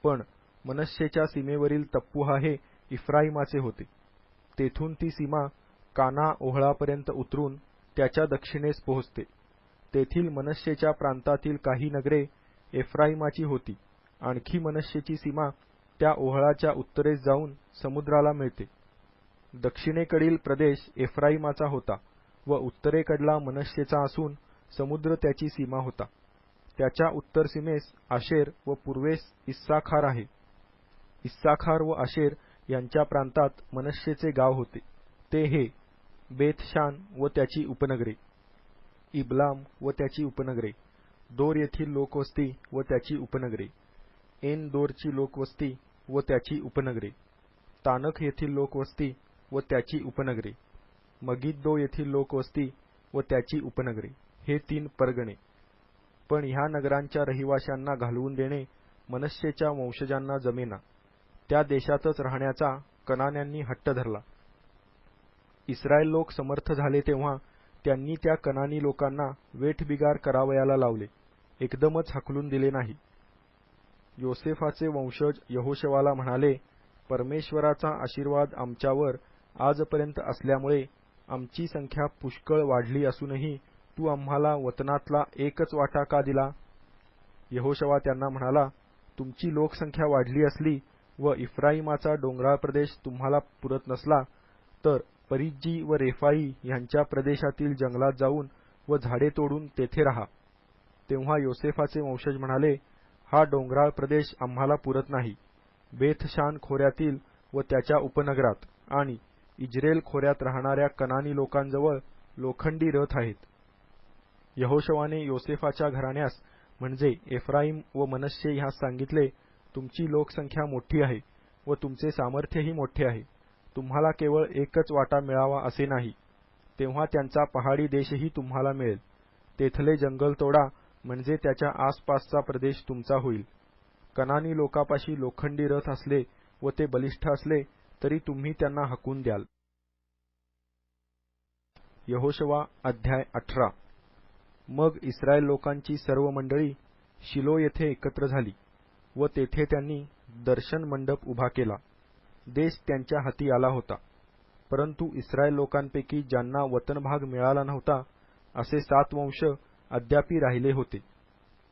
पण मनश्शेच्या सीमेवरील तप्पुहा हे इफ्राईमाचे होते. तेथून ती सीमा काना ओहळापर्यंत उतरून त्याच्या दक्षिणेस पोहोचते. तेथील मनश्शेच्या प्रांतातील काही नगरे एफ्राईमाची होती. आणखी मनश्शेची सीमा त्या ओहळाच्या उत्तरेस जाऊन समुद्राला मिळते. दक्षिणेकडील प्रदेश एफ्राईमाचा होता व उत्तरेकडला मनश्शेचा असून समुद्र त्याची सीमा होता. त्याच्या उत्तर सीमेस आशेर व पूर्वेस इस्साखार आहे. इस्साखार व आशेर यांच्या प्रांतात मनश्शेचे गाव होते. ते हे बेथशान व त्याची उपनगरे, इबलाम व त्याची उपनगरे, दोर येथील लोकवस्ती व त्याची उपनगरे, एन दोरची लोकवस्ती व त्याची उपनगरे, तानख येथील लोकवस्ती व त्याची उपनगरे, मगिद्दो येथील लोकवस्ती व त्याची उपनगरे, हे 3 परगणे. पण ह्या नगरांच्या रहिवाशांना घालवून देणे मनश्शेच्या वंशजांना जमेना. त्या देशातच राहण्याचा कनान्यांनी हट्ट धरला. इस्रायल लोक समर्थ झाले तेव्हा त्यांनी त्या कनानी लोकांना वेठबिगार करावयाला लावले, एकदमच हकलून दिले नाही. योसेफाचे वंशज यहोशवाला म्हणाले, परमेश्वराचा आशीर्वाद आमच्यावर आजपर्यंत असल्यामुळे आमची संख्या पुष्कळ वाढली असूनही तू आम्हाला वतनातला एकच वाटा का दिला? यहोशवा त्यांना म्हणाला, तुमची लोकसंख्या वाढली असली व इफ्राईमाचा डोंगराळ प्रदेश तुम्हाला पुरत नसला तर परिज्जी व रेफाई ह्यांच्या प्रदेशातील जंगलात जाऊन व झाडे तोडून तेथे राहा. तेव्हा योसेफाचे वंशज म्हणाले, हा डोंगराळ प्रदेश आम्हाला पुरत नाही. बेथशान खोऱ्यातील व त्याच्या उपनगरात आणि इज्रेल खोऱ्यात राहणाऱ्या कनानी लोकांजवळ लोखंडी रथ आहेत. यहोशवाने योसेफाच्या घराण्यास म्हणजे एफ्राईम व मनश्शे ह्यास सांगितले, तुमची लोकसंख्या मोठी आहे व तुमचे सामर्थ्यही मोठे आहे. तुम्हाला केवळ एकच वाटा मिळावा असे नाही. तेव्हा त्यांचा पहाडी देशही तुम्हाला मिळेल. तेथले जंगल तोडा म्हणजे त्याच्या आसपासचा प्रदेश तुमचा होईल. कनानी लोकापाशी लोखंडी रथ असले व ते बलिष्ठ असले तरी तुम्ही त्यांना हकून द्याल. यहोशवा अध्याय 18. मग इस्रायल लोकांची सर्व मंडळी शिलो येथे एकत्र झाली व तेथे त्यांनी दर्शन मंडप उभा केला. देश त्यांच्या हाती आला होता, परंतु इस्रायल लोकांपैकी ज्यांना वतनभाग मिळाला नव्हता असे 7 वंश अद्यापि राहिले होते.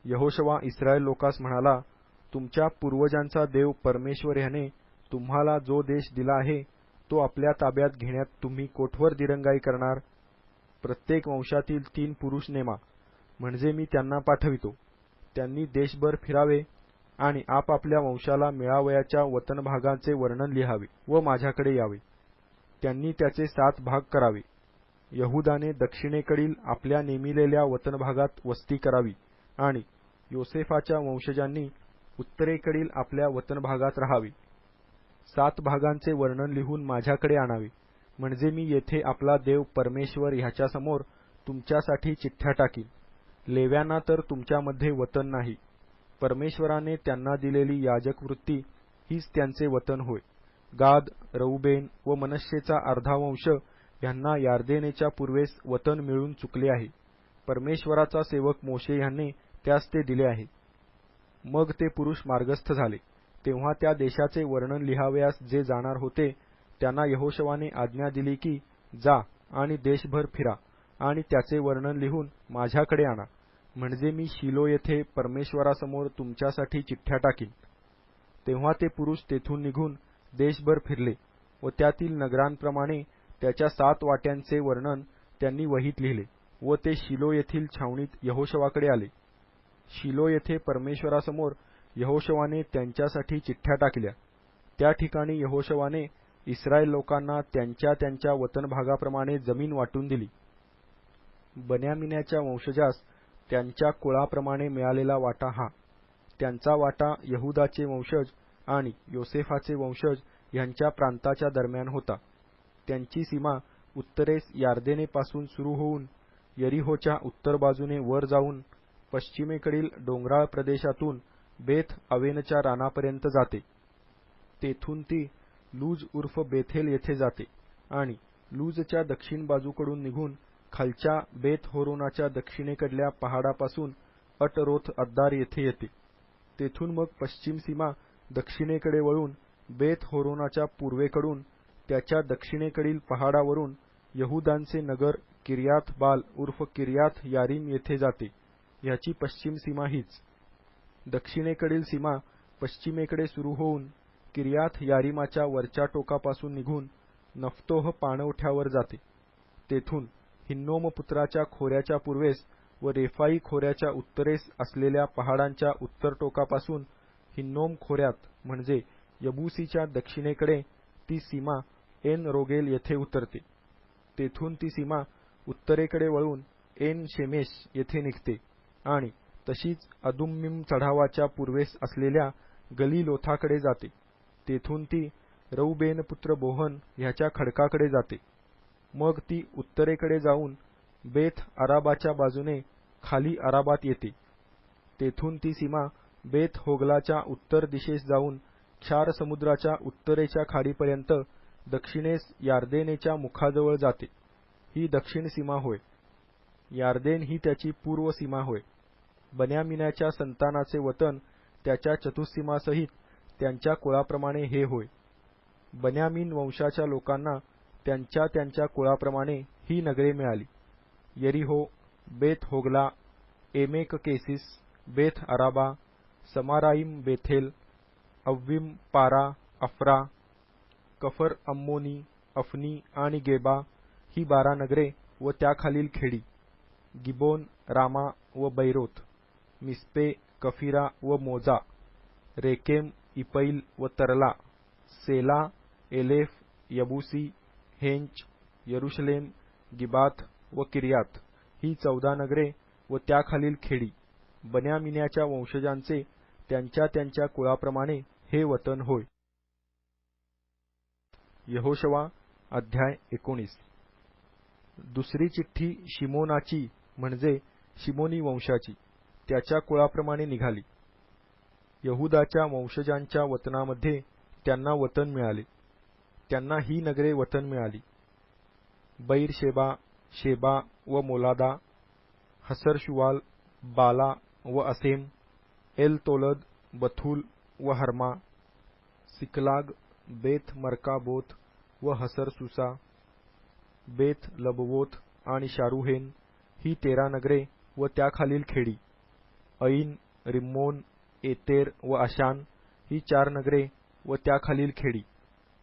यहोशवा इस्रायल लोकास म्हणाला, तुमच्या पूर्वजांचा देव परमेश्वर ह्याने तुम्हाला जो देश दिला आहे तो आपल्या ताब्यात घेण्यात तुम्ही कोठवर दिरंगाई करणार? प्रत्येक वंशातील 3 पुरुष नेमा, म्हणजे मी त्यांना पाठवितो. त्यांनी देशभर फिरावे आणि आपापल्या वंशाला मिळावयाच्या वतनभागाचे वर्णन लिहावे व माझ्याकडे यावे. त्यांनी त्याचे 7 भाग करावे. यहुदाने दक्षिणेकडील आपल्या नेमिलेल्या वतनभागात वस्ती करावी आणि योसेफाच्या वंशजांनी उत्तरेकडील आपल्या वतनभागात राहावे. 7 भागांचे वर्णन लिहून माझ्याकडे आणावे, म्हणजे मी येथे आपला देव परमेश्वर ह्याच्यासमोर तुमच्यासाठी चिठ्ठ्या टाकीन. लेव्यांना तर तुमच्यामध्ये वतन नाही. परमेश्वराने त्यांना दिलेली याजक वृत्ती हीच त्यांचे वतन होय. गाद, रौबेन व मनश्शेचा अर्धा वंश ह्यांना यार्देनेच्या पूर्वेस वतन मिळून चुकले आहे. परमेश्वराचा सेवक मोशे ह्याने त्यास ते दिले आहे. मग ते पुरुष मार्गस्थ झाले. तेव्हा त्या देशाचे वर्णन लिहावयास जे जाणार होते त्यांना यहोशवाने आज्ञा दिली की, जा आणि देशभर फिरा आणि त्याचे वर्णन लिहून माझ्याकडे आणा, म्हणजे मी शिलो येथे परमेश्वरासमोर तुमच्यासाठी चिठ्ठ्या टाकीन. तेव्हा ते पुरुष तेथून निघून देशभर फिरले व त्यातील नगरांप्रमाणे त्याच्या 7 वाट्यांचे वर्णन त्यांनी वहीत लिहिले व ते शिलो येथील छावणीत यहोशवाकडे आले. शिलो येथे परमेश्वरासमोर यहोशवाने त्यांच्यासाठी चिठ्ठ्या टाकल्या. त्या ठिकाणी यहोशवाने इस्रायल लोकांना त्यांच्या त्यांच्या वतनभागाप्रमाणे जमीन वाटून दिली. बन्यामिनाच्या वंशजास त्यांच्या कुळाप्रमाणे मिळालेला वाटा हा. त्यांचा वाटा यहुदाचे वंशज आणि योसेफाचे वंशज यांच्या प्रांताच्या दरम्यान होता. त्यांची सीमा उत्तरेस यार्देनेपासून सुरू होऊन यरिहोच्या उत्तर बाजूने वर जाऊन पश्चिमेकडील डोंगराळ प्रदेशातून बेथ अवेनच्या रानापर्यंत जाते. तेथून ती लूज उर्फ बेथेल येथे जाते आणि लूजच्या दक्षिण बाजूकडून निघून खालच्या बेथ होरोनाच्या दक्षिणेकडल्या पहाडापासून अटरोथ अद्दार येथे येते. तेथून मग पश्चिम सीमा दक्षिणेकडे वळून बेथ होरोनाच्या पूर्वेकडून त्याच्या दक्षिणेकडील पहाडावरून यहुदांचे नगर किर्याथ बाल उर्फ किर्याथ यारीम येथे जाते. ह्याची पश्चिम सीमा हीच. दक्षिणेकडील सीमा पश्चिमेकडे सुरू होऊन किर्याथ यारीमाच्या वरच्या टोकापासून निघून नफ्तोह पाणवठ्यावर जाते. तेथून हिन्नोम पुत्राच्या खोऱ्याच्या पूर्वेस व रेफाई खोऱ्याच्या उत्तरेस असलेल्या पहाडांच्या उत्तर टोकापासून हिन्नोम खोऱ्यात म्हणजे यबूसीच्या दक्षिणेकडे ती सीमा एन रोगेल येथे उतरते. तेथून ती सीमा उत्तरेकडे वळून एन शेमेश येथे निघते आणि तशीच अदुम्मीम चढावाच्या पूर्वेस असलेल्या गलीलोथाकडे जाते. तेथून ती रौबेनपुत्र बोहन ह्याच्या खडकाकडे जाते. मग ती उत्तरेकडे जाऊन बेथ अराबाच्या बाजूने खाली अराबात येते. तेथून ती सीमा बेथ होगलाच्या उत्तर दिशेस जाऊन क्षार समुद्राच्या उत्तरेच्या खाडीपर्यंत दक्षिणेस यार्देनेच्या मुखाजवळ जाते. ही दक्षिण सीमा होय. यार्देन ही त्याची पूर्व सीमा होय. बन्यामिनाच्या संतानाचे वतन त्याच्या चतुःसीमासहित त्यांच्या कुळाप्रमाणे हे होय. बन्यामीन वंशाच्या लोकांना त्यांच्या त्यांच्या कुळाप्रमाणे ही नगरे मिळाली: यरिहो, बेथ होगला, एमेक केसिस, बेथ अराबा, समाराईम, बेथेल, अव्विम, पारा, अफरा, कफर अम्मोनी, अफनी आणि गेबा ही 12 नगरे व त्याखालील खेडी, गिबोन, रामा व बैरोत, मिस्पे, कफिरा व मोजा, रेकेम, इपैल व तरला, सेला, एलेफ, यबूसी, हेंच, यरुशलेम, गिबाथ व किर्यात ही 14 नगरे व त्याखालील खेडी. बन्यामिनाच्या वंशजांचे त्यांच्या त्यांच्या कुळाप्रमाणे हे वतन होय. यहोशवा अध्याय 19. दुसरी चिठ्ठी शिमोनाची म्हणजे शिमोनी वंशाची त्याच्या कुळाप्रमाणे निघाली. यहुदाच्या वंशजांच्या वतनामध्ये त्यांना वतन मिळाले. त्यांना ही नगरे वतन मिळाली: बैरशेबा, शेबा व मोलादा, हसरशुवाल, बाला व असेम, एल तोलद, बथूल व हर्मा, सिकलाग, बेथ मर्काबोत व हसर सुसा, बेथ लबवोत आणि शारुहेन ही 13 नगरे व त्याखालील खेडी, ऐन, रिम्मोन, एतेर व आशान ही 4 नगरे व त्याखालील खेडी,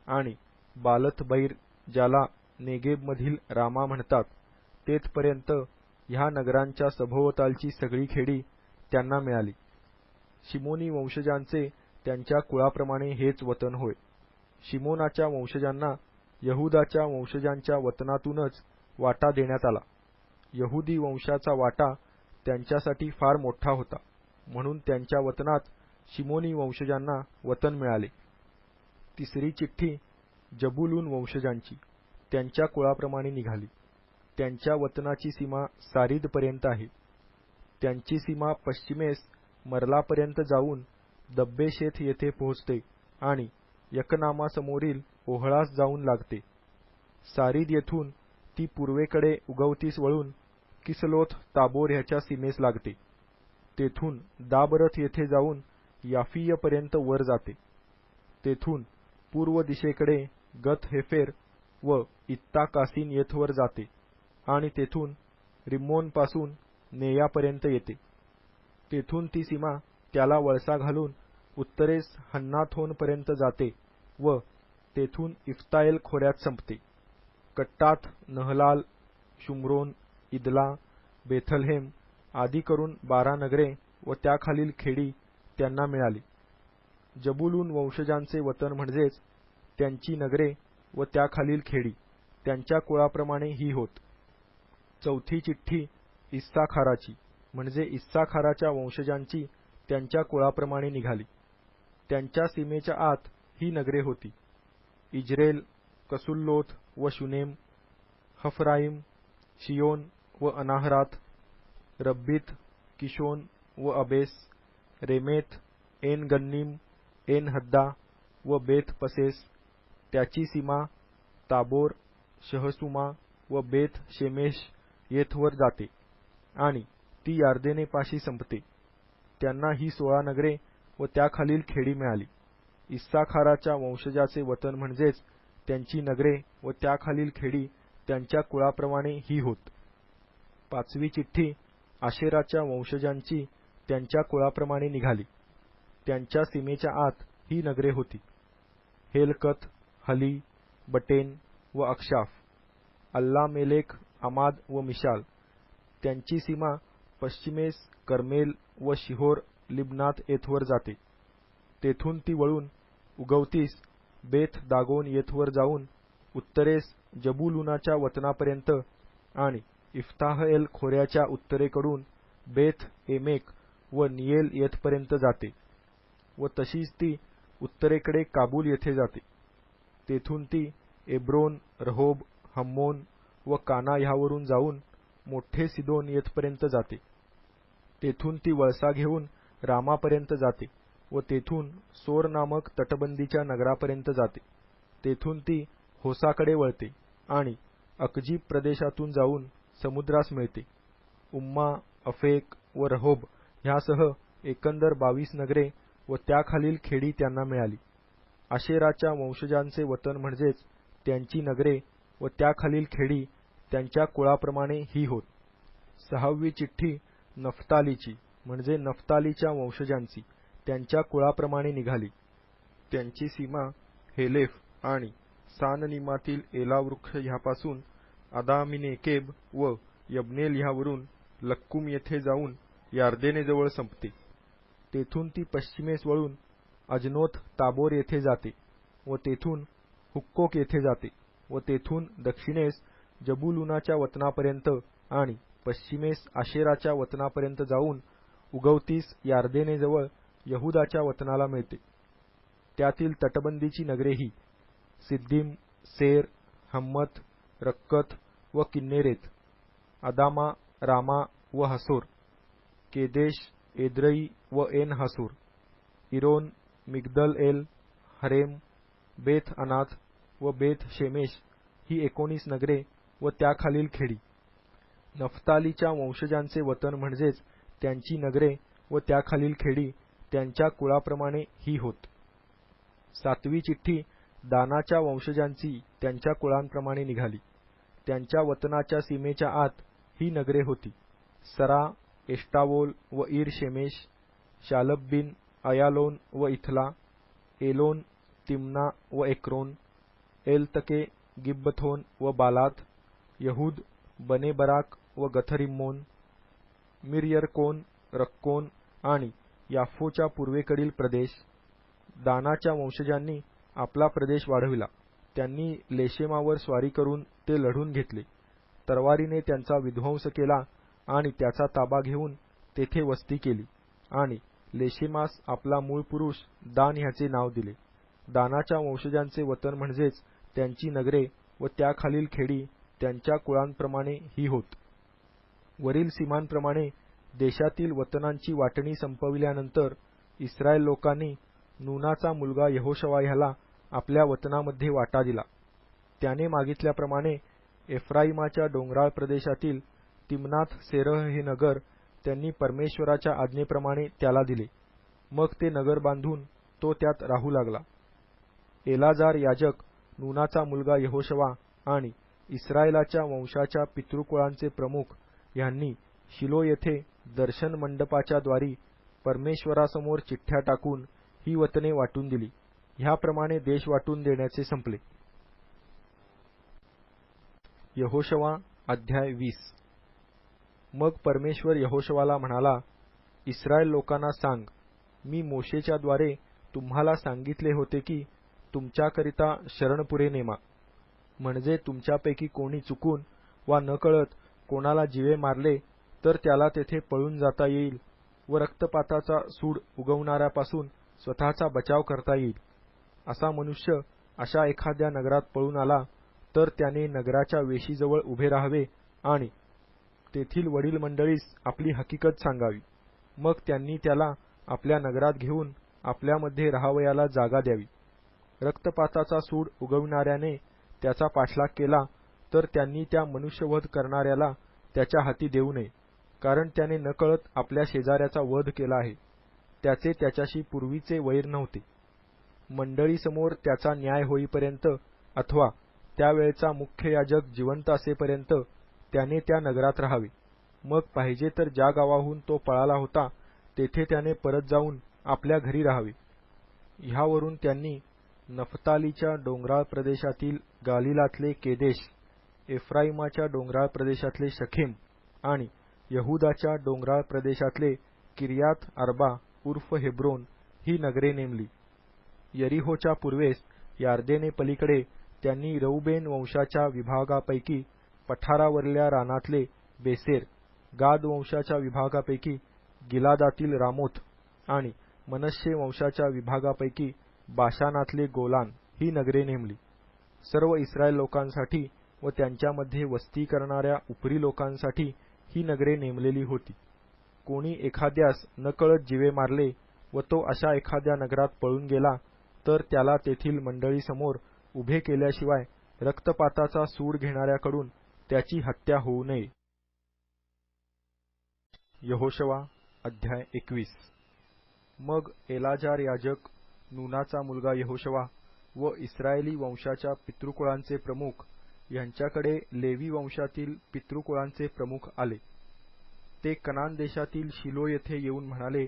आणि बालतबैर ज्याला नेगेबमधील रामा म्हणतात तेथपर्यंत ह्या नगरांच्या सभोवतालची सगळी खेडी त्यांना मिळाली. शिमोनी वंशजांचे त्यांच्या कुळाप्रमाणे हेच वतन होय. शिमोनाच्या वंशजांना यहुदाच्या वंशजांच्या वतनातूनच वाटा देण्यात आला. यहुदी वंशाचा वाटा त्यांच्यासाठी फार मोठा होता, म्हणून त्यांच्या वतनात शिमोनी वंशजांना वतन मिळाले. तिसरी चिठ्ठी जबूलून वंशजांची त्यांच्या कुळाप्रमाणे निघाली. त्यांच्या वतनाची सीमा सारीदपर्यंत आहे. त्यांची सीमा पश्चिमेस मरलापर्यंत जाऊन दब्बेशेत येथे पोहोचते आणि यकनामासमोरील ओहळास जाऊन लागते. सारीद येथून ती पूर्वेकडे उगवतीस वळून किसलोथ ताबोर ह्याच्या सीमेस लागते. तेथून दाबरथ येथे जाऊन याफीयपर्यंत वर जाते. तेथून पूर्व दिशेकडे गत हेफेर व इत्ता कासीन येथवर जाते आणि तेथून रिम्मोनपासून नेयापर्यंत येते. तेथून ती सीमा त्याला वळसा घालून उत्तरेस हन्नाथोनपर्यंत जाते व तेथून इफ्ताएल खोऱ्यात संपते. कट्टात, नहलाल, शुमरोन, इदला, बेथलहेम आदी करून 12 नगरे व त्याखालील खेडी त्यांना मिळाली. जबूलून वंशजांचे वतन म्हणजेच त्यांची नगरे व त्याखालील खेडी त्यांच्या कुळाप्रमाणे ही होत. चौथी चिठ्ठी इस्साखाराची म्हणजे इस्साखाराच्या वंशजांची त्यांच्या कुळाप्रमाणे निघाली. त्यांच्या सीमेच्या आत ही नगरे होती: इज्रेल, कसुल्लोत व शुनेम, हफराईम, शियोन व अनाहरात, रब्बीत, किशोन व अबेस, रेमेत, एन गन्नीम, एन हद्दा व बेथ पसेस. त्याची सीमा ताबोर, शहसुमा व बेथ शेमेश येथवर जाते आणि ती यार्देनेपाशी संपते. त्यांना ही 16 नगरे व त्याखालील खेडी मिळाली. इस्साखाराच्या वंशजाचे वतन म्हणजेच त्यांची नगरे व त्याखालील खेडी त्यांच्या कुळाप्रमाणे ही होत. पाचवी चिठ्ठी आशेराच्या वंशजांची त्यांच्या कुळाप्रमाणे निघाली. त्यांच्या सीमेच्या आत ही नगरे होती: हेलकत, हली, बटेन व अक्षाफ, अल्लामेलेक, अमाद व मिशाल. त्यांची सीमा पश्चिमेस कर्मेल व शिहोर लिब्नात येथवर जाते. तेथून ती वळून उगवतीस बेथ दागोन येथवर जाऊन उत्तरेस जबूलूनाच्या वतनापर्यंत आणि इफ्ताहएल खोऱ्याच्या उत्तरेकडून बेथ एमेक व नियेल येथपर्यंत जाते व तशीच ती उत्तरेकडे काबूल येथे जाते. तेथून ती एब्रोन, रहोब, हम्मोन व काना ह्यावरून जाऊन मोठे सिदोन येथपर्यंत जाते. तेथून ती वळसा घेऊन रामापर्यंत जाते व तेथून सोर नामक तटबंदीच्या नगरापर्यंत जाते. तेथून ती होसाकडे वळते आणि अकजीब प्रदेशातून जाऊन समुद्रास मिळते. उम्मा, अफेक व रहोब ह्यासह एकंदर 22 नगरे व त्याखालील खेडी त्यांना मिळाली. आशेराच्या वंशजांचे वतन म्हणजेच त्यांची नगरे व त्याखालील खेडी त्यांच्या कुळाप्रमाणे ही होत. सहावी चिठ्ठी नफ्तालीची म्हणजे नफ्तालीच्या वंशजांची त्यांच्या कुळाप्रमाणे निघाली. त्यांची सीमा हेलेफ आणि साननिमातील एला वृक्ष ह्यापासून अदामिनेकेब व यब्नेल ह्यावरून लक्कुम येथे जाऊन यार्देनेजवळ संपते. तेथून ती पश्चिमेस वळून अजनोत ताबोर येथे जाते व तेथून हुक्कोक येथे जाते व तेथून दक्षिणेस जबूलूनाच्या वतनापर्यंत आणि पश्चिमेस आशेराच्या वतनापर्यंत जाऊन उगवतीस यार्देनेजवळ यहुदाच्या वतनाला मिळते. त्यातील तटबंदीची नगरे ही सिद्दीम, सेर, हम्मत, रक्कत व किन्नेरेत, अदामा, रामा व हसोर, केदेश, एद्रई व N हसूर, iron, मिगदल L, harem, Beth अनाथ व बेथ शेमेश ही 19 नगरे व त्याखालील खेडी नफ्तालीच्या वंशजांचे वतन म्हणजेच त्यांची नगरे व त्याखालील खेडी त्यांच्या कुळाप्रमाणे ही होत. 7वी चिठ्ठी दानाच्या वंशजांची त्यांच्या कुळांप्रमाणे निघाली. त्यांच्या वतनाच्या सीमेच्या आत ही नगरे होती: सरा, एष्टावोल व ईर शेमेश, शालब्बीन, अयालोन व इथला, एलोन, तिम्ना व एक्रोन, एलतके, गिब्बथोन व बालात, यहूद, बने बराक व गथरिम्मोन, मिरयरकोन, रक्कोन आणि याफोच्या पूर्वेकडील प्रदेश. दानाच्या वंशजांनी आपला प्रदेश वाढविला. त्यांनी लेशेमावर स्वारी करून ते लढून घेतले. तरवारीने त्यांचा विध्वंस केला आणि त्याचा ताबा घेऊन तेथे वस्ती केली आणि लेशेमास आपला मूळ पुरुष दान ह्याचे नाव दिले. दानाच्या वंशजांचे वतन म्हणजेच त्यांची नगरे व त्याखालील खेडी त्यांच्या कुळांप्रमाणे ही होत. वरील सीमांप्रमाणे देशातील वतनांची वाटणी संपविल्यानंतर इस्रायल लोकांनी नूनाचा मुलगा यहोशवा ह्याला आपल्या वतनामध्ये वाटा दिला. त्याने मागितल्याप्रमाणे एफ्राईमाच्या डोंगराळ प्रदेशातील तिम्नाथ सेरह हे नगर त्यांनी परमेश्वराच्या आज्ञेप्रमाणे त्याला दिले. मग ते नगर बांधून तो त्यात राहू लागला. एलाजार याजक, नूनाचा मुलगा यहोशवा आणि इस्रायलाच्या वंशाच्या पितृकुळांचे प्रमुख ह्यांनी शिलो येथे दर्शन मंडपाच्या द्वारी परमेश्वरासमोर चिठ्ठ्या टाकून ही वतने वाटून दिली. ह्याप्रमाणे देश वाटून देण्याचे संपले. यहोशवा अध्याय 20. मग परमेश्वर यहोशवाला म्हणाला, इस्रायल लोकांना सांग, मी मोशेच्या द्वारे तुम्हाला सांगितले होते की तुमच्याकरिता शरणपुरे नेमा, म्हणजे तुमच्यापैकी कोणी चुकून वा नकळत कोणाला जीवे मारले तर त्याला तेथे पळून जाता येईल व रक्तपाताचा सूड उगवणाऱ्यापासून स्वतःचा बचाव करता येईल. असा मनुष्य अशा एखाद्या नगरात पळून आला तर त्याने नगराच्या वेशीजवळ उभे राहावे आणि तेथील वडील मंडळीस आपली हकीकत सांगावी. मग त्यांनी त्याला आपल्या नगरात घेऊन आपल्यामध्ये राहावयाला जागा द्यावी. रक्तपाताचा सूड उगविणाऱ्याने त्याचा पाठलाग केला तर त्यांनी त्या मनुष्यवध करणाऱ्याला त्याच्या हाती देऊ नये, कारण त्याने नकळत आपल्या शेजाऱ्याचा वध केला आहे. त्याचे त्याच्याशी पूर्वीचे वैर नव्हते. मंडळीसमोर त्याचा न्याय होईपर्यंत अथवा त्यावेळचा मुख्य याजक जिवंत असेपर्यंत त्याने त्या नगरात राहावे. मग पाहिजे तर ज्या गावाहून तो पळाला होता तेथे त्याने परत जाऊन आपल्या घरी राहावे. ह्यावरून त्यांनी नफ्तालीच्या डोंगराळ प्रदेशातील गालिलातले केदेश, एफ्राईमाच्या डोंगराळ प्रदेशातले शखेम आणि यहूदाच्या डोंगराळ प्रदेशातले किर्यात अर्बा उर्फ हेब्रोन ही नगरे नेमली. यरीहोच्या पूर्वेस यार्देने पलीकडे त्यांनी रौबेन वंशाच्या विभागापैकी पठारावरल्या रानातले बेसेर, गाद वंशाच्या विभागापैकी गिलादातील रामोथ आणि मनश्शे वंशाच्या विभागापैकी बाशानातले गोलान ही नगरे नेमली. सर्व इस्रायल लोकांसाठी व त्यांच्यामध्ये वस्ती करणाऱ्या उपरी लोकांसाठी ही नगरे नेमलेली होती. कोणी एखाद्यास नकळत जीवे मारले व तो अशा एखाद्या नगरात पळून गेला तर त्याला तेथील मंडळीसमोर उभे केल्याशिवाय रक्तपाताचा सूड घेणाऱ्याकडून त्याची हत्या होऊ नये. यहोशवा अध्याय 21. मग एलाजार याजक, नूनाचा मुलगा यहोशवा व इस्रायली वंशाच्या पितृकुळांचे प्रमुख यांच्याकडे लेवी वंशातील पितृकुळांचे प्रमुख आले. ते कनान देशातील शिलो येथे येऊन म्हणाले,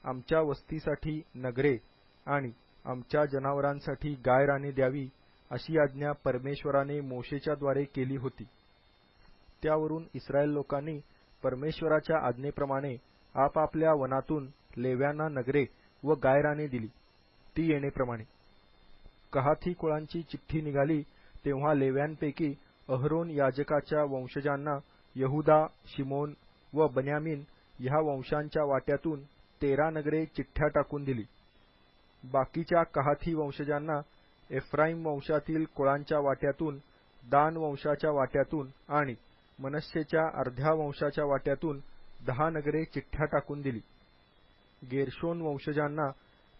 आमच्या वस्तीसाठी नगरे आणि आमच्या जनावरांसाठी गायराने द्यावी अशी आज्ञा परमेश्वराने मोशेच्या द्वारे केली होती. त्यावरून इस्रायल लोकांनी परमेश्वराच्या आज्ञेप्रमाणे आपापल्या वनातून लेव्यांना नगरे व गायराने दिली. ती येणेप्रमाणे कहाती कुळांची चिठ्ठी निघाली तेव्हा लेव्यांपैकी अहरोन याजकाच्या वंशजांना यहूदा, शिमोन व बन्यामीन ह्या वंशांच्या वाट्यातून 13 नगरे चिठ्ठ्या टाकून दिली. बाकीच्या कहाती वंशजांना एफ्राईम वंशातील कुळांच्या वाट्यातून, दान वंशाच्या वाट्यातून आणि मनश्शेच्या अर्ध्या वंशाच्या वाट्यातून 10 नगरे चिठ्ठ्या टाकून दिली. गेर्शोन वंशजांना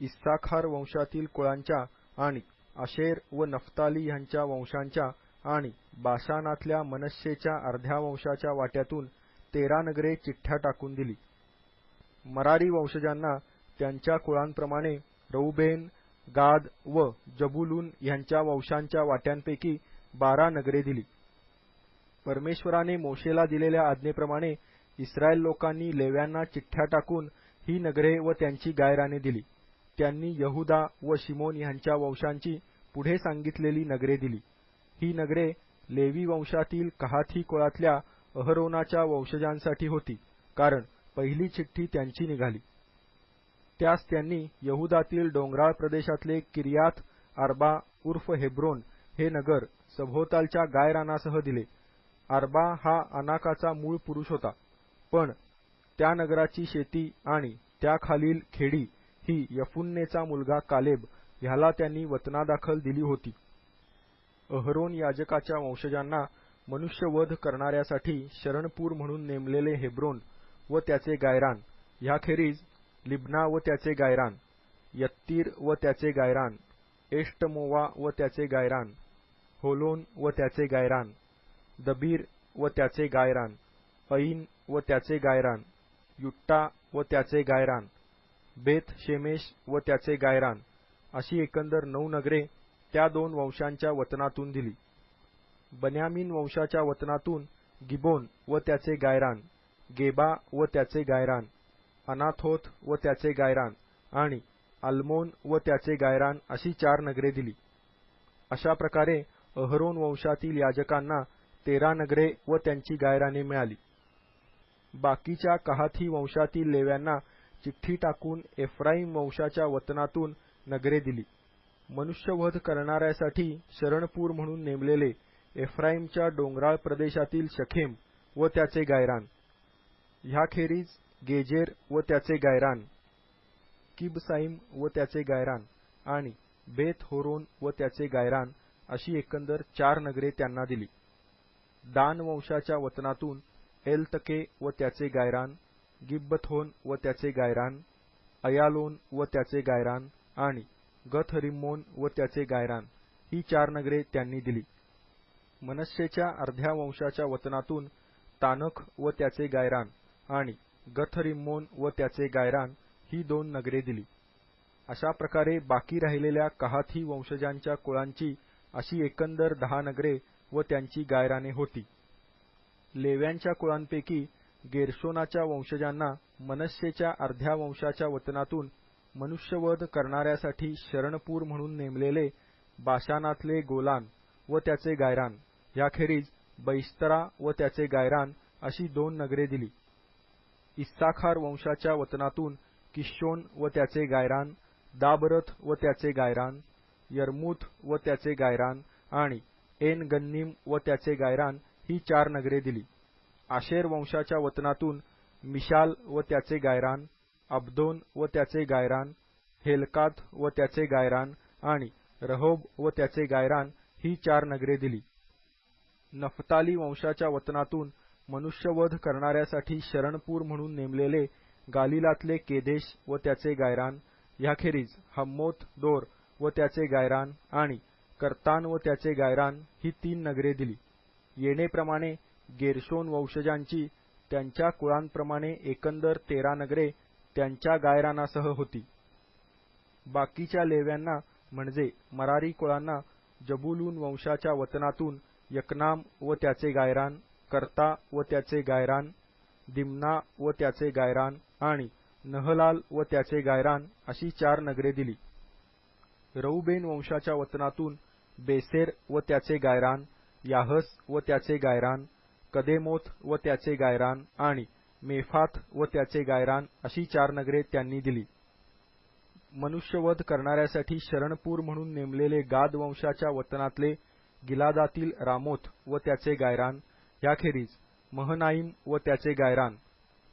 इस्साखार वंशातील कुळांच्या आणि आशेर व नफ्ताली ह्यांच्या वंशांच्या आणि बाशानातल्या मनश्शेच्या अर्ध्या वंशाच्या वाट्यातून 13 नगरे चिठ्ठ्या टाकून दिली. मरारी वंशजांना त्यांच्या कुळांप्रमाणे रौबेन, गाद व जबूलून ह्यांच्या वंशांच्या वाट्यांपैकी 12 नगरे दिली. परमेश्वराने मोशेला दिलेल्या आज्ञेप्रमाणे इस्रायल लोकांनी लेव्यांना चिठ्ठ्या टाकून ही नगरे व त्यांची गायराने दिली. त्यांनी यहुदा व शिमोन ह्यांच्या वंशांची पुढे सांगितलेली नगरे दिली. ही नगरे लेवी वंशातील कहाती कुळातल्या अहरोनाच्या वंशजांसाठी होती, कारण पहिली चिठ्ठी त्यांची निघाली. त्यास त्यांनी यहुदातील डोंगराळ प्रदेशातले किर्यात आर्बा उर्फ हेब्रोन हे नगर सभोवतालच्या गायरानासह दिले. आर्बा हा अनाकाचा मूळ पुरुष होता, पण त्या नगराची शेती आणि त्याखालील खेडी ही यफुन्नेचा मुलगा कालेब ह्याला त्यांनी वतनादाखल दिली होती. अहरोन याजकाच्या वंशजांना मनुष्यवध करणाऱ्यासाठी शरणपूर म्हणून नेमलेले हेब्रोन व त्याचे गायरान, ह्याखेरीज लिब्ना व त्याचे गायरान, यत्तीर व त्याचे गायरान, एष्टमोवा व त्याचे गायरान, होलोन व त्याचे गायरान, दबीर व त्याचे गायरान, ऐन व त्याचे गायरान, युट्टा व त्याचे गायरान, बेत शेमेश व त्याचे गायरान, अशी एकंदर 9 नगरे त्या 2 वंशांच्या वतनातून दिली. बन्यामीन वंशाच्या वतनातून गिबोन व त्याचे गायरान, गेबा व त्याचे गायरान, अनाथोत व त्याचे गायरान आणि अल्मोन व त्याचे गायरान अशी 4 नगरे दिली. अशा प्रकारे अहरोन वंशातील याजकांना 13 नगरे व त्यांची गायराने मिळाली. बाकीच्या कहाती वंशातील लेव्यांना चिठ्ठी टाकून एफ्राईम वंशाच्या वतनातून नगरे दिली. मनुष्यवध करणाऱ्यासाठी शरणपूर म्हणून नेमलेले एफ्राईमच्या डोंगराळ प्रदेशातील शखेम व त्याचे गायरान, ह्याखेरीज गेजेर व त्याचे गायरान, किबसाईम व त्याचे गायरान आणि बेत होरोन व त्याचे गायरान अशी एकंदर 4 नगरे त्यांना दिली. दान वंशाच्या वतनातून एलतके व त्याचे गायरान, गिब्बथोन व त्याचे गायरान, अयालोन व त्याचे गायरान आणि गथ-रिम्मोन व त्याचे गायरान ही 4 नगरे त्यांनी दिली. मनश्शेच्या अर्ध्या वंशाच्या वतनातून तानख व त्याचे गायरान आणि गथ-रिम्मोन व त्याचे गायरान ही 2 नगरे दिली. अशा प्रकारे बाकी राहिलेल्या कहाती वंशजांच्या कुळांची अशी एकंदर 10 नगरे व त्यांची गायराने होती. लेव्यांच्या कुळांपैकी गेर्शोनाच्या वंशजांना मनश्शेच्या अर्ध्या वंशाच्या वतनातून मनुष्यवध करणाऱ्यासाठी शरणपूर म्हणून नेमलेले बाशानातले गोलान व त्याचे गायरान, ह्याखेरीज बैस्तरा व त्याचे गायरान अशी 2 नगरे दिली. इस्साखार वंशाच्या वतनातून किशोन व त्याचे गायरान, दाबरथ व त्याचे गायरान, यर्मूथ व त्याचे गायरान आणि एन गन्नीम व त्याचे गायरान ही 4 नगरे दिली. आशेर वंशाच्या वतनातून मिशाल व त्याचे गायरान, अब्दोन व त्याचे गायरान, हेलकात व त्याचे गायरान आणि रहोब व त्याचे गायरान ही 4 नगरे दिली. नफताली वंशाच्या वतनातून मनुष्यवध करणाऱ्यासाठी शरणपूर म्हणून नेमलेले गालिलातले केदेश व त्याचे गायरान, ह्याखेरीज हम्मोत दोर व त्याचे गायरान आणि कर्तान व त्याचे गायरान ही 3 नगरे दिली. येणेप्रमाणे गेर्शोन वंशजांची त्यांच्या कुळांप्रमाणे एकंदर 13 नगरे त्यांच्या गायरानासह होती. बाकीच्या लेव्यांना म्हणजे मरारी कुळांना जबूलून वंशाच्या वतनातून यकनाम व त्याचे गायरान, कर्ता व त्याचे गायरान, दिमना व त्याचे गायरान आणि नहलाल व त्याचे गायरान अशी 4 नगरे दिली. रौबेन वंशाच्या वतनातून बेसेर व त्याचे गायरान, याहस व त्याचे गायरान, कदेमोत व त्याचे गायरान आणि मेफात व त्याचे गायरान अशी 4 नगरे त्यांनी दिली. मनुष्यवध करणाऱ्यासाठी शरणपूर म्हणून नेमलेले गाद वंशाच्या वतनातले गिलादातील रामोथ व त्याचे गायरान, ह्याखेरीज महनाईम व त्याचे गायरान,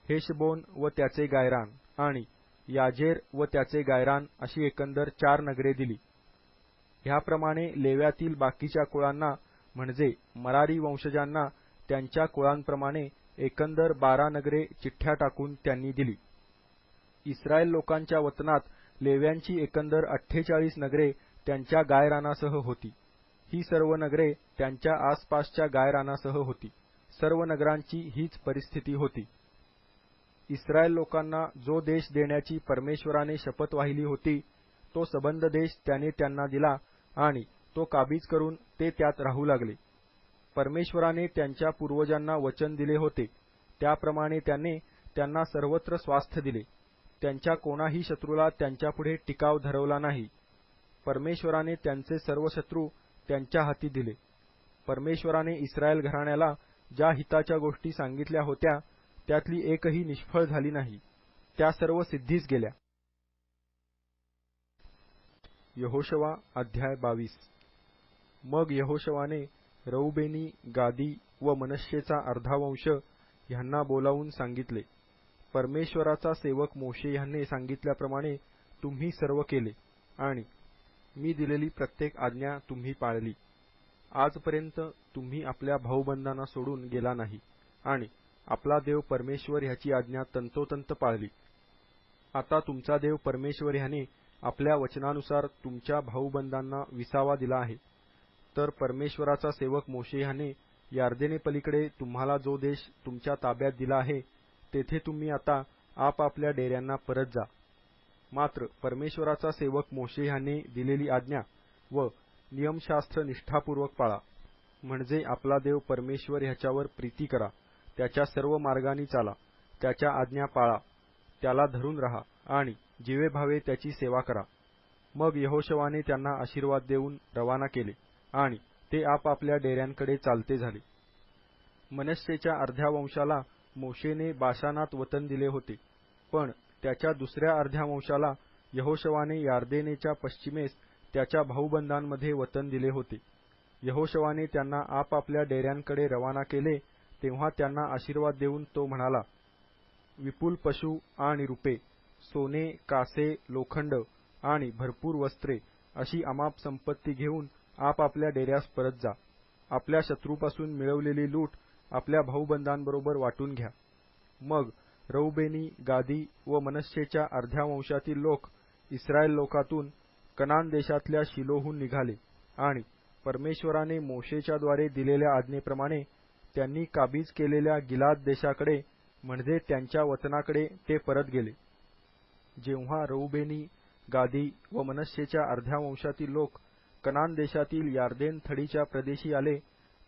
हेशबोन व त्याचे गायरान आणि याजेर व त्याचे गायरान अशी एकंदर 4 नगरे दिली. ह्याप्रमाणे लेव्यातील बाकीच्या कुळांना म्हणजे मरारी वंशजांना त्यांच्या कुळांप्रमाणे एकंदर 12 नगरे चिठ्ठ्या टाकून त्यांनी दिली. इस्रायल लोकांच्या वतनात लेव्यांची एकंदर 48 नगरे त्यांच्या गायरानासह होती. ही सर्व नगरे त्यांच्या आसपासच्या गायरानासह होती. सर्व नगरांची हीच परिस्थिती होती. इस्रायल लोकांना जो देश देण्याची परमेश्वराने शपथ वाहिली होती, तो सबंध देश त्याने त्यांना दिला आणि तो काबीज करून ते त्यात राहू लागले. परमेश्वराने त्यांच्या पूर्वजांना वचन दिले होते, त्याप्रमाणे त्याने त्यांना सर्वत्र स्वास्थ्य दिले. त्यांच्या कोणाही शत्रूला त्यांच्यापुढे टिकाव धरवला नाही. परमेश्वराने त्यांचे सर्व शत्रू त्यांच्या हाती दिले. परमेश्वराने इस्रायल घराण्याला ज्या हिताच्या गोष्टी सांगितल्या होत्या, त्यातली एकही निष्फळ झाली नाही, त्या सर्व सिद्धीस गेल्या. यहोशुवा अध्याय 22. मग यहोशुवाने रौबेनी, गादी व मनश्शेचा अर्धा वंश ह्यांना बोलावून सांगितले, परमेश्वराचा सेवक मोशे ह्याने सांगितल्याप्रमाणे तुम्ही सर्व केले आणि मी दिलेली प्रत्येक आज्ञा तुम्ही पाळली. आजपर्यंत तुम्ही आपल्या भाऊबंधांना सोडून गेला नाही आणि आपला देव परमेश्वर ह्याची आज्ञा तंतोतंत पाळली. आता तुमचा देव परमेश्वर ह्याने आपल्या वचनानुसार तुमच्या भाऊबंधांना विसावा दिला आहे. तर परमेश्वराचा सेवक मोशे ह्याने यार्देनेपलीकडे तुम्हाला जो देश तुमच्या ताब्यात दिला आहे, तेथे तुम्ही आता आपापल्या डेऱ्यांना परत जा. मात्र परमेश्वराचा सेवक मोशे ह्याने दिलेली आज्ञा व नियमशास्त्र निष्ठापूर्वक पाळा, म्हणजे आपला देव परमेश्वर ह्याच्यावर प्रीती करा, त्याच्या सर्व मार्गांनी चाला, त्याच्या आज्ञा पाळा, त्याला धरून रहा आणि जीवेभावे त्याची सेवा करा. मग यहोशुवाने त्यांना आशीर्वाद देऊन रवाना केले आणि ते आपापल्या डेऱ्यांकडे चालते झाले. मनश्शेच्या अर्ध्या वंशाला मोशेने बाशानात वतन दिले होते, पण त्याच्या दुसऱ्या अर्ध्या वंशाला यहोशुवाने यार्देनेच्या पश्चिमेस त्याच्या भाऊबंधांमध्ये वतन दिले होते. यहोशुवाने त्यांना आपापल्या डेऱ्यांकडे रवाना केले तेव्हा त्यांना आशीर्वाद देऊन तो म्हणाला, विपुल पशु आणि रुपे, सोने, कासे, लोखंड आणि भरपूर वस्त्रे अशी अमाप संपत्ती घेऊन आपापल्या डेऱ्यास परत जा. आपल्या शत्रूपासून मिळवलेली लूट आपल्या भाऊबंधांबरोबर वाटून घ्या. मग रौबेनी, गादी व मनश्शेच्या अर्ध्या वंशातील लोक इस्रायल लोकातून कनान देशातल्या शिलोहून निघाले आणि परमेश्वराने मोशेच्याद्वारे दिलेल्या आज्ञेप्रमाणे त्यांनी काबीज केलेल्या गिलाद देशाकडे, म्हणजे त्यांच्या वतनाकडे ते परत गेले. जेव्हा रौबेनी, गादी व मनश्शेच्या अर्ध्या वंशातील लोक कनान देशातील यार्देन थडीच्या प्रदेशी आले,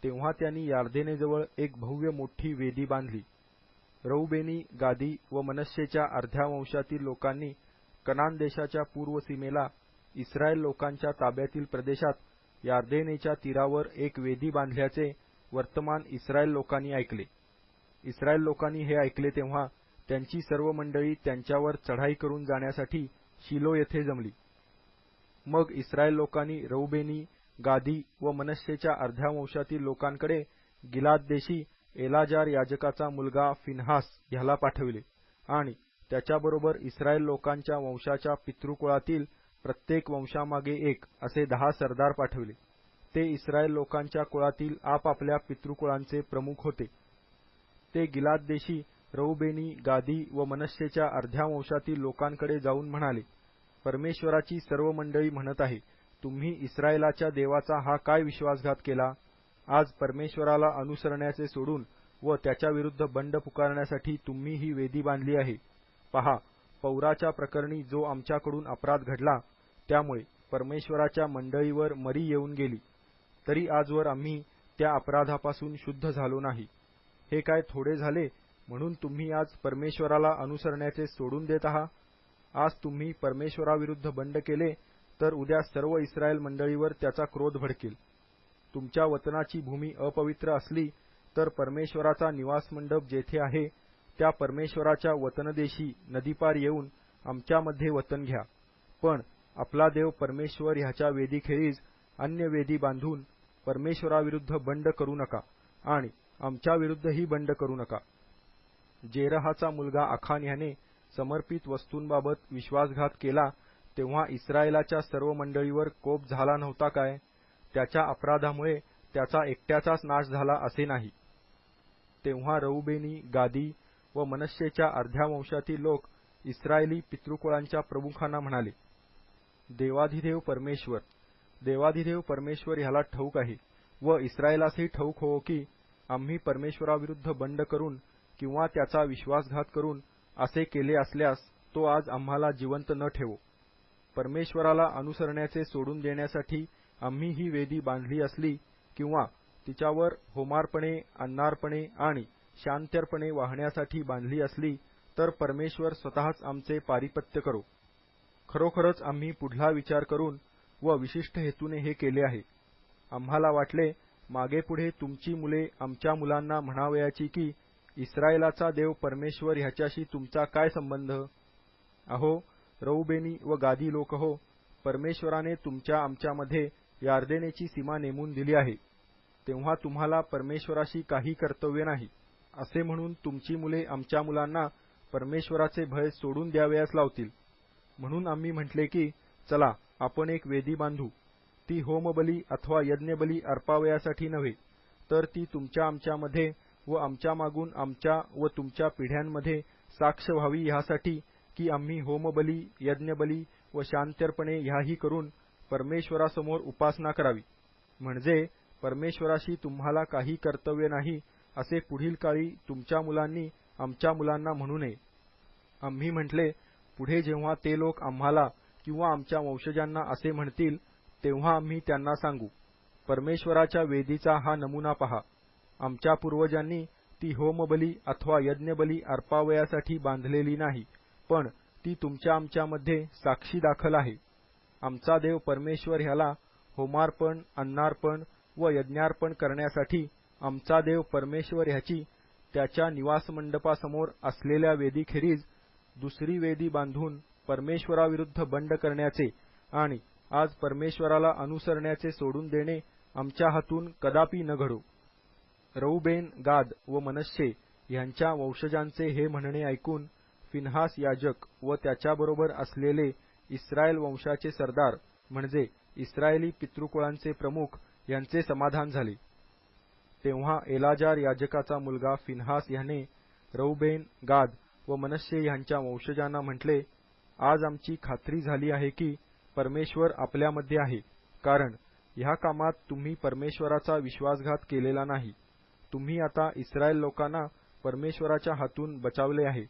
तेव्हा त्यांनी यार्देनेजवळ एक भव्य मोठी वेदी बांधली. रौबेनी, गादी व मनश्शेच्या अर्ध्या वंशातील लोकांनी कनान देशाच्या पूर्व सीमेला इस्रायल लोकांच्या ताब्यातील प्रदेशात यार्देनेच्या तीरावर एक वेदी बांधल्याचे वर्तमान इस्रायल लोकांनी ऐकले. इस्रायल लोकांनी हे ऐकले तेव्हा त्यांची सर्व मंडळी त्यांच्यावर चढाई करून जाण्यासाठी शिलो येथे जमली. मग इस्रायल लोकांनी रौबेनी, गादी व मनश्शेच्या अर्ध्या वंशातील लोकांकडे गिलाद देशी एलाजार याजकाचा मुलगा फिन्हास ह्याला पाठविले आणि त्याच्याबरोबर इस्रायल लोकांच्या वंशाच्या पितृकुळातील प्रत्येक वंशामागे एक असे 10 सरदार पाठविले. ते इस्रायल लोकांच्या कुळातील आपापल्या पितृकुळांचे प्रमुख होते. ते गिलाद देशी रौबेनी, गादी व मनश्शेच्या अर्ध्या वंशातील लोकांकडे जाऊन म्हणाले, परमेश्वराची सर्व मंडळी म्हणत आहे, तुम्ही इस्रायलाच्या देवाचा हा काय विश्वासघात केला? आज परमेश्वराला अनुसरण्याचे सोडून व त्याच्याविरुद्ध बंड पुकारण्यासाठी तुम्ही ही वेदी बांधली आहे. पहा, पौराच्या प्रकरणी जो आमच्याकडून अपराध घडला, त्यामुळे परमेश्वराच्या मंडळीवर मरी येऊन गेली, तरी आजवर आम्ही त्या अपराधापासून शुद्ध झालो नाही. हे काय थोडे झाले म्हणून तुम्ही आज परमेश्वराला अनुसरण्याचे सोडून देत आहात? आज तुम्ही परमेश्वराविरुद्ध बंड केले तर उद्या सर्व इस्रायल मंडळीवर त्याचा क्रोध भडकेल. तुमच्या वतनाची भूमी अपवित्र असली तर परमेश्वराचा निवास मंडप जेथे आहे त्या परमेश्वराच्या वतनदेशी नदीपार येऊन आमच्यामध्ये वतन घ्या. पण आपला देव परमेश्वर ह्याच्या वेदीखेरीज अन्य वेदी बांधून परमेश्वराविरुद्ध बंड करू नका आणि आमच्याविरुद्धही बंड करू नका. जेरहाचा मुलगा आखान ह्याने समर्पित वस्तूंबाबत विश्वासघात केला तेव्हा इस्रायलाच्या सर्व मंडळीवर कोप झाला नव्हता काय? त्याच्या अपराधामुळे त्याचा एकट्याचाच नाश झाला असे नाही. तेव्हा रौबेनी, गादी व मनश्शेच्या अर्ध्या वंशातील लोक इस्रायली पितृकुळांच्या प्रमुखांना म्हणाले, देवाधिदेव परमेश्वर, देवाधिदेव परमेश्वर ह्याला ठाऊक आहे व इस्रायलासही ठाऊक हो की आम्ही परमेश्वराविरुद्ध बंड करून किंवा त्याचा विश्वासघात करून असे केले असल्यास तो आज आम्हाला जिवंत न ठेवो. परमेश्वराला अनुसरण्याचे सोडून देण्यासाठी आम्ही ही वेदी बांधली असली किंवा तिच्यावर होमार्पणे, अन्नार्पणे आणि शांत्यर्पणे वाहण्यासाठी बांधली असली तर परमेश्वर स्वतःच आमचे पारिपत्य करो. खरोखरच आम्ही पुढला विचार करून व विशिष्ट हेतूने हे केले आहे. आम्हाला वाटले मागे पुढे तुमची मुले आमच्या मुलांना म्हणावयाची की इस्रायलाचा देव परमेश्वर ह्याच्याशी तुमचा काय संबंध. अहो रौबेनी व गादी लोक हो, परमेश्वराने तुमच्या आमच्यामध्ये यार्देनेची सीमा नेमून दिली आहे, तेव्हा तुम्हाला परमेश्वराशी काही कर्तव्य नाही असे म्हणून तुमची मुले आमच्या मुलांना परमेश्वराचे भय सोडून द्यावयास लावतील. म्हणून आम्ही म्हटले की चला आपण एक वेदी बांधू, ती होमबली अथवा यज्ञबली अर्पावयासाठी नव्हे, तर ती तुमच्या आमच्यामध्ये व आमच्या मागून आमच्या व तुमच्या पिढ्यांमध्ये साक्ष व्हावी ह्यासाठी की आम्ही होमबली, यज्ञबली व शांत्यर्पणे ह्याही करून परमेश्वरासमोर उपासना करावी. म्हणजे परमेश्वराशी तुम्हाला काही कर्तव्य नाही असे पुढील काळी तुमच्या मुलांनी आमच्या मुलांना म्हणू नये. आम्ही म्हटले पुढे जेव्हा ते लोक आम्हाला किंवा आमच्या वंशजांना असे म्हणतील तेव्हा आम्ही त्यांना सांगू, परमेश्वराच्या वेदीचा हा नमुना पहा. आमच्या पूर्वजांनी ती होमबली अथवा यज्ञबली अर्पावयासाठी बांधलेली नाही, पण ती तुमच्या आमच्यामध्ये साक्षी दाखल आहे. आमचा देव परमेश्वर ह्याला होमार्पण, अन्नार्पण व यज्ञार्पण करण्यासाठी आमचा देव परमेश्वर ह्याची त्याच्या निवासमंडपासमोर असलेल्या वेदीखेरीज दुसरी वेदी बांधून परमेश्वराविरुद्ध बंड करण्याचे आणि आज परमेश्वराला अनुसरण्याचे सोडून देणे आमच्या हातून कदापि न घडो. रौबेन, गाद व मनश्शे ह्यांच्या वंशजांचे हे म्हणणे ऐकून फिन्हास याजक व त्याच्याबरोबर असलेले इस्रायल वंशाचे सरदार म्हणजे इस्रायली पितृकुळांचे प्रमुख यांचे समाधान झाले. तेव्हा एलाजार याजकाचा मुलगा फिन्हास ह्याने रौबेन, गाद व मनश्शे ह्यांच्या वंशजांना म्हटले, आज आमची खात्री झाली आहे की परमेश्वर आपल्यामध्ये आहे, कारण ह्या कामात तुम्ही परमेश्वराचा विश्वासघात केलेला नाही. तुम्ही आता इस्रायल लोकांना परमेश्वराच्या हातून बचावले आहे.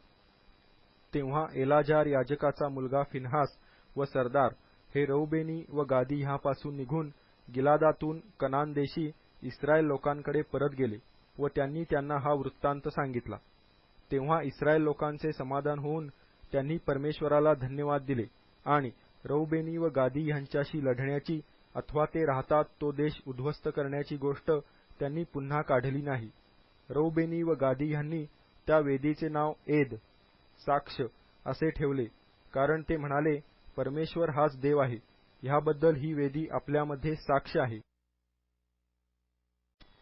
तेव्हा एलाजार याजकाचा मुलगा फिन्हास व सरदार हे रौबेनी व गादी ह्यापासून निघून गिलादातून कनान देशी इस्रायल लोकांकडे परत गेले व त्यांनी त्यांना हा वृत्तांत सांगितला. तेव्हा इस्रायल लोकांचे समाधान होऊन त्यांनी परमेश्वराला धन्यवाद दिले आणि रौबेनी व गादी ह्यांच्याशी लढण्याची अथवा ते राहतात तो देश उद्ध्वस्त करण्याची गोष्ट त्यांनी पुन्हा काढली नाही. रौबेनी व गादी ह्यांनी त्या वेदीचे नाव एद, साक्ष असे ठेवले, कारण ते म्हणाले परमेश्वर हाच देव आहे, ह्याबद्दल ही वेदी आपल्यामध्ये साक्ष आहे.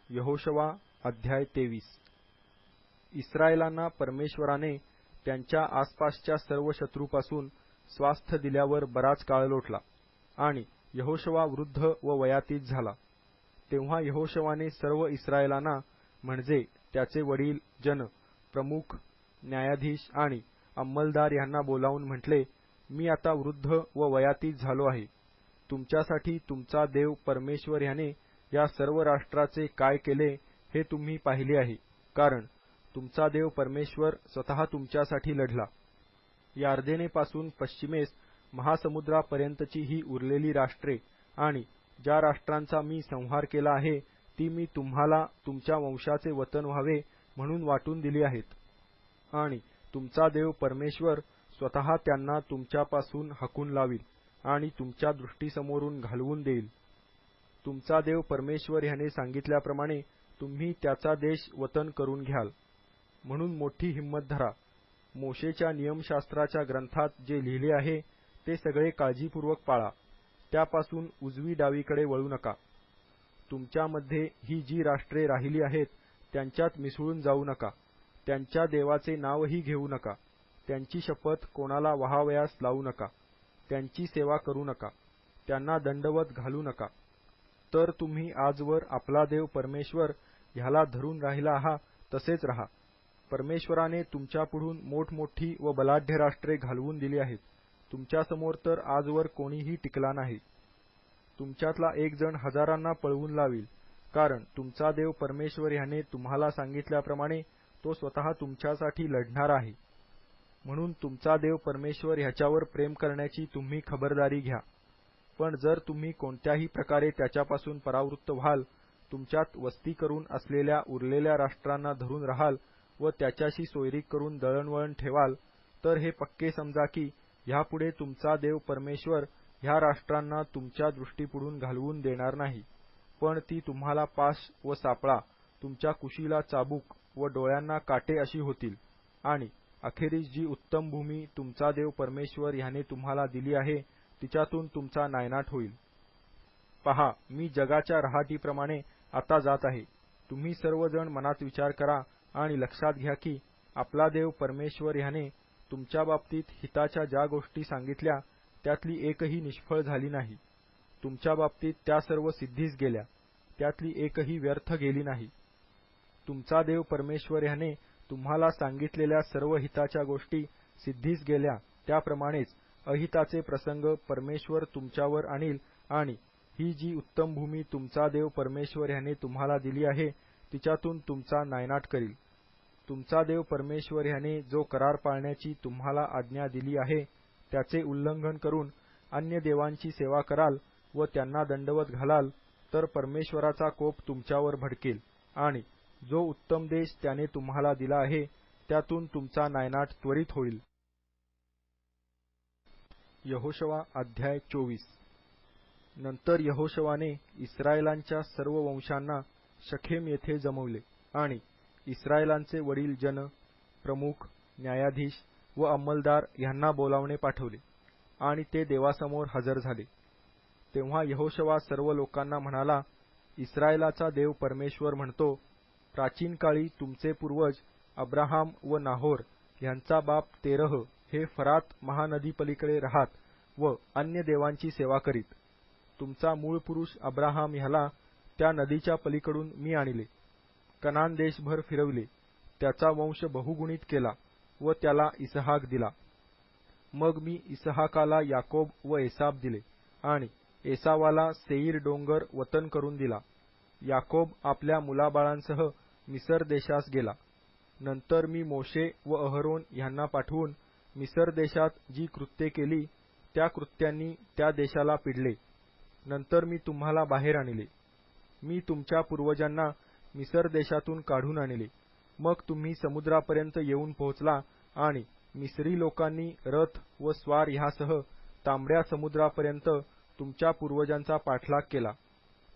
यहोशवा अध्याय 23. इस्रायलांना परमेश्वराने त्यांच्या आसपासच्या सर्व शत्रूपासून स्वास्थ्य दिल्यावर बराच काळ लोटला आणि यहोशवा वृद्ध व वयातीत झाला. तेव्हा यहोशवाने सर्व इस्रायलांना म्हणजे त्याचे वडील, जन, प्रमुख, न्यायाधीश आणि अंमलदार ह्यांना बोलावून म्हटले, मी आता वृद्ध व वयातीत झालो आहे. तुमच्यासाठी तुमचा देव परमेश्वर ह्याने या सर्व राष्ट्राचे काय केले हे तुम्ही पाहिले आहे, कारण तुमचा देव परमेश्वर स्वतः तुमच्यासाठी लढला. यार्देनेपासून पश्चिमेस महासमुद्रापर्यंतची ही उरलेली राष्ट्रे आणि ज्या राष्ट्रांचा मी संहार केला आहे ती मी तुम्हाला तुमच्या वंशाचे वतन व्हावे म्हणून वाटून दिली आहेत. आणि तुमचा देव परमेश्वर स्वतः त्यांना तुमच्यापासून हाकून लावील आणि तुमच्या दृष्टीसमोरून घालवून देईल. तुमचा देव परमेश्वर ह्याने सांगितल्याप्रमाणे तुम्ही त्याचा देश वतन करून घ्याल. म्हणून मोठी हिंमत धरा. मोशेच्या नियमशास्त्राच्या ग्रंथात जे लिहिले आहे ते सगळे काळजीपूर्वक पाळा. त्यापासून उजवी डावीकडे वळू नका. तुमच्यामध्ये ही जी राष्ट्रे राहिली आहेत त्यांच्यात मिसळून जाऊ नका. त्यांच्या देवाचे नावही घेऊ नका. त्यांची शपथ कोणाला वहावयास लावू नका. त्यांची सेवा करू नका. त्यांना दंडवत घालू नका. तर तुम्ही आजवर आपला देव परमेश्वर ह्याला धरून राहिला आहात तसेच राहा. परमेश्वराने तुमच्यापुढून मोठमोठी व बलाढ्य राष्ट्रे घालवून दिली आहेत. तुमच्यासमोर तर आजवर कोणीही टिकला नाही. तुमच्यातला एक जण हजारांना पळवून लावील, कारण तुमचा देव परमेश्वर ह्याने तुम्हाला सांगितल्याप्रमाणे तो स्वतः तुमच्यासाठी लढणार आहे. म्हणून तुमचा देव परमेश्वर ह्याच्यावर प्रेम करण्याची तुम्ही खबरदारी घ्या. पण जर तुम्ही कोणत्याही प्रकारे त्याच्यापासून परावृत्त व्हाल, तुमच्यात वस्ती करून असलेल्या उरलेल्या राष्ट्रांना धरून राहाल व त्याच्याशी सोयरीक करून दळणवळण ठेवाल, तर हे पक्के समजा की ह्यापुढे तुमचा देव परमेश्वर ह्या राष्ट्रांना तुमच्या दृष्टीपुढून घालवून देणार नाही, पण ती तुम्हाला पाश व सापळा, तुमच्या कुशीला चाबूक व डोळ्यांना काटे अशी होतील. आणि अखेरीस जी उत्तम भूमी तुमचा देव परमेश्वर ह्याने तुम्हाला दिली आहे, तिच्यातून तुमचा नायनाट होईल. पहा, मी जगाच्या रहाटीप्रमाणे आता जात आहे. तुम्ही सर्वजण मनात विचार करा आणि लक्षात घ्या की आपला देव परमेश्वर ह्याने तुमच्या बाबतीत हिताच्या ज्या गोष्टी सांगितल्या त्यातली एकही निष्फळ झाली नाही. तुमच्या बाबतीत त्या सर्व सिद्धीस गेल्या, त्यातली एकही व्यर्थ गेली नाही. तुमचा देव परमेश्वर ह्याने तुम्हाला सांगितलेल्या सर्व हिताच्या गोष्टी सिद्धीस गेल्या, त्याप्रमाणेच अहिताचे प्रसंग परमेश्वर तुमच्यावर आणील आणि ही जी उत्तम भूमी तुमचा देव परमेश्वर ह्याने तुम्हाला दिली आहे, तिच्यातून तुमचा नायनाट करील. तुमचा देव परमेश्वर ह्याने जो करार पाळण्याची तुम्हाला आज्ञा दिली आहे, त्याचे उल्लंघन करून अन्य देवांची सेवा कराल व त्यांना दंडवत घालाल, तर परमेश्वराचा कोप तुमच्यावर भडकेल आणि जो उत्तम देश त्याने तुम्हाला दिला आहे, त्यातून तुमचा नायनाट त्वरित होईल. यहोशुवा अध्याय 24. नंतर यहोशुवाने इस्रायलांच्या सर्व वंशांना शखेम येथे जमवले आणि इस्रायलांचे वडील जन, प्रमुख, न्यायाधीश व अंमलदार ह्यांना बोलावणे पाठवले आणि ते देवासमोर हजर झाले. तेव्हा यहोशुवा सर्व लोकांना म्हणाला, इस्रायलाचा देव परमेश्वर म्हणतो, प्राचीन काळी तुमचे पूर्वज अब्राहाम व नाहोर ह्यांचा बाप तेरह हे फरात महानदीपलीकडे राहत व अन्य देवांची सेवा करीत. तुमचा मूळ पुरुष अब्राहाम ह्याला त्या नदीच्या पलीकडून मी आणले, कनान देशभर फिरवले, त्याचा वंश बहुगुणित केला व त्याला इसहाक दिला. मग मी इसहाकाला याकोब व एसाव दिले आणि एसावाला सेईर डोंगर वतन करून दिला. याकोब आपल्या मुलाबाळांसह मिसर देशास गेला. नंतर मी मोशे व अहरोन ह्यांना पाठवून मिसर देशात जी कृत्ये केली त्या कृत्यांनी त्या देशाला पिडले. नंतर मी तुम्हाला बाहेर आणले. मी तुमच्या पूर्वजांना मिसर देशातून काढून आणले. मग तुम्ही समुद्रापर्यंत येऊन पोहोचला आणि मिस्री लोकांनी रथ व स्वार ह्यासह तांबड्या समुद्रापर्यंत तुमच्या पूर्वजांचा पाठलाग केला.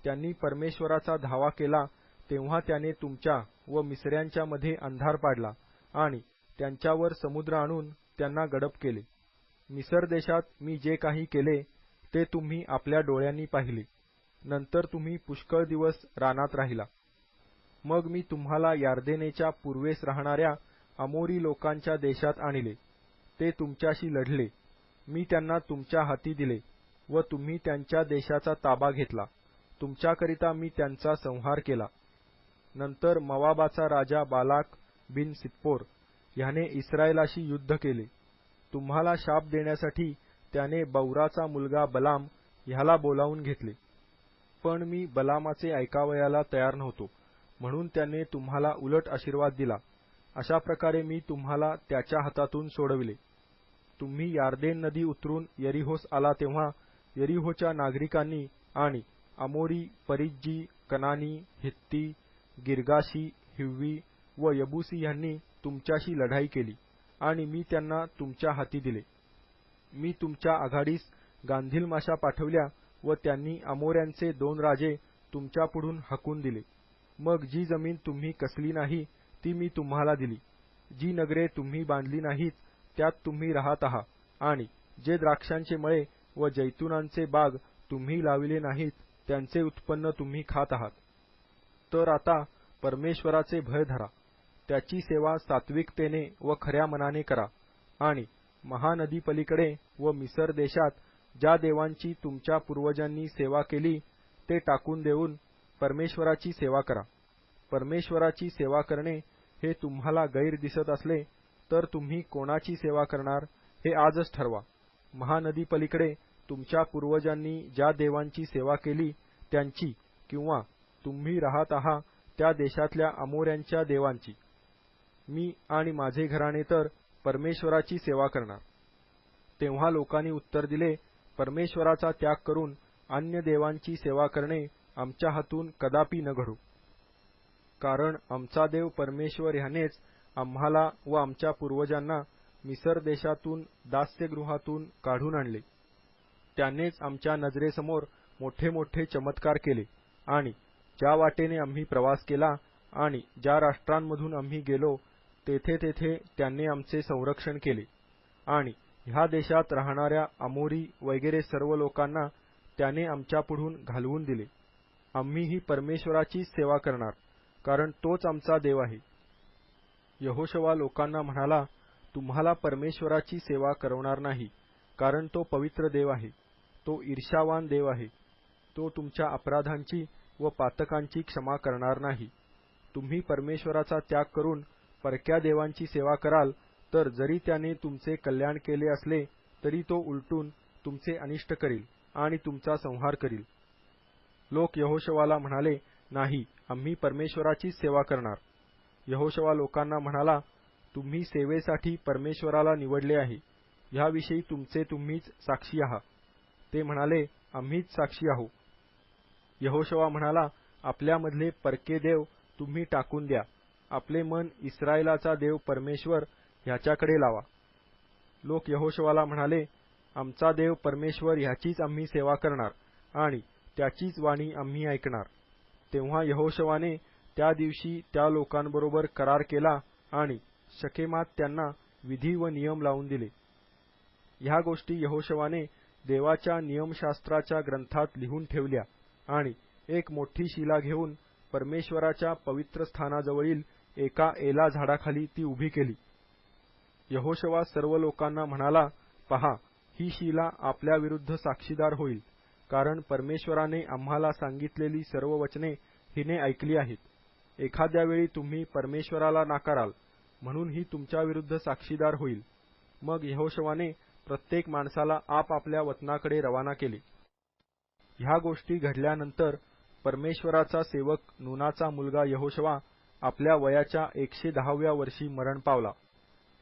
त्यांनी परमेश्वराचा धावा केला, तेव्हा त्याने तुमच्या व मिस्र्यांच्या मध्ये अंधार पाडला आणि त्यांच्यावर समुद्र आणून त्यांना गडप केले. मिसर देशात मी जे काही केले ते तुम्ही आपल्या डोळ्यांनी पाहिले. नंतर तुम्ही पुष्कळ दिवस रानात राहिला. मग मी तुम्हाला यार्देनेच्या पूर्वेस राहणाऱ्या अमोरी लोकांच्या देशात आणले. ते तुमच्याशी लढले. मी त्यांना तुमच्या हाती दिले व तुम्ही त्यांच्या देशाचा ताबा घेतला. तुमच्याकरिता मी त्यांचा संहार केला. नंतर मोवाबाचा राजा बालाक बिन सिप्पोर ह्याने इस्रायलाशी युद्ध केले. तुम्हाला शाप देण्यासाठी त्याने बौराचा मुलगा बलाम ह्याला बोलावून घेतले. पण मी बलामाचे ऐकावयाला तयार नव्हतो, म्हणून त्याने तुम्हाला उलट आशीर्वाद दिला. अशा प्रकारे मी तुम्हाला त्याच्या हातातून सोडविले. तुम्ही यार्देन नदी उतरून यरीहोस आला तेव्हा यरीहोच्या नागरिकांनी आणि अमोरी, परिज्जी, कनानी, हित्ती, गिर्गाशी, हिव्वी व यबुसी ह्यांनी तुमच्याशी लढाई केली आणि मी त्यांना तुमच्या हाती दिले. मी तुमच्या आघाडीस गांधील माशा पाठवल्या व त्यांनी अमोऱ्यांचे 2 राजे तुमच्यापुढून हाकून दिले. मग जी जमीन तुम्ही कसली नाही ती मी तुम्हाला दिली. जी नगरे तुम्ही बांधली नाहीत त्यात तुम्ही राहत आहात आणि जे द्राक्षांचे मळे व जैतुनांचे बाग तुम्ही लाविले नाहीत त्यांचे उत्पन्न तुम्ही खात आहात. तर आता परमेश्वराचे भय धरा, त्याची सेवा सात्विकतेने व खऱ्या मनाने करा आणि महानदीपलीकडे व मिसर देशात ज्या देवांची तुमच्या पूर्वजांनी सेवा केली ते टाकून देऊन परमेश्वराची सेवा करा. परमेश्वराची सेवा करणे हे तुम्हाला गैर दिसत असले तर तुम्ही कोणाची सेवा करणार हे आजच ठरवा. महानदीपलीकडे तुमच्या पूर्वजांनी ज्या देवांची सेवा केली त्यांची, किंवा तुम्ही राहत आहात त्या देशातल्या अमोऱ्यांच्या देवांची. मी आणि माझे घराणे तर परमेश्वराची सेवा करणार. तेव्हा लोकांनी उत्तर दिले, परमेश्वराचा त्याग करून अन्य देवांची सेवा करणे आमच्या हातून कदापि न घडो. कारण आमचा देव परमेश्वर ह्यानेच आम्हाला व आमच्या पूर्वजांना मिसर देशातून दास्यगृहातून काढून आणले. त्यानेच आमच्या नजरेसमोर मोठे मोठे चमत्कार केले आणि ज्या वाटेने आम्ही प्रवास केला आणि ज्या राष्ट्रांमधून आम्ही गेलो तेथे तेथे त्यांनी आमचे संरक्षण केले. आणि ह्या देशात राहणाऱ्या अमोरी वगैरे सर्व लोकांना त्याने आमच्यापुढून घालवून दिले. आम्हीही परमेश्वराचीच सेवा करणार, कारण तोच आमचा देव आहे. यहोशुवा लोकांना म्हणाला, तुम्हाला परमेश्वराची सेवा करवणार नाही, कारण तो पवित्र देव आहे. तो ईर्ष्यावान देव आहे. तो तुमच्या अपराधांची व पातकांची क्षमा करणार नाही. तुम्ही परमेश्वराचा त्याग करून परक्या देवांची सेवा कराल तर जरी त्याने तुमचे कल्याण केले असले तरी तो उलटून तुमचे अनिष्ट करील आणि तुमचा संहार करील. लोक यहोशुवाला म्हणाले, नाही, आम्ही परमेश्वराचीच सेवा करणार. यहोशुवा लोकांना म्हणाला, तुम्ही सेवेसाठी परमेश्वराला निवडले आहे, ह्याविषयी तुमचे तुम्हीच साक्षी आहात. ते म्हणाले, आम्हीच साक्षी आहोत. यहोशुवा म्हणाला, आपल्यामधले परके देव तुम्ही टाकून द्या. आपले मन इस्रायलाचा देव परमेश्वर ह्याच्याकडे लावा. लोक यहोशुवाला म्हणाले, आमचा देव परमेश्वर ह्याचीच आम्ही सेवा करणार आणि त्याचीच वाणी आम्ही ऐकणार. तेव्हा यहोशुवाने त्या दिवशी त्या लोकांबरोबर करार केला आणि शकेमात त्यांना विधी व नियम लावून दिले. ह्या गोष्टी यहोशुवाने देवाच्या नियमशास्त्राच्या ग्रंथात लिहून ठेवल्या आणि एक मोठी शिला घेऊन परमेश्वराच्या पवित्र स्थानाजवळील एका एला झाडाखाली ती उभी केली. यहोशुवा सर्व लोकांना म्हणाला, पहा, ही शिला आपल्या विरुद्ध साक्षीदार होईल, कारण परमेश्वराने आम्हाला सांगितलेली सर्व वचने हिने ऐकली आहेत. एखाद्या वेळी तुम्ही परमेश्वराला नाकाराल म्हणून ही तुमच्या विरुद्ध साक्षीदार होईल. मग यहोशुवाने प्रत्येक माणसाला आपापल्या वतनाकडे रवाना केले. ह्या गोष्टी घडल्यानंतर परमेश्वराचा सेवक नूनाचा मुलगा यहोशुवा आपल्या वयाच्या 110व्या वर्षी मरण पावला.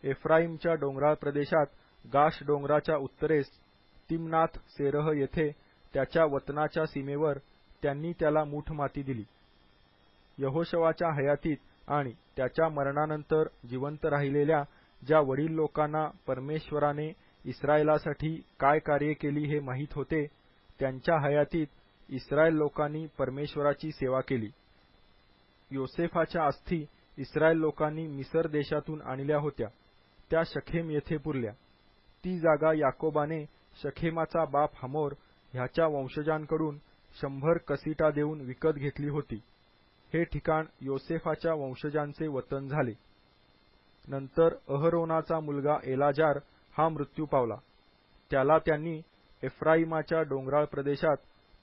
एफ्राईमच्या डोंगराळ प्रदेशात गाश डोंगराच्या उत्तरेस तिमनाथ सेरह येथे त्याच्या वतनाच्या सीमेवर त्यांनी त्याला मूठ माती दिली. यहोशुवाच्या हयातीत आणि त्याच्या मरणानंतर जिवंत राहिलेल्या ज्या वडील लोकांना परमेश्वराने इस्रायलासाठी काय कार्य केली हे माहीत होते, त्यांच्या हयातीत इस्रायल लोकांनी परमेश्वराची सेवा केली. योसेफाच्या अस्थी इस्रायल लोकांनी मिसर देशातून आणल्या होत्या, त्या शखेम येथे पुरल्या. ती जागा याकोबाने शखेमाचा बाप हमोर ह्याच्या वंशजांकडून 100 कसिटा देऊन विकत घेतली होती. हे ठिकाण योसेफाच्या वंशजांचे वतन झाले. नंतर अहरोनाचा मुलगा एलाजार हा मृत्यू पावला. त्याला त्यांनी एफ्राईमाच्या डोंगराळ प्रदेशात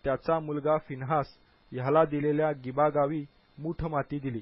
त्याचा मुलगा फिन्हास ह्याला दिलेल्या गिबा गावी मूठ माती दिली.